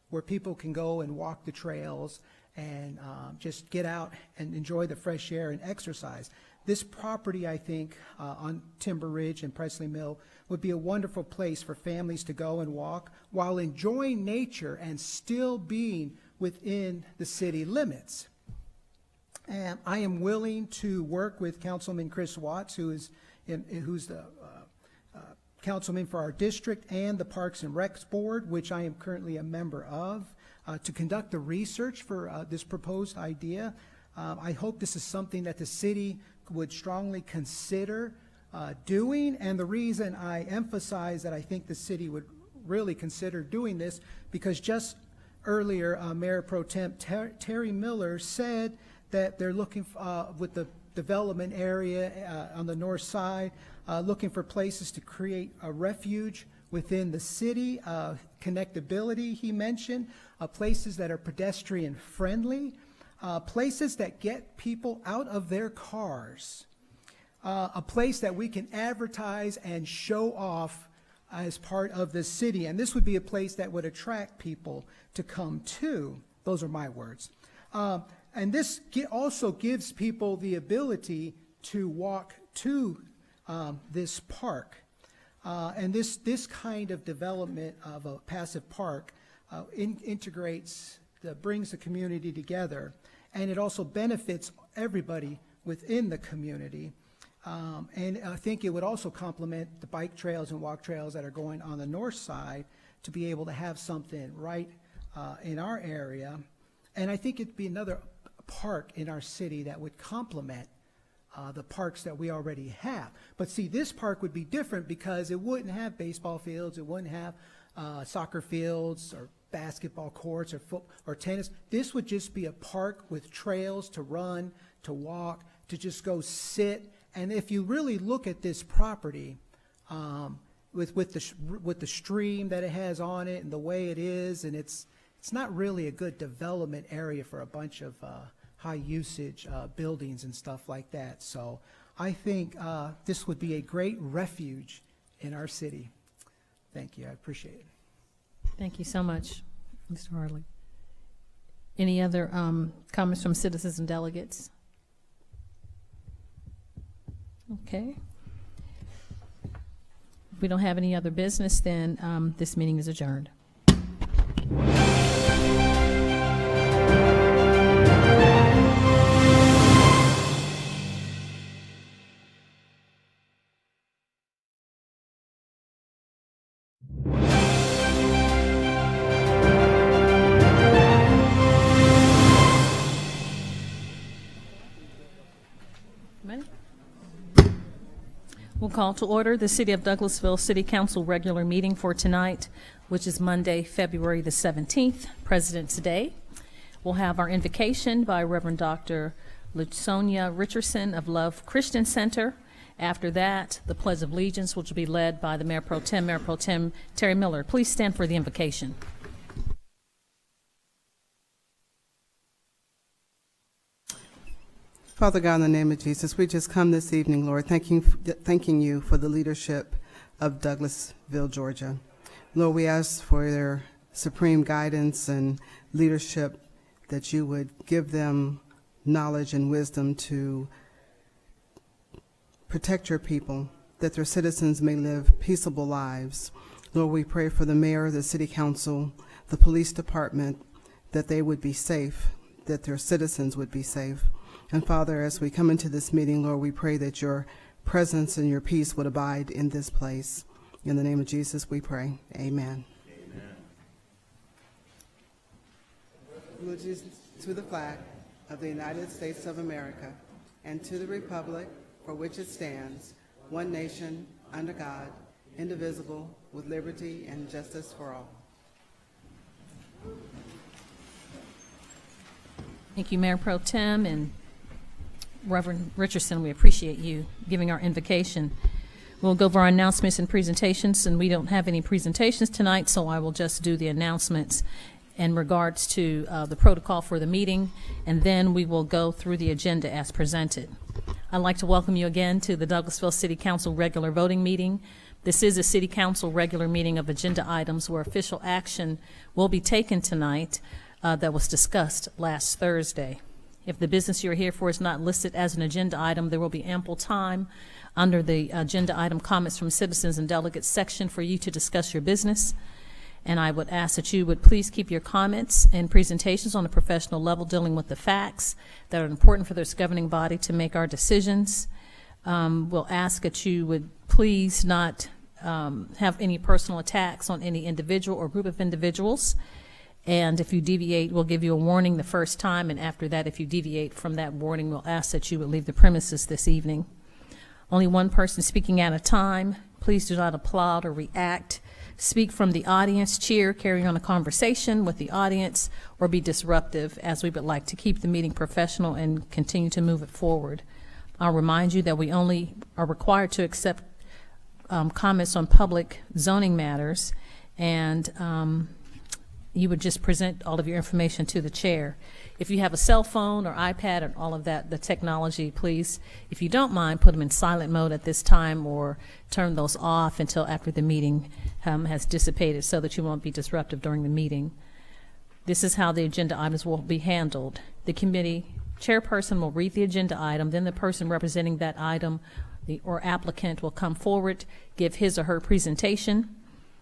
where people can go and walk the trails and just get out and enjoy the fresh air and exercise. This property, I think, on Timber Ridge and Presley Mill would be a wonderful place for families to go and walk while enjoying nature and still being within the city limits. And I am willing to work with Councilman Chris Watts, who's the councilman for our district, and the Parks and Recs Board, which I am currently a member of, to conduct the research for this proposed idea. I hope this is something that the city would strongly consider doing, and the reason I emphasize that I think the city would really consider doing this, because just earlier, Mayor Pro Tem Terry Miller said that they're looking with the development area on the north side, looking for places to create a refuge within the city, connectability he mentioned, places that are pedestrian friendly, places that get people out of their cars, a place that we can advertise and show off as part of the city. And this would be a place that would attract people to come to. Those are my words. And this also gives people the ability to walk to this park. And this kind of development of a passive park brings the community together, and it also benefits everybody within the community. And I think it would also complement the bike trails and walk trails that are going on the north side, to be able to have something right in our area. And I think it'd be another park in our city that would complement the parks that we already have. But see, this park would be different because it wouldn't have baseball fields, it wouldn't have soccer fields or basketball courts or tennis. This would just be a park with trails to run, to walk, to just go sit. And if you really look at this property, with the stream that it has on it and the way it is, and it's not really a good development area for a bunch of high usage buildings and stuff like that. So I think this would be a great refuge in our city. Thank you. I appreciate it. Thank you so much, Mr. Hartley. Any other comments from citizens and delegates? Okay. If we don't have any other business, then this meeting is adjourned. We'll call to order the City of Douglasville City Council regular meeting for tonight, which is Monday, February the 17th, President's Day. We'll have our invocation by Reverend Dr. Lusonia Richardson of Love Christian Center. After that, the Pledge of Allegiance, which will be led by the Mayor Pro Tem Terry Miller. Please stand for the invocation. Father God, in the name of Jesus, we just come this evening, Lord, thanking you for the leadership of Douglasville, Georgia. Lord, we ask for their supreme guidance and leadership, that you would give them knowledge and wisdom to protect your people, that their citizens may live peaceable lives. Lord, we pray for the mayor, the city council, the police department, that they would be safe, that their citizens would be safe. And Father, as we come into this meeting, Lord, we pray that your presence and your peace would abide in this place. In the name of Jesus, we pray. Amen. Allegiance to the flag of the United States of America and to the republic for which it stands, one nation, under God, indivisible, with liberty and justice for all. Thank you, Mayor Pro Tem and Reverend Richardson. We appreciate you giving our invocation. We'll go over our announcements and presentations, and we don't have any presentations tonight, so I will just do the announcements in regards to the protocol for the meeting, and then we will go through the agenda as presented. I'd like to welcome you again to the Douglasville City Council regular voting meeting. This is a City Council regular meeting of agenda items where official action will be taken tonight that was discussed last Thursday. If the business you're here for is not listed as an agenda item, there will be ample time under the agenda item comments from citizens and delegates section for you to discuss your business. And I would ask that you would please keep your comments and presentations on a professional level dealing with the facts that are important for this governing body to make our decisions. We'll ask that you would please not have any personal attacks on any individual or group of individuals. And if you deviate, we'll give you a warning the first time, and after that, if you deviate from that warning, we'll ask that you would leave the premises this evening. Only one person speaking at a time. Please do not applaud or react. Speak from the audience, cheer, carry on a conversation with the audience, or be disruptive, as we would like to keep the meeting professional and continue to move it forward. I'll remind you that we only are required to accept comments on public zoning matters, and you would just present all of your information to the chair. If you have a cell phone or iPad and all of that, the technology, please, if you don't mind, put them in silent mode at this time or turn those off until after the meeting has dissipated so that you won't be disruptive during the meeting. This is how the agenda items will be handled. The committee chairperson will read the agenda item, then the person representing that item or applicant will come forward, give his or her presentation.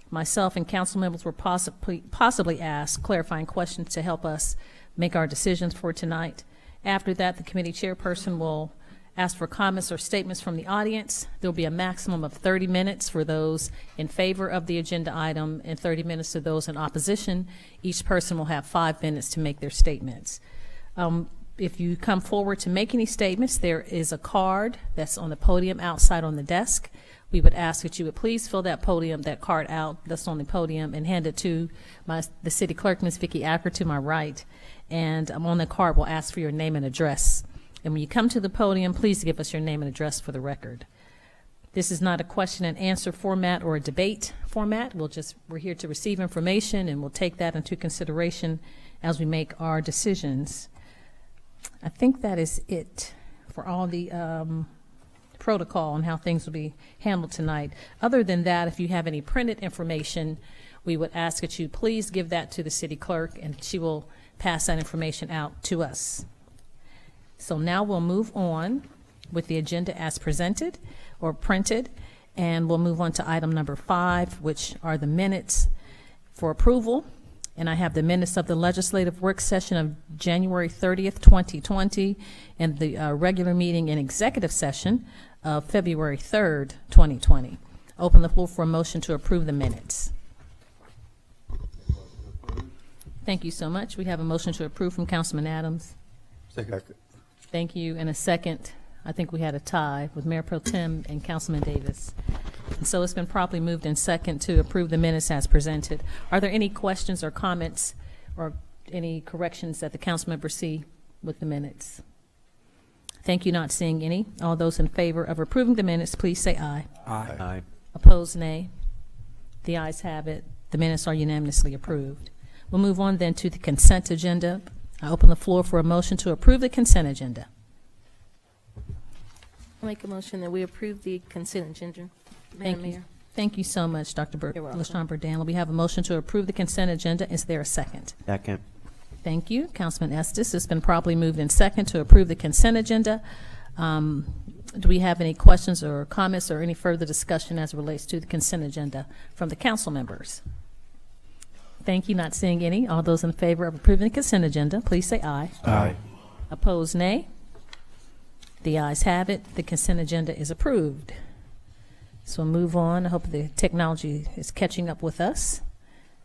Myself and council members will possibly ask clarifying questions to help us make our decisions for tonight. After that, the committee chairperson will ask for comments or statements from the audience. There will be a maximum of 30 minutes for those in favor of the agenda item and 30 minutes to those in opposition. Each person will have 5 minutes to make their statements. If you come forward to make any statements, there is a card that's on the podium outside on the desk. We would ask that you would please fill that card out that's on the podium and hand it to the city clerk, Ms. Vicki Acker, to my right. And on the card, we'll ask for your name and address. And when you come to the podium, please give us your name and address for the record. This is not a question and answer format or a debate format. We're here to receive information, and we'll take that into consideration as we make our decisions. I think that is it for all the protocol and how things will be handled tonight. Other than that, if you have any printed information, we would ask that you please give that to the city clerk, and she will pass that information out to us. So now we'll move on with the agenda as presented or printed, and we'll move on to item number 5, which are the minutes for approval. And I have the minutes of the legislative work session of January 30th, 2020, and the regular meeting and executive session of February 3rd, 2020. Open the floor for a motion to approve the minutes. Thank you so much. We have a motion to approve from Councilman Adams. Second. Thank you. And a second. I think we had a tie with Mayor Pro Tem and Councilman Davis. And so it's been properly moved in second to approve the minutes as presented. Are there any questions or comments or any corrections that the council members see with the minutes? Thank you. Not seeing any. All those in favor of approving the minutes, please say aye. Aye. Aye. Opposed, nay. The ayes have it. The minutes are unanimously approved. We'll move on then to the consent agenda. I open the floor for a motion to approve the consent agenda. I'll make a motion that we approve the consent agenda. Madam Mayor. Thank you so much, Dr. LaShawn Burdan. We have a motion to approve the consent agenda. Is there a second? Second. Thank you. Councilman Estes. It's been properly moved in second to approve the consent agenda. Do we have any questions or comments or any further discussion as it relates to the consent agenda from the council members? Thank you. Not seeing any. All those in favor of approving the consent agenda, please say aye. Aye. Opposed, nay. The ayes have it. The consent agenda is approved. So we'll move on. I hope the technology is catching up with us.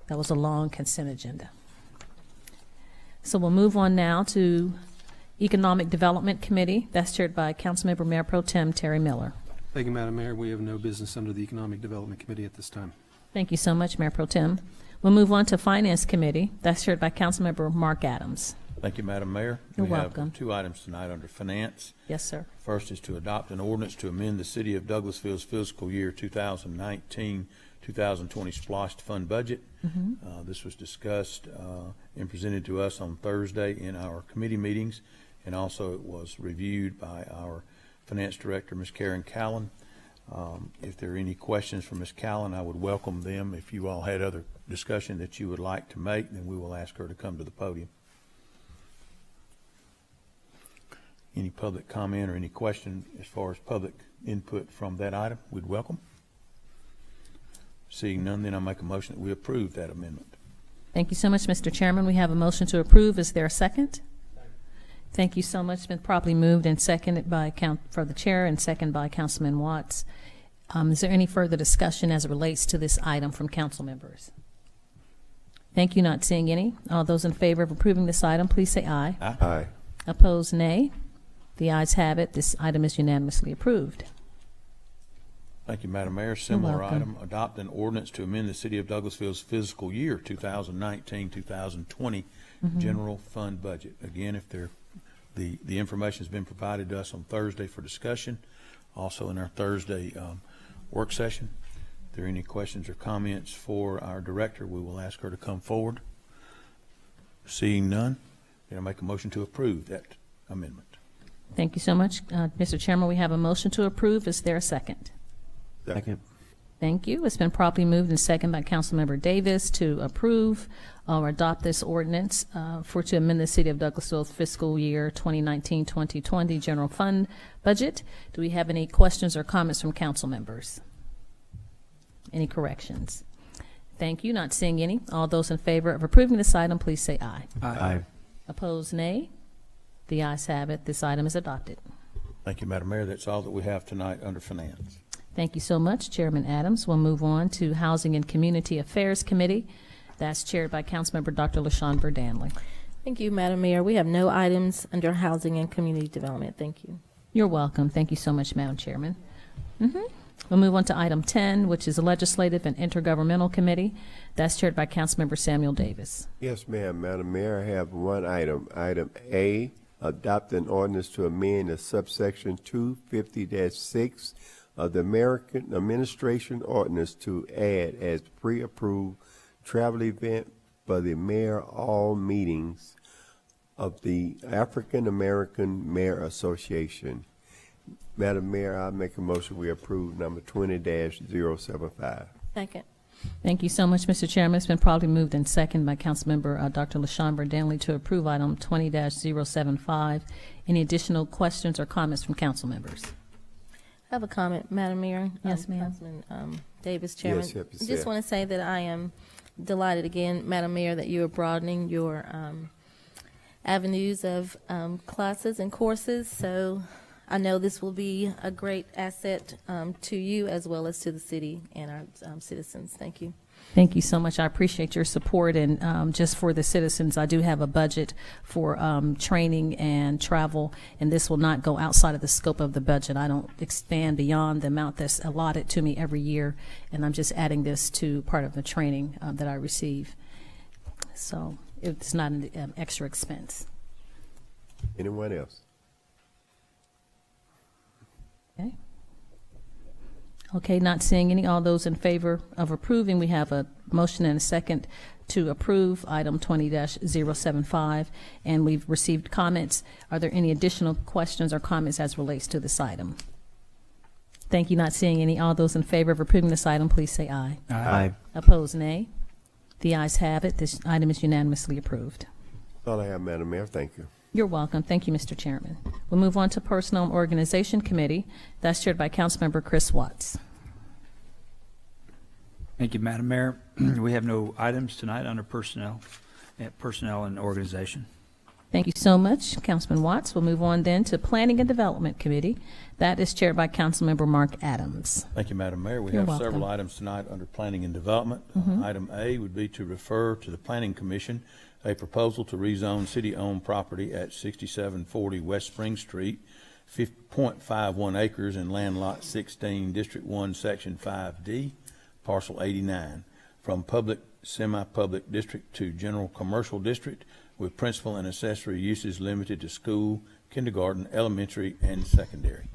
That was a long consent agenda. So we'll move on now to Economic Development Committee. That's chaired by Councilmember Mayor Pro Tem Terry Miller. Thank you, Madam Mayor. We have no business under the Economic Development Committee at this time. Thank you so much, Mayor Pro Tem. We'll move on to Finance Committee. That's chaired by Councilmember Mark Adams. Thank you, Madam Mayor. You're we welcome. have 2 items tonight under Finance. Yes, sir. First is to adopt an ordinance to amend the City of Douglasville's fiscal year 2019-2020 splost fund budget. This was discussed and presented to us on Thursday in our committee meetings, and also it was reviewed by our Finance Director, Ms. Karen Callan. If there are any questions for Ms. Callan, I would welcome them. If you all had other discussion that you would like to make, then we will ask her to come to the podium. Any public comment or any question as far as public input from that item, we'd welcome. Seeing none, then I'll make a motion that we approve that amendment. Thank you so much, Mr. Chairman. We have a motion to approve. Is there a second? Thank you so much. It's been properly moved and seconded by for the chair and second by Councilman Watts. Is there any further discussion as it relates to this item from council members? Thank you. Not seeing any. All those in favor of approving this item, please say aye. Aye. Opposed, nay. The ayes have it. This item is unanimously approved. Thank you, Madam Mayor. Similar welcome. item, adopt an ordinance to amend the City of Douglasville's fiscal year 2019-2020 general fund budget. Again, if the information has been provided to us on Thursday for discussion, also in our Thursday work session. If there are any questions or comments for our director, we will ask her to come forward. Seeing none, then I make a motion to approve that amendment. Thank you so much. Mr. Chairman, we have a motion to approve. Is there a second? Second. Thank you. It's been properly moved and seconded by Councilmember Davis to approve or adopt this ordinance to amend the City of Douglasville's fiscal year 2019-2020 general fund budget. Do we have any questions or comments from council members? Any corrections? Thank you. Not seeing any. All those in favor of approving this item, please say aye. Aye. Opposed, nay. The ayes have it. This item is adopted. Thank you, Madam Mayor. That's all that we have tonight under Finance. Thank you so much, Chairman Adams. We'll move on to Housing and Community Affairs Committee. That's chaired by Councilmember Dr. LaShawn Danley. Thank you, Madam Mayor. We have no items under Housing and Community Development. Thank you. You're welcome. Thank you so much, Madam Chairman. We'll move on to item 10, which is the Legislative and Intergovernmental Committee. That's chaired by Councilmember Samuel Davis. Yes, ma'am. Madam Mayor, I have one item. Item A, adopt an ordinance to amend the subsection 250-6 of the American Administration Ordinance to add as pre-approved travel event for the mayor all meetings of the African American Mayor Association. Madam Mayor, I make a motion we approve number 20-075. Second. Thank you so much, Mr. Chairman. It's been probably moved and seconded by Councilmember Dr. LaShawn Danley to approve item 20-075. Any additional questions or comments from council members? I have a comment, Madam Mayor. Yes, ma'am. Councilman Davis, Chairman. Yes, I just want to say that I am delighted again, Madam Mayor, that you are broadening your avenues of classes and courses. So I know this will be a great asset to you as well as to the city and our citizens. Thank you. Thank you so much. I appreciate your support. And just for the citizens, I do have a budget for training and travel, and this will not go outside of the scope of the budget. I don't expand beyond the amount that's allotted to me every year, and I'm just adding this to part of the training that I receive. So it's not an extra expense. Anyone else? Okay. Okay, not seeing any. All those in favor of approving, we have a motion and a second to approve item 20-075, and we've received comments. Are there any additional questions or comments as relates to this item? Thank you. Not seeing any. All those in favor of approving this item, please say aye. Aye. Opposed, nay. The ayes have it. This item is unanimously approved. That's all I have, Madam Mayor. Thank you. You're welcome. Thank you, Mr. Chairman. We'll move on to Personnel and Organization Committee. That's chaired by Councilmember Chris Watts. Thank you, Madam Mayor. We have no items tonight under personnel and organization. Thank you so much, Councilman Watts. We'll move on then to Planning and Development Committee. That is chaired by Councilmember Mark Adams. Thank you, Madam Mayor. We You're have welcome. several items tonight under Planning and Development. Item A would be to refer to the Planning Commission a proposal to rezone city-owned property at 6740 West Spring Street, 0.51 acres in land lot 16, District 1, Section 5D, parcel 89, from public, semi-public district to general commercial district, with principal and accessory uses limited to school, kindergarten, elementary, and secondary.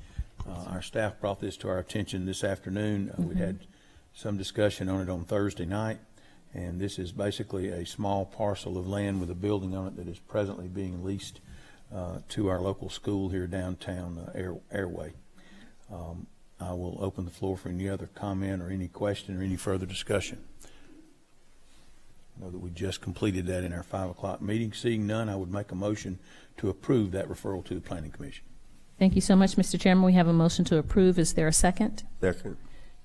Our staff brought this to our attention this afternoon. We'd had some discussion on it on Thursday night, and this is basically a small parcel of land with a building on it that is presently being leased to our local school here downtown Airway. I will open the floor for any other comment or any question or any further discussion. I know that we just completed that in our 5 o'clock meeting. Seeing none, I would make a motion to approve that referral to the Planning Commission. Thank you so much, Mr. Chairman. We have a motion to approve. Is there a second? Second.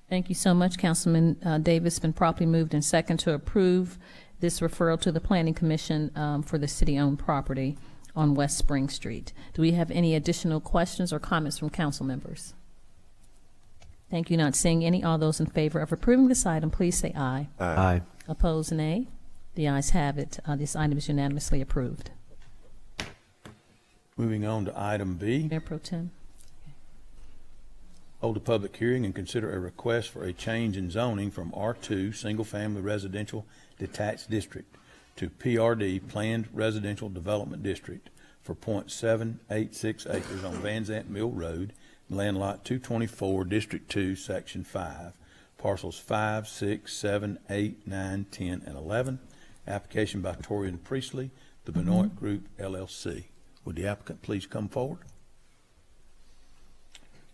Thank you so much, Councilman Davis. Been properly moved and second to approve this referral to the Planning Commission for the city-owned property on West Spring Street. Do we have any additional questions or comments from council members? Thank you. Not seeing any. All those in favor of approving this item, please say aye. Aye. Opposed, nay. The ayes have it. This item is unanimously approved. Moving on to item B. Mayor Pro Tem. Hold a public hearing and consider a request for a change in zoning from R2 Single Family Residential Detached District to PRD Planned Residential Development District for .786 acres on Van Zant Mill Road, land lot 224, District 2, Section 5, parcels 5, 6, 7, 8, 9, 10, and 11. Application by Torian Priestley, the Benoit Group, LLC. Would the applicant please come forward?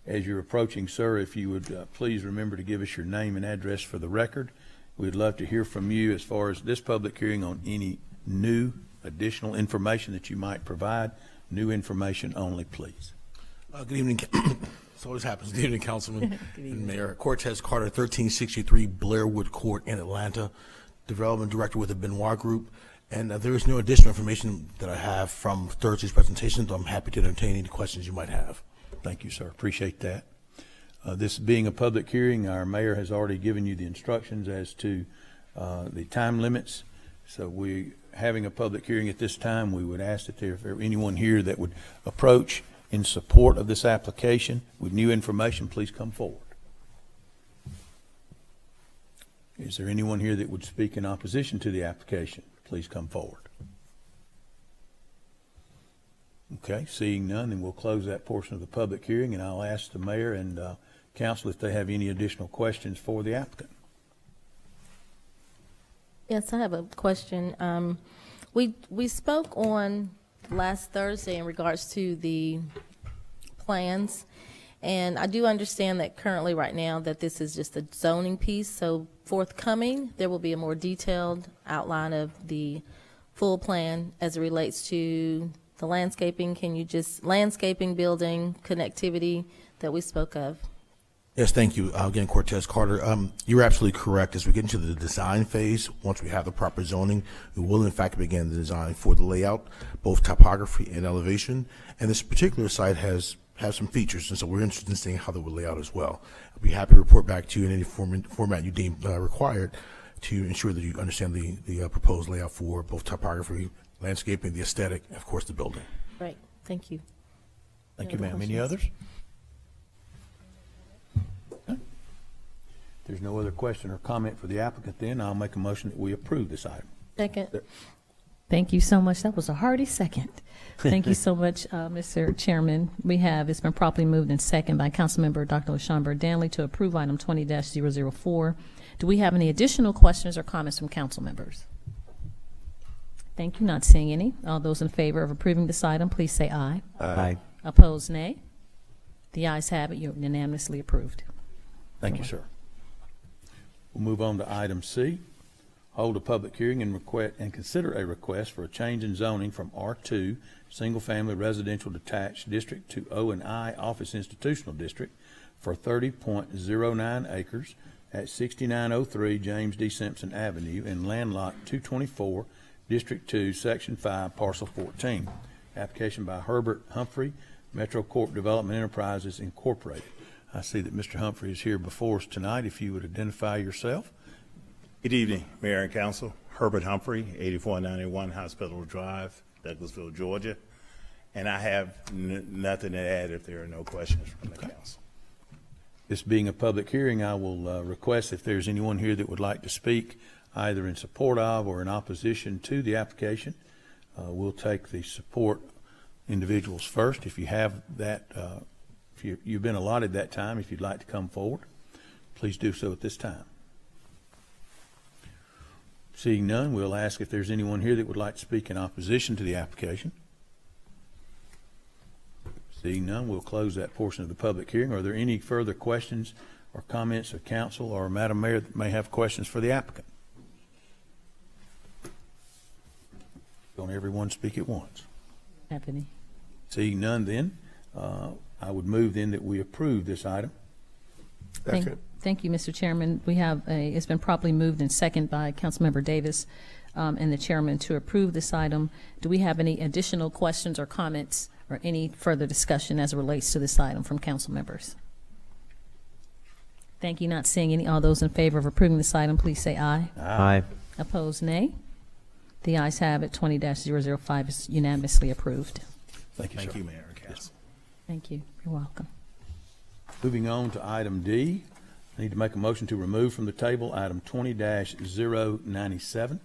As you're approaching, sir, if you would please remember to give us your name and address for the record. We'd love to hear from you as far as this public hearing on any new additional information that you might provide. New information only, please. Good evening. This always happens. Good evening, Councilman and Mayor. Cortez Carter, 1363 Blairwood Court in Atlanta, Development Director with the Benoit Group. And there is no additional information that I have from Thursday's presentation, so I'm happy to entertain any questions you might have. Thank you, sir. Appreciate that. This being a public hearing, our mayor has already given you the instructions as to the time limits. So we having a public hearing at this time, we would ask that if there anyone here that would approach in support of this application with new information, please come forward. Is there anyone here that would speak in opposition to the application? Please come forward. Okay, seeing none, then we'll close that portion of the public hearing, and I'll ask the mayor and council if they have any additional questions for the applicant. Yes, I have a question. We spoke on last Thursday in regards to the plans, and I do understand that currently right now that this is just a zoning piece, so forthcoming there will be a more detailed outline of the full plan as it relates to the landscaping. Can you just, landscaping, building, connectivity that we spoke of? Yes, thank you. Again, Cortez Carter. You're absolutely correct. As we get into the design phase, once we have the proper zoning, we will in fact begin the design for the layout, both topography and elevation. And this particular site has some features, and so we're interested in seeing how they will lay out as well. I'll be happy to report back to you in any format you deem required to ensure that you understand the proposed layout for both topography, landscaping, the aesthetic, and of course the building. Right. Thank you. Thank you, ma'am. Any others? Okay. There's no other question or comment for the applicant, then I'll make a motion that we approve this item. Second. Thank you so much. That was a hearty second. Thank you so much, Mr. Chairman. It's been properly moved and second by Councilmember Dr. LaShawn Danley to approve item 20-004. Do we have any additional questions or comments from council members? Thank you. Not seeing any. All those in favor of approving this item, please say aye. Aye. Opposed, nay. The ayes have it. You're unanimously approved. Thank you, sir. We'll move on to item C. Hold a public hearing and consider a request for a change in zoning from R2 Single Family Residential Detached District to O&I Office Institutional District for 30.09 acres at 6903 James D. Simpson Avenue in land lot 224, District 2, Section 5, Parcel 14. Application by Herbert Humphrey, Metro Corp Development Enterprises, Incorporated. I see that Mr. Humphrey is here before us tonight. If you would identify yourself. Good evening, Mayor and Council. Herbert Humphrey, 8491 Hospital Drive, Douglasville, Georgia. And I have nothing to add if there are no questions from the council. This being a public hearing, I will request if there's anyone here that would like to speak either in support of or in opposition to the application. We'll take the support individuals first. If you have that, if you've been allotted that time, if you'd like to come forward, please do so at this time. Seeing none, we'll ask if there's anyone here that would like to speak in opposition to the application. Seeing none, we'll close that portion of the public hearing. Are there any further questions or comments of council or Madam Mayor that may have questions for the applicant? Don't everyone speak at once. Anthony. Seeing none, then I would move then that we approve this item. Thank you, Mr. Chairman. We have it's been properly moved and second by Councilmember Davis and the chairman to approve this item. Do we have any additional questions or comments or any further discussion as it relates to this item from council members? Thank you. Not seeing any. All those in favor of approving this item, please say aye. Aye. Opposed, nay. The ayes have it. 20-005 is unanimously approved. Thank you, sir. Thank you, Mayor and Council. Thank you. You're welcome. Moving on to item D, I need to make a motion to remove from the table item 20-097.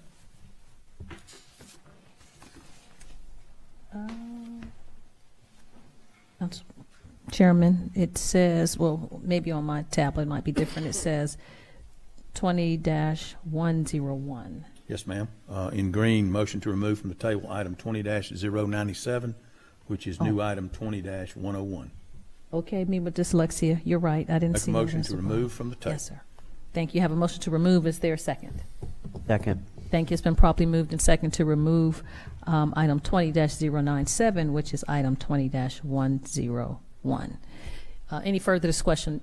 Chairman, it says, well, maybe on my tablet it might be different. It says 20-101. Yes, ma'am. In green, motion to remove from the table item 20-097, which is new item 20-101. Okay, me with dyslexia. You're right. I didn't see Make a that motion as to well. remove from the table. Yes, sir. Thank you. Have a motion to remove. Is there a second? Second. Thank you. It's been properly moved and second to remove item 20-097, which is item 20-101. Any further discussion,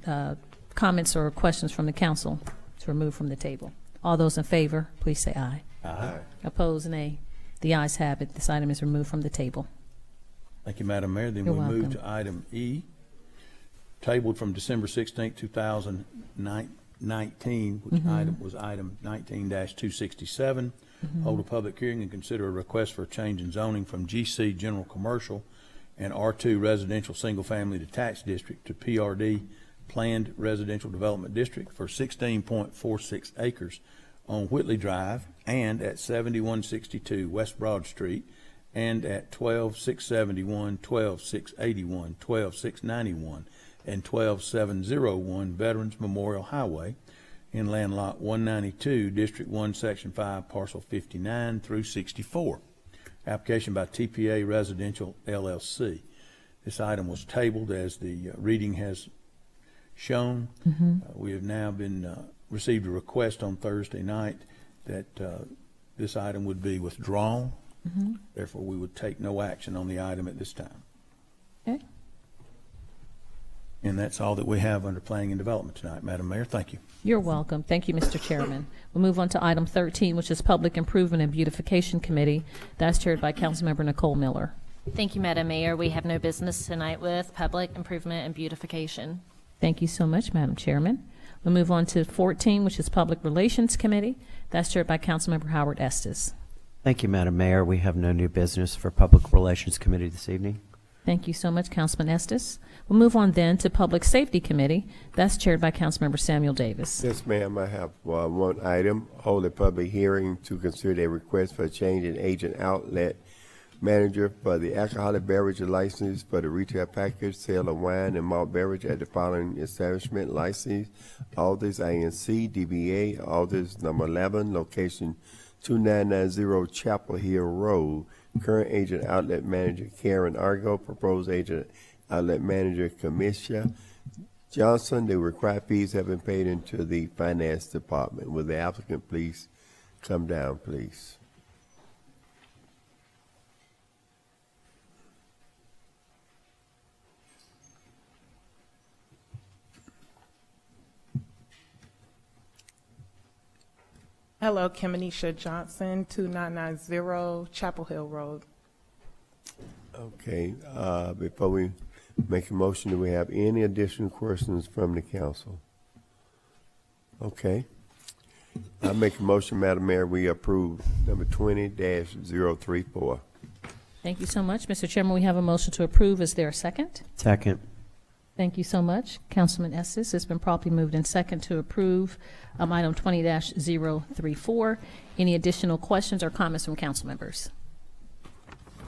comments or questions from the council to remove from the table? All those in favor, please say aye. Aye. Opposed, nay. The ayes have it. This item is removed from the table. Thank you, Madam Mayor. Then You're we move welcome. to item E, tabled from December 16, 2019, which item was item 19-267. Hold a public hearing and consider a request for a change in zoning from GC General Commercial and R2 Residential Single Family Detached District to PRD Planned Residential Development District for 16.46 acres on Whitley Drive and at 7162 West Broad Street and at 12671, 12681, 12691, and 12701 Veterans Memorial Highway in land lot 192, District 1, Section 5, Parcel 59 through 64. Application by TPA Residential LLC. This item was tabled as the reading has shown. We have now received a request on Thursday night that this item would be withdrawn. Therefore, we would take no action on the item at this time. Okay. And that's all that we have under planning and development tonight, Madam Mayor. Thank you. You're welcome. Thank you, Mr. Chairman. We'll move on to item 13, which is Public Improvement and Beautification Committee. That's chaired by Councilmember Nicole Miller. Thank you, Madam Mayor. We have no business tonight with Public Improvement and Beautification. Thank you so much, Madam Chairman. We'll move on to 14, which is Public Relations Committee. That's chaired by Councilmember Howard Estes. Thank you, Madam Mayor. We have no new business for Public Relations Committee this evening. Thank you so much, Councilman Estes. We'll move on then to Public Safety Committee. That's chaired by Councilmember Samuel Davis. Yes, ma'am. I have one item. Hold a public hearing to consider a request for a change in agent outlet manager for the alcoholic beverage license for the retail package sale of wine and malt beverage at the following establishment license: Aldous INC, DBA, Aldous number 11, location 2990 Chapel Hill Road. Current agent outlet manager Karen Argo, proposed agent outlet manager Kamisha Johnson. The required fees have been paid into the finance department. Will the applicant please come down, please? Hello, Kamanisha Johnson, 2990 Chapel Hill Road. Okay, before we make a motion, do we have any additional questions from the council? Okay. I make a motion, Madam Mayor, we approve number 20-034. Thank you so much. Mr. Chairman, we have a motion to approve. Is there a second? Second. Thank you so much. Councilman Estes, it's been properly moved in second to approve item 20-034. Any additional questions or comments from council members?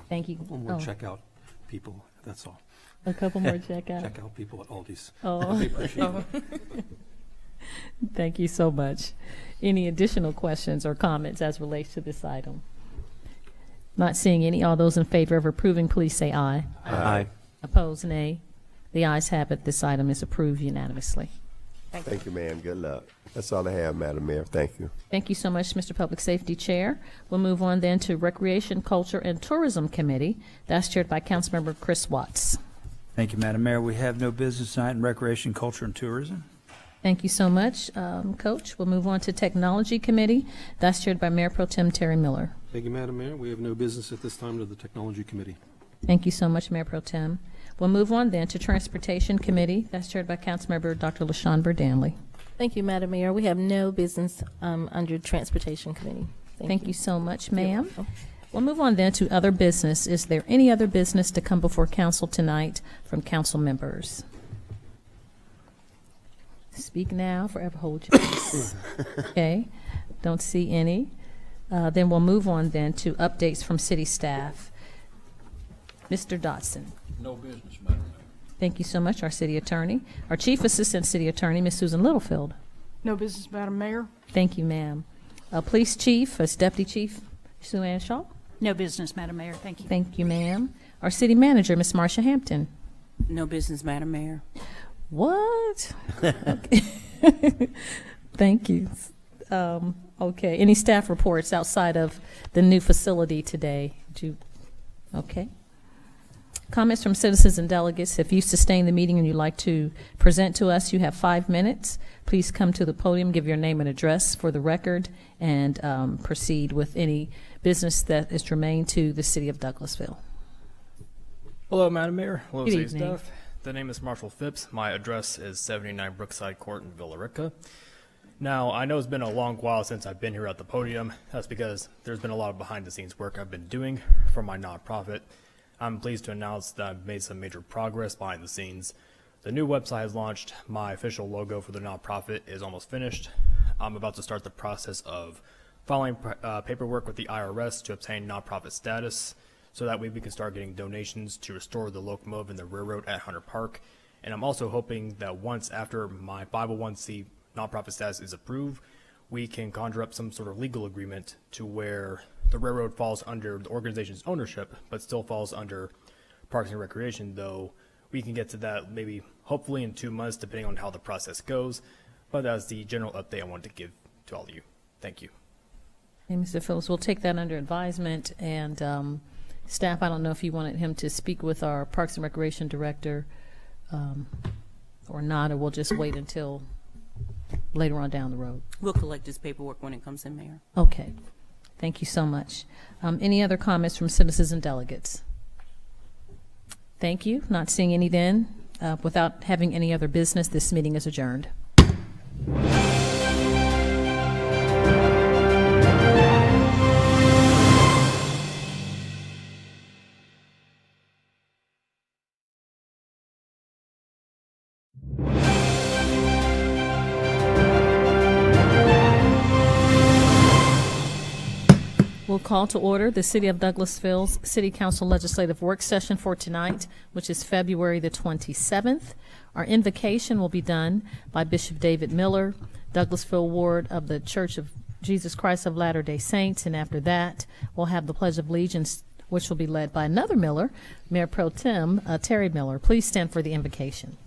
Thank you. One more checkout people, that's all. A couple more checkout. Checkout people at Aldi's. Oh. They appreciate it. Thank you so much. Any additional questions or comments as relates to this item? Not seeing any. All those in favor of approving, please say aye. Aye. Opposed, nay. The ayes have it. This item is approved unanimously. Thank you, ma'am. Good luck. That's all I have, Madam Mayor. Thank you. Thank you so much, Mr. Public Safety Chair. We'll move on then to Recreation, Culture, and Tourism Committee. That's chaired by Councilmember Chris Watts. Thank you, Madam Mayor. We have no business tonight in Recreation, Culture, and Tourism. Thank you so much, Coach. We'll move on to Technology Committee. That's chaired by Mayor Pro Tem Terry Miller. Thank you, Madam Mayor. We have no business at this time to the Technology Committee. Thank you so much, Mayor Pro Tem. We'll move on then to Transportation Committee. That's chaired by Councilmember Dr. LaShawn Burdanley. Thank you, Madam Mayor. We have no business under Transportation Committee. Thank you so much, ma'am. We'll move on then to other business. Is there any other business to come before council tonight from council members? Speak now, forever hold your peace. Okay, don't see any. Then we'll move on then to updates from city staff. Mr. Dodson. No business, Madam Mayor. Thank you so much, our city attorney. Our chief assistant city attorney, Ms. Susan Littlefield. No business, Madam Mayor. Thank you, ma'am. Police chief, as deputy chief, Sue Ann Shaw. No business, Madam Mayor. Thank you. Thank you, ma'am. Our city manager, Ms. Marcia Hampton. No business, Madam Mayor. What? Thank you. Okay. Any staff reports outside of the new facility today? Okay. Comments from citizens and delegates. If you sustain the meeting and you'd like to present to us, you have 5 minutes. Please come to the podium, give your name and address for the record, and proceed with any business that is germane to the city of Douglasville. Hello, Madam Mayor. Hello, Good city evening. staff. The name is Marshall Phipps. My address is 79 Brookside Court in Villa Rica. Now, I know it's been a long while since I've been here at the podium. That's because there's been a lot of behind-the-scenes work I've been doing for my nonprofit. I'm pleased to announce that I've made some major progress behind the scenes. The new website has launched. My official logo for the nonprofit is almost finished. I'm about to start the process of filing paperwork with the IRS to obtain nonprofit status, so that way we can start getting donations to restore the locomotive and the railroad at Hunter Park. And I'm also hoping that once after my 501c nonprofit status is approved, we can conjure up some sort of legal agreement to where the railroad falls under the organization's ownership, but still falls under Parks and Recreation, though we can get to that maybe hopefully in 2 months, depending on how the process goes. But that's the general update I wanted to give to all of you. Thank you. Hey, Mr. Phillips, we'll take that under advisement, and staff, I don't know if you wanted him to speak with our Parks and Recreation Director or not, or we'll just wait until later on down the road. We'll collect this paperwork when it comes in, Mayor. Okay. Thank you so much. Any other comments from citizens and delegates? Thank you. Not seeing any then. Without having any other business, this meeting is adjourned. We'll call to order the City of Douglasville's City Council Legislative Work Session for tonight, which is February the 27th. Our invocation will be done by Bishop David Miller, Douglasville Ward of the Church of Jesus Christ of Latter-day Saints, and after that, we'll have the Pledge of Allegiance, which will be led by another Miller, Mayor Pro Tem Terry Miller. Please stand for the invocation.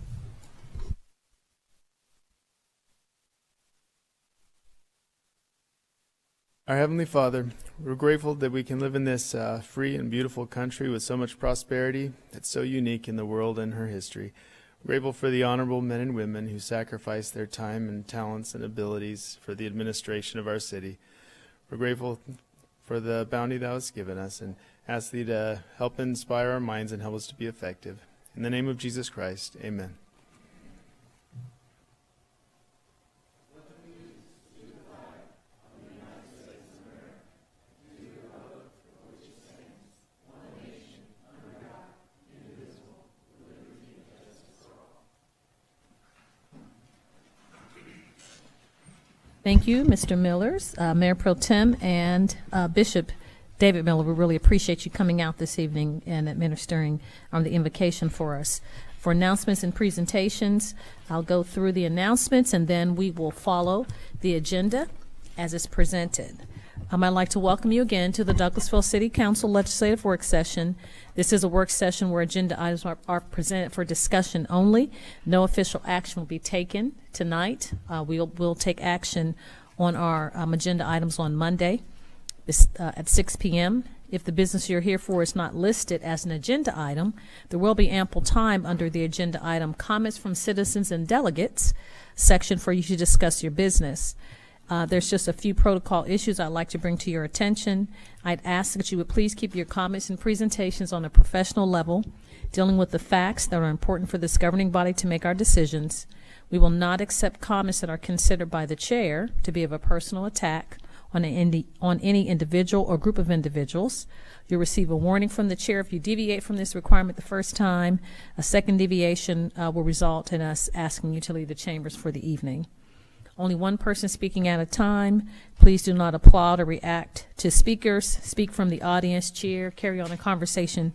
Our Heavenly Father, we're grateful that we can live in this free and beautiful country with so much prosperity that's so unique in the world and her history. Grateful for the honorable men and women who sacrifice their time and talents and abilities for the administration of our city. We're grateful for the bounty thou hast given us and ask thee to help inspire our minds and help us to be effective. In the name of Jesus Christ, amen. Thank you, Mr. Millers, Mayor Pro Tem, and Bishop David Miller. We really appreciate you coming out this evening and administering the invocation for us. For announcements and presentations, I'll go through the announcements and then we will follow the agenda as it's presented. I'd like to welcome you again to the Douglasville City Council Legislative Work Session. This is a work session where agenda items are presented for discussion only. No official action will be taken tonight. We'll take action on our agenda items on Monday at 6 p.m. If the business you're here for is not listed as an agenda item, there will be ample time under the agenda item Comments from Citizens and Delegates section for you to discuss your business. There's just a few protocol issues I'd like to bring to your attention. I'd ask that you would please keep your comments and presentations on a professional level, dealing with the facts that are important for this governing body to make our decisions. We will not accept comments that are considered by the chair to be of a personal attack on any individual or group of individuals. You'll receive a warning from the chair if you deviate from this requirement the first time. A second deviation will result in us asking you to leave the chambers for the evening. Only one person speaking at a time. Please do not applaud or react to speakers. Speak from the audience, cheer, carry on a conversation.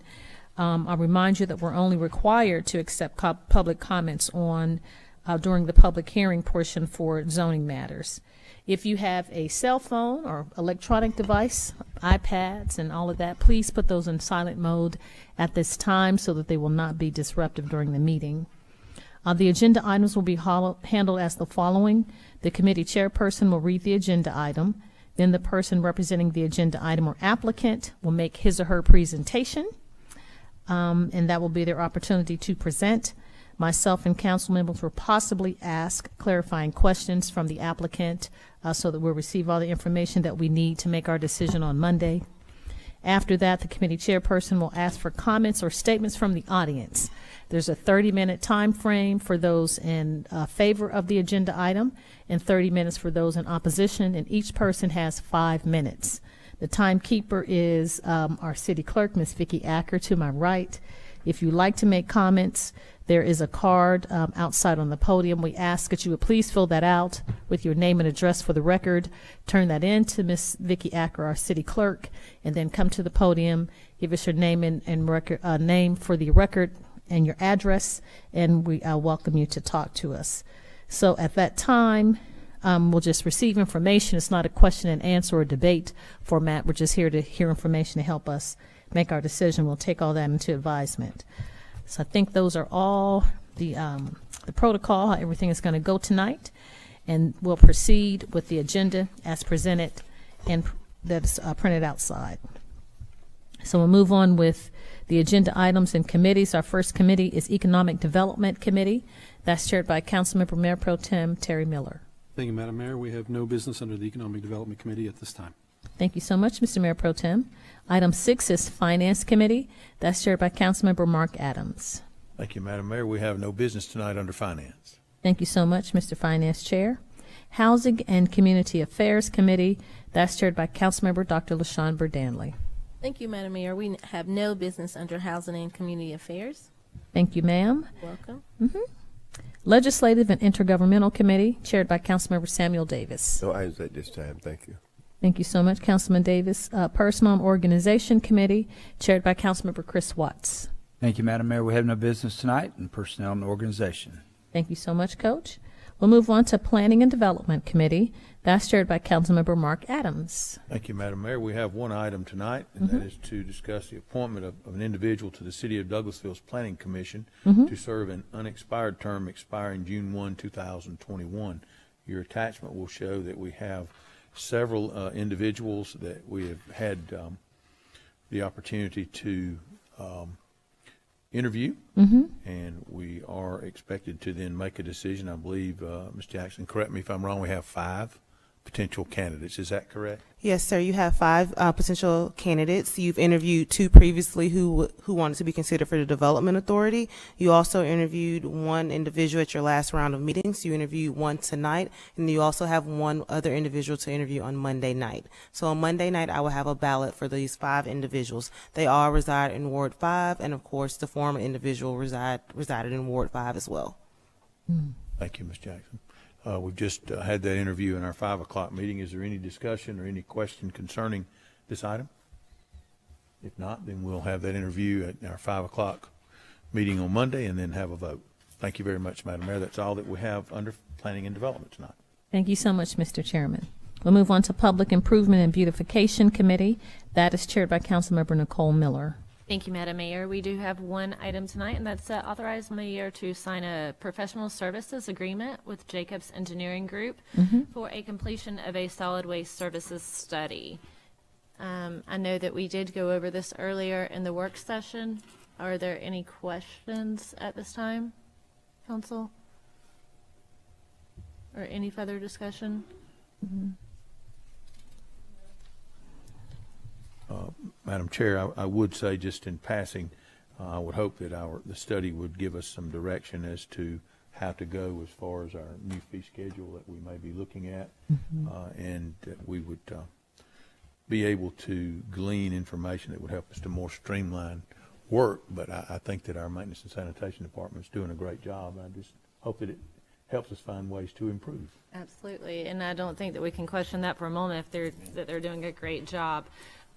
I'll remind you that we're only required to accept public comments during the public hearing portion for zoning matters. If you have a cell phone or electronic device, iPads and all of that, please put those in silent mode at this time so that they will not be disruptive during the meeting. The agenda items will be handled as the following. The committee chairperson will read the agenda item. Then the person representing the agenda item or applicant will make his or her presentation, and that will be their opportunity to present. Myself and council members will possibly ask clarifying questions from the applicant so that we'll receive all the information that we need to make our decision on Monday. After that, the committee chairperson will ask for comments or statements from the audience. There's a 30-minute time frame for those in favor of the agenda item and 30 minutes for those in opposition, and each person has 5 minutes. The timekeeper is our city clerk, Ms. Vicki Acker, to my right. If you'd like to make comments, there is a card outside on the podium. We ask that you would please fill that out with your name and address for the record. Turn that in to Ms. Vicki Acker, our city clerk, and then come to the podium. Give us your name and record, name for the record and your address, and we welcome you to talk to us. So at that time, we'll just receive information. It's not a question and answer or debate format. We're just here to hear information to help us make our decision. We'll take all that into advisement. So I think those are all the protocol, how everything is going to go tonight, and we'll proceed with the agenda as presented and that's printed outside. So we'll move on with the agenda items and committees. Our first committee is Economic Development Committee. That's chaired by Councilmember Mayor Pro Tem Terry Miller. Thank you, Madam Mayor. We have no business under the Economic Development Committee at this time. Thank you so much, Mr. Mayor Pro Tem. Item 6 is Finance Committee. That's chaired by Councilmember Mark Adams. Thank you, Madam Mayor. We have no business tonight under Finance. Thank you so much, Mr. Finance Chair. Housing and Community Affairs Committee. That's chaired by Councilmember Dr. LaShawn Burdanley. Thank you, Madam Mayor. We have no business under Housing and Community Affairs. Thank you, ma'am. Welcome. Legislative and Intergovernmental Committee, chaired by Councilmember Samuel Davis. No items at this time. Thank you. Thank you so much, Councilman Davis. Personal and Organization Committee, chaired by Councilmember Chris Watts. Thank you, Madam Mayor. We have no business tonight in Personnel and Organization. Thank you so much, Coach. We'll move on to Planning and Development Committee. That's chaired by Councilmember Mark Adams. Thank you, Madam Mayor. We have one item tonight, and that is to discuss the appointment of an individual to the City of Douglasville's Planning Commission to serve an unexpired term expiring June 1, 2021. Your attachment will show that we have several individuals that we have had the opportunity to interview. Mm-hmm. And we are expected to then make a decision. I believe, Ms. Jackson, correct me if I'm wrong, we have 5 potential candidates. Is that correct? Yes, sir. You have 5 potential candidates. You've interviewed 2 previously who wanted to be considered for the Development Authority. You also interviewed 1 individual at your last round of meetings. You interviewed 1 tonight, and you also have 1 other individual to interview on Monday night. So on Monday night, I will have a ballot for these 5 individuals. They all reside in Ward 5, and of course, the former individual resided in Ward 5 as well. Thank you, Ms. Jackson. We've just had that interview in our 5 o'clock meeting. Is there any discussion or any question concerning this item? If not, then we'll have that interview at our 5 o'clock meeting on Monday and then have a vote. Thank you very much, Madam Mayor. That's all that we have under Planning and Development tonight. Thank you so much, Mr. Chairman. We'll move on to Public Improvement and Beautification Committee. That is chaired by Councilmember Nicole Miller. Thank you, Madam Mayor. We do have one item tonight, and that's authorize the mayor to sign a professional services agreement with Jacobs Engineering Group for a completion of a solid waste services study. I know that we did go over this earlier in the work session. Are there any questions at this time, Council? Or any further discussion? Madam Chair, I would say just in passing, I would hope that the study would give us some direction as to how to go as far as our new fee schedule that we may be looking at, and that we would be able to glean information that would help us to more streamline work. But I think that our Maintenance and Sanitation Department is doing a great job. I just hope that it helps us find ways to improve. Absolutely, and I don't think that we can question that for a moment if they're doing a great job.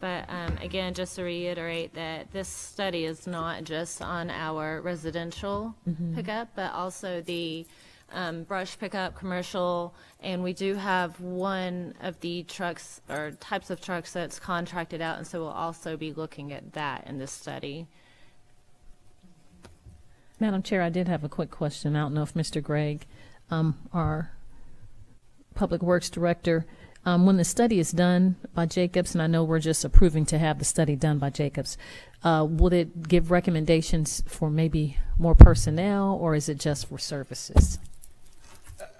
But again, just to reiterate that this study is not just on our residential pickup, but also the brush pickup, commercial, and we do have one of the trucks or types of trucks that's contracted out, and so we'll also be looking at that in this study. Madam Chair, I did have a quick question. I don't know if Mr. Gregg, our Public Works Director, when the study is done by Jacobs, and I know we're just approving to have the study done by Jacobs, would it give recommendations for maybe more personnel, or is it just for services?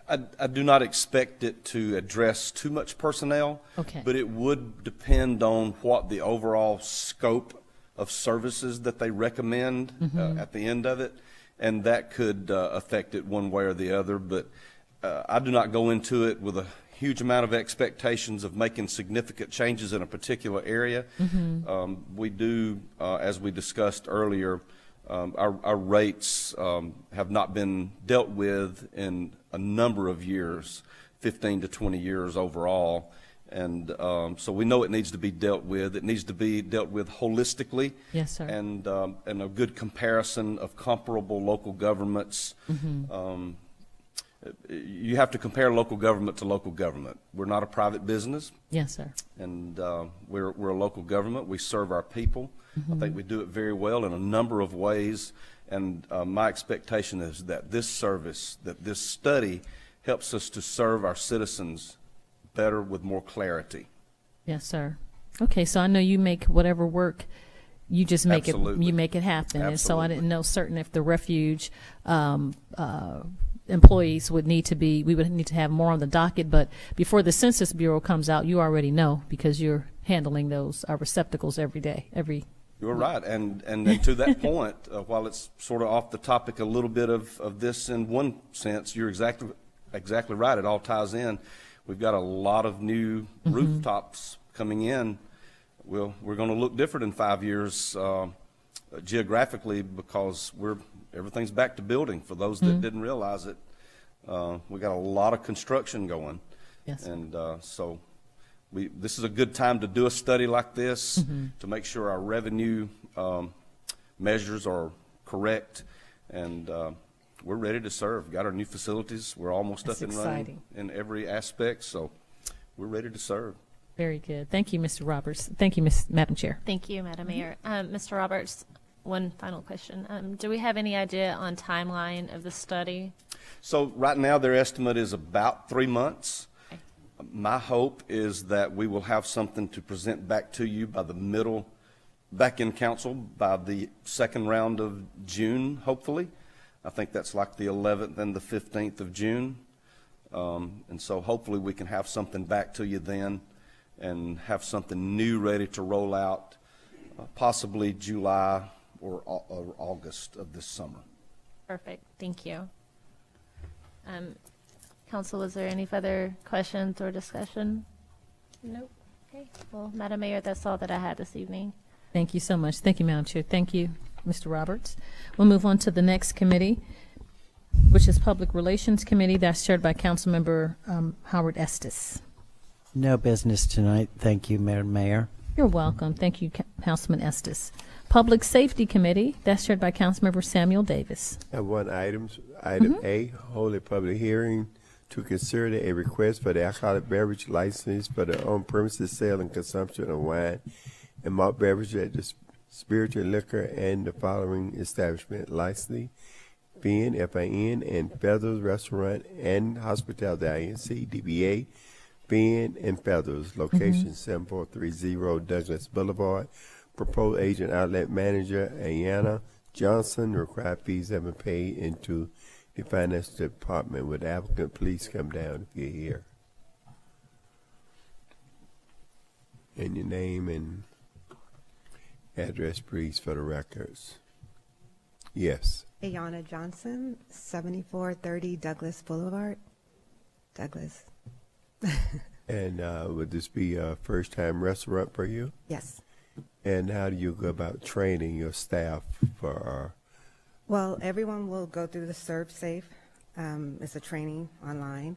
I do not expect it to address too much personnel, but it would depend on what the overall scope of services that they recommend at the end of it, and that could affect it one way or the other. But I do not go into it with a huge amount of expectations of making significant changes in a particular area. We do, as we discussed earlier, our rates have not been dealt with in a number of years, 15 to 20 years overall. And so we know it needs to be dealt with. It needs to be dealt with holistically. Yes, sir. And a good comparison of comparable local governments. You have to compare local government to local government. We're not a private business. Yes, sir. And we're a local government. We serve our people. I think we do it very well in a number of ways. And my expectation is that this service, that this study helps us to serve our citizens better with more clarity. Yes, sir. Okay, so I know you make whatever work, you just make Absolutely. it, you make it happen. Absolutely. And so I didn't know certain if the refuge employees would need to be, we would need to have more on the docket, but before the Census Bureau comes out, you already know because you're handling those receptacles every day, You're right, and to that point, while it's sort of off the topic a little bit of this in one sense, you're exactly right. It all ties in. We've got a lot of new rooftops coming in. We're going to look different in 5 years geographically because everything's back to building. For those that didn't realize it, we got a lot of construction going. Yes. And so this is a good time to do a study like this to make sure our revenue measures are correct, and we're ready to serve. Got our new facilities. We're almost That's up and exciting. running in every aspect, so we're ready to serve. Very good. Thank you, Mr. Roberts. Thank you, Madam Chair. Thank you, Madam Mayor. Mr. Roberts, one final question. Do we have any idea on timeline of the study? So right now their estimate is about 3 months. My hope is that we will have something to present back to you by the middle back in council by the second round of June, hopefully. I think that's like the 11th and the 15th of June. And so hopefully we can have something back to you then and have something new ready to roll out, possibly July or August of this summer. Perfect. Thank you. Council, was there any further questions or discussion? Nope. Okay. Well, Madam Mayor, that's all that I had this evening. Thank you so much. Thank you, Madam Chair. Thank you, Mr. Roberts. We'll move on to the next committee, which is Public Relations Committee. That's chaired by Councilmember Howard Estes. No business tonight. Thank you, Madam Mayor. You're welcome. Thank you, Councilman Estes. Public Safety Committee. That's chaired by Councilmember Samuel Davis. I have one item. Item A, hold a public hearing to consider a request for the alcoholic beverage license for the on-premises sale and consumption of wine and malt beverage at the spiritual liquor and the following establishment: licensee, FIN, FIN, and Feathers Restaurant and Hospitality, INC, DBA, FIN and Feathers, location 7430 Douglas Boulevard. Proposed agent outlet manager, Ayanna Johnson. Required fees have been paid into the finance department. Would the applicant please come down if you're here? And your name and address, please, for the records. Yes. Ayanna Johnson, 7430 Douglas Boulevard, Douglas. And would this be a first-time restaurant for you? Yes. And how do you go about training your staff for? Well, everyone will go through the Serve Safe. It's a training online.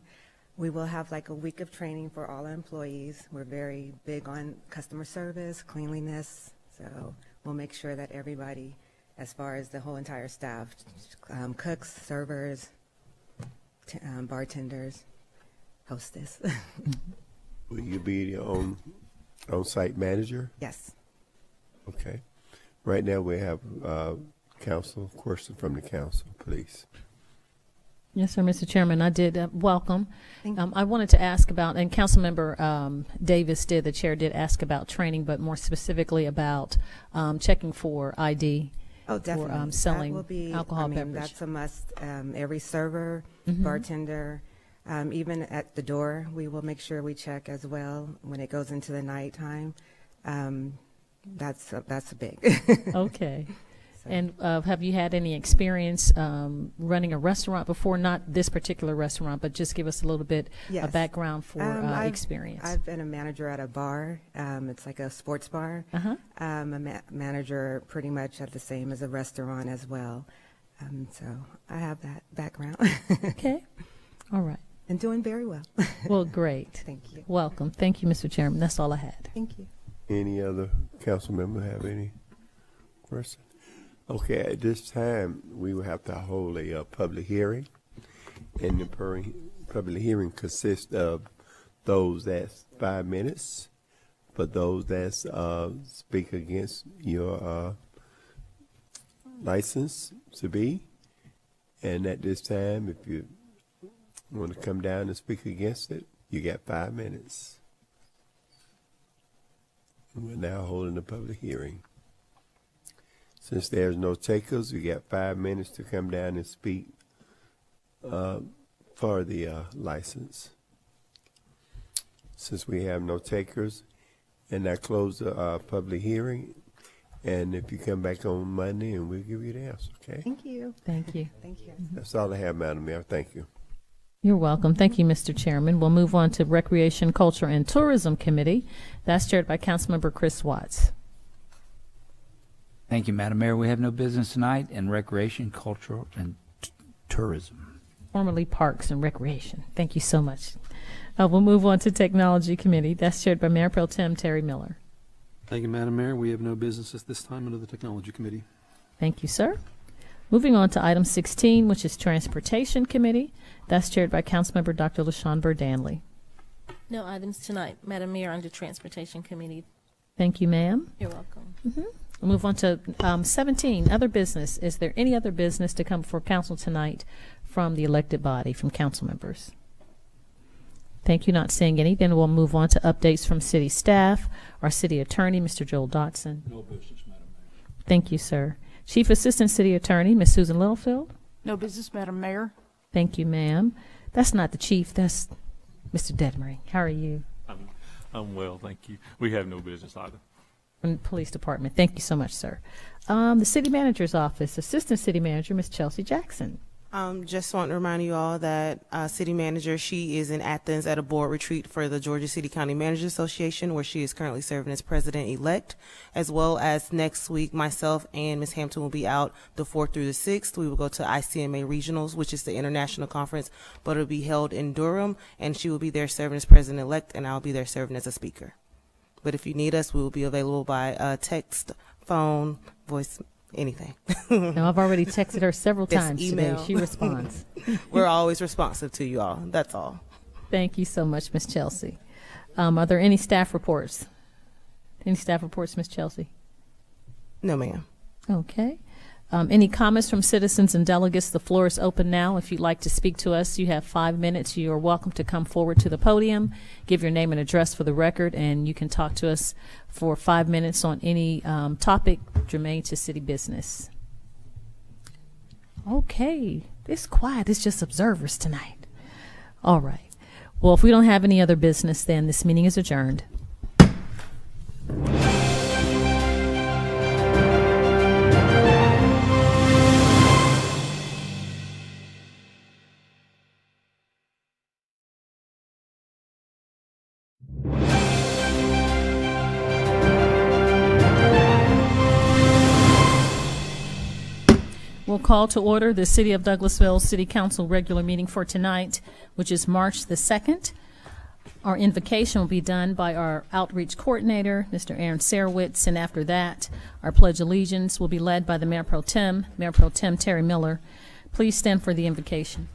We will have like a week of training for all employees. We're very big on customer service, cleanliness. So we'll make sure that everybody, as far as the whole entire staff, cooks, servers, bartenders, hostess. Will you be your own on-site manager? Yes. Okay. Right now we have council, question from the council, please. Yes, sir, Mr. Chairman. I did welcome. I wanted to ask about, and Councilmember Davis did, the chair did ask about training, but more specifically about checking for ID. Oh, definitely. For selling that will be, alcohol beverage. That's a must. Every server, bartender, even at the door, we will make sure we check as well when it goes into the nighttime. That's big. Okay. So. And have you had any experience running a restaurant before? Not this particular restaurant, but just give us a little bit of background for experience. I've been a manager at a bar. It's like a sports bar. A manager pretty much at the same as a restaurant as well. So I have that background. Okay. All right. And doing very well. Well, great. Thank you. Welcome. Thank you, Mr. Chairman. That's all I had. Thank you. Any other council member have any questions? Okay, at this time, we will have to hold a public hearing. And the public hearing consists of those that's 5 minutes, for those that's speak against your license to be. And at this time, if you want to come down and speak against it, you got 5 minutes. We're now holding a public hearing. Since there's no takers, we got 5 minutes to come down and speak for the license. Since we have no takers, and I close the public hearing. And if you come back on Monday, and we'll give you the answer, okay? Thank you. Thank you. Thank you. That's all I have, Madam Mayor. Thank you. You're welcome. Thank you, Mr. Chairman. We'll move on to Recreation, Culture, and Tourism Committee. That's chaired by Councilmember Chris Watts. Thank you, Madam Mayor. We have no business tonight in Recreation, Culture, and Tourism. Formerly Parks and Recreation. Thank you so much. We'll move on to Technology Committee. That's chaired by Mayor Pro Tem Terry Miller. Thank you, Madam Mayor. We have no business at this time under the Technology Committee. Thank you, sir. Moving on to item 16, which is Transportation Committee. That's chaired by Councilmember Dr. LaShawn Burdanley. No items tonight, Madam Mayor, under Transportation Committee. Thank you, ma'am. You're welcome. We'll move on to 17, other business. Is there any other business to come before council tonight from the elected body, from council members? Thank you. Not seeing any. Then we'll move on to updates from city staff. Our city attorney, Mr. Joel Dotson. No business, ma'am. Thank you, sir. Chief Assistant City Attorney, Ms. Susan Littlefield. No business, Madam Mayor. Thank you, ma'am. That's not the chief, that's Mr. Detmering. How are you? I'm well, thank you. We have no business either. From the Police Department. Thank you so much, sir. The City Manager's Office, Assistant City Manager, Ms. Chelsea Jackson. Just want to remind you all that City Manager, she is in Athens at a board retreat for the Georgia City County Managers Association, where she is currently serving as President-elect, as well as next week, myself and Ms. Hampton will be out the 4th through the 6th. We will go to ICMA Regionals, which is the international conference, but it'll be held in Durham, and she will be there serving as President-elect, and I'll be there serving as a speaker. But if you need us, we will be available by text, phone, voice, anything. No, I've already texted her several Yes, times email. today. She responds. We're always responsive to you all. That's all. Thank you so much, Ms. Chelsea. Are there any staff reports? Any staff reports, Ms. Chelsea? No, ma'am. Okay. Any comments from citizens and delegates? The floor is open now. If you'd like to speak to us, you have 5 minutes. You are welcome to come forward to the podium, give your name and address for the record, and you can talk to us for 5 minutes on any topic germane to city business. Okay. It's quiet. It's just observers tonight. All right. Well, if we don't have any other business, then this meeting is adjourned. We'll call to order the City of Douglasville City Council regular meeting for tonight, which is March the 2nd. Our invocation will be done by our outreach coordinator, Mr. Aaron Sarowitz, and after that, our Pledge of Allegiance will be led by the Mayor Pro Tem Terry Miller. Please stand for the invocation.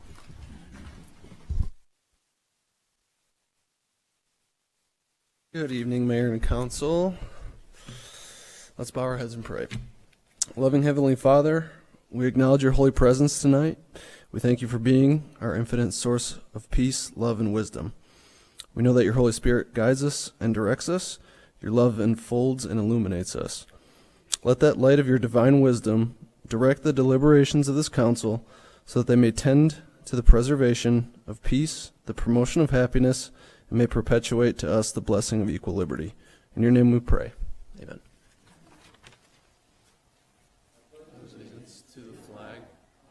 Good evening, Mayor and Council. Let's bow our heads and pray. Loving Heavenly Father, we acknowledge your holy presence tonight. We thank you for being our infinite source of peace, love, and wisdom. We know that your Holy Spirit guides us and directs us. Your love enfolds and illuminates us. Let that light of your divine wisdom direct the deliberations of this council so that they may tend to the preservation of peace, the promotion of happiness, and may perpetuate to us the blessing of equal liberty. In your name we pray. Amen. Allegiance to the flag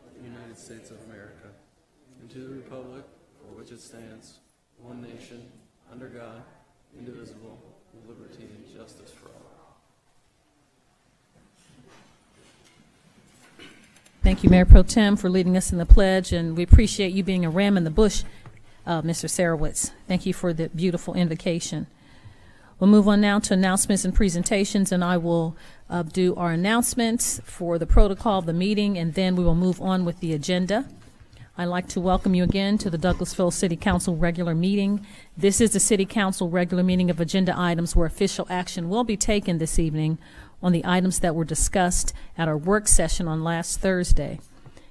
of the United States of America and to the republic for which it stands, one nation, under God, indivisible, with liberty and justice for all. Thank you, Mayor Pro Tem, for leading us in the pledge, and we appreciate you being a ram in the bush, Mr. Sarowitz. Thank you for the beautiful invocation. We'll move on now to announcements and presentations, and I will do our announcements for the protocol of the meeting, and then we will move on with the agenda. I'd like to welcome you again to the Douglasville City Council regular meeting. This is the City Council regular meeting of agenda items where official action will be taken this evening on the items that were discussed at our work session on last Thursday.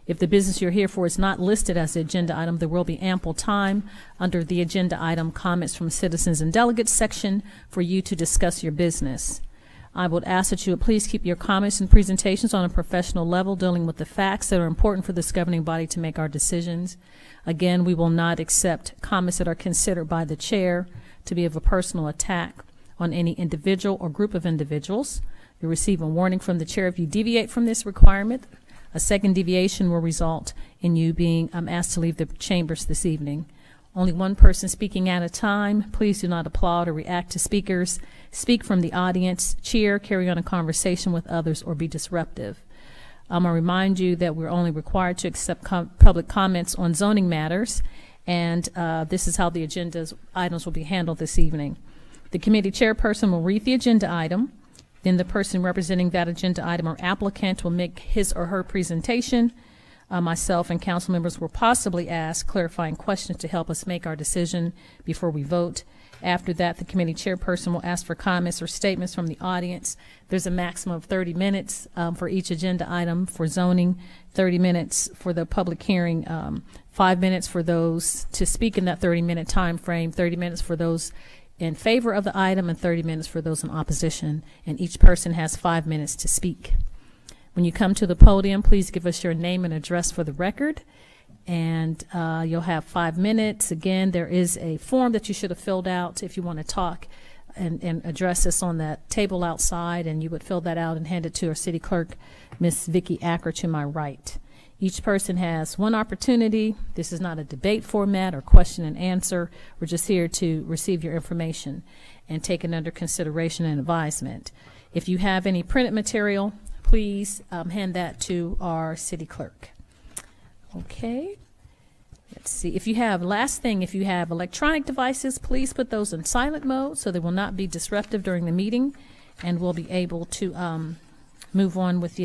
If the business you're here for is not listed as the agenda item, there will be ample time under the agenda item comments from citizens and delegates section for you to discuss your business. I would ask that you would please keep your comments and presentations on a professional level, dealing with the facts that are important for this governing body to make our decisions. Again, we will not accept comments that are considered by the chair to be of a personal attack on any individual or group of individuals. You'll receive a warning from the chair if you deviate from this requirement. A second deviation will result in you being asked to leave the chambers this evening. Only one person speaking at a time. Please do not applaud or react to speakers. Speak from the audience, cheer, carry on a conversation with others, or be disruptive. I'm going to remind you that we're only required to accept public comments on zoning matters, and this is how the agenda items will be handled this evening. The committee chairperson will read the agenda item. Then the person representing that agenda item or applicant will make his or her presentation. Myself and council members will possibly ask clarifying questions to help us make our decision before we vote. After that, the committee chairperson will ask for comments or statements from the audience. There's a maximum of 30 minutes for each agenda item. For zoning, 30 minutes for the public hearing, 5 minutes for those to speak in that 30-minute time frame, 30 minutes for those in favor of the item, and 30 minutes for those in opposition. And each person has 5 minutes to speak. When you come to the podium, please give us your name and address for the record. And you'll have 5 minutes. Again, there is a form that you should have filled out if you want to talk and address us on that table outside, and you would fill that out and hand it to our city clerk, Miss Vicki Acker, to my right. Each person has one opportunity. This is not a debate format or question and answer. We're just here to receive your information and take it under consideration and advisement. If you have any printed material, please hand that to our city clerk. Okay. Let's see. If you have electronic devices, please put those in silent mode so they will not be disruptive during the meeting, and we'll be able to move on with the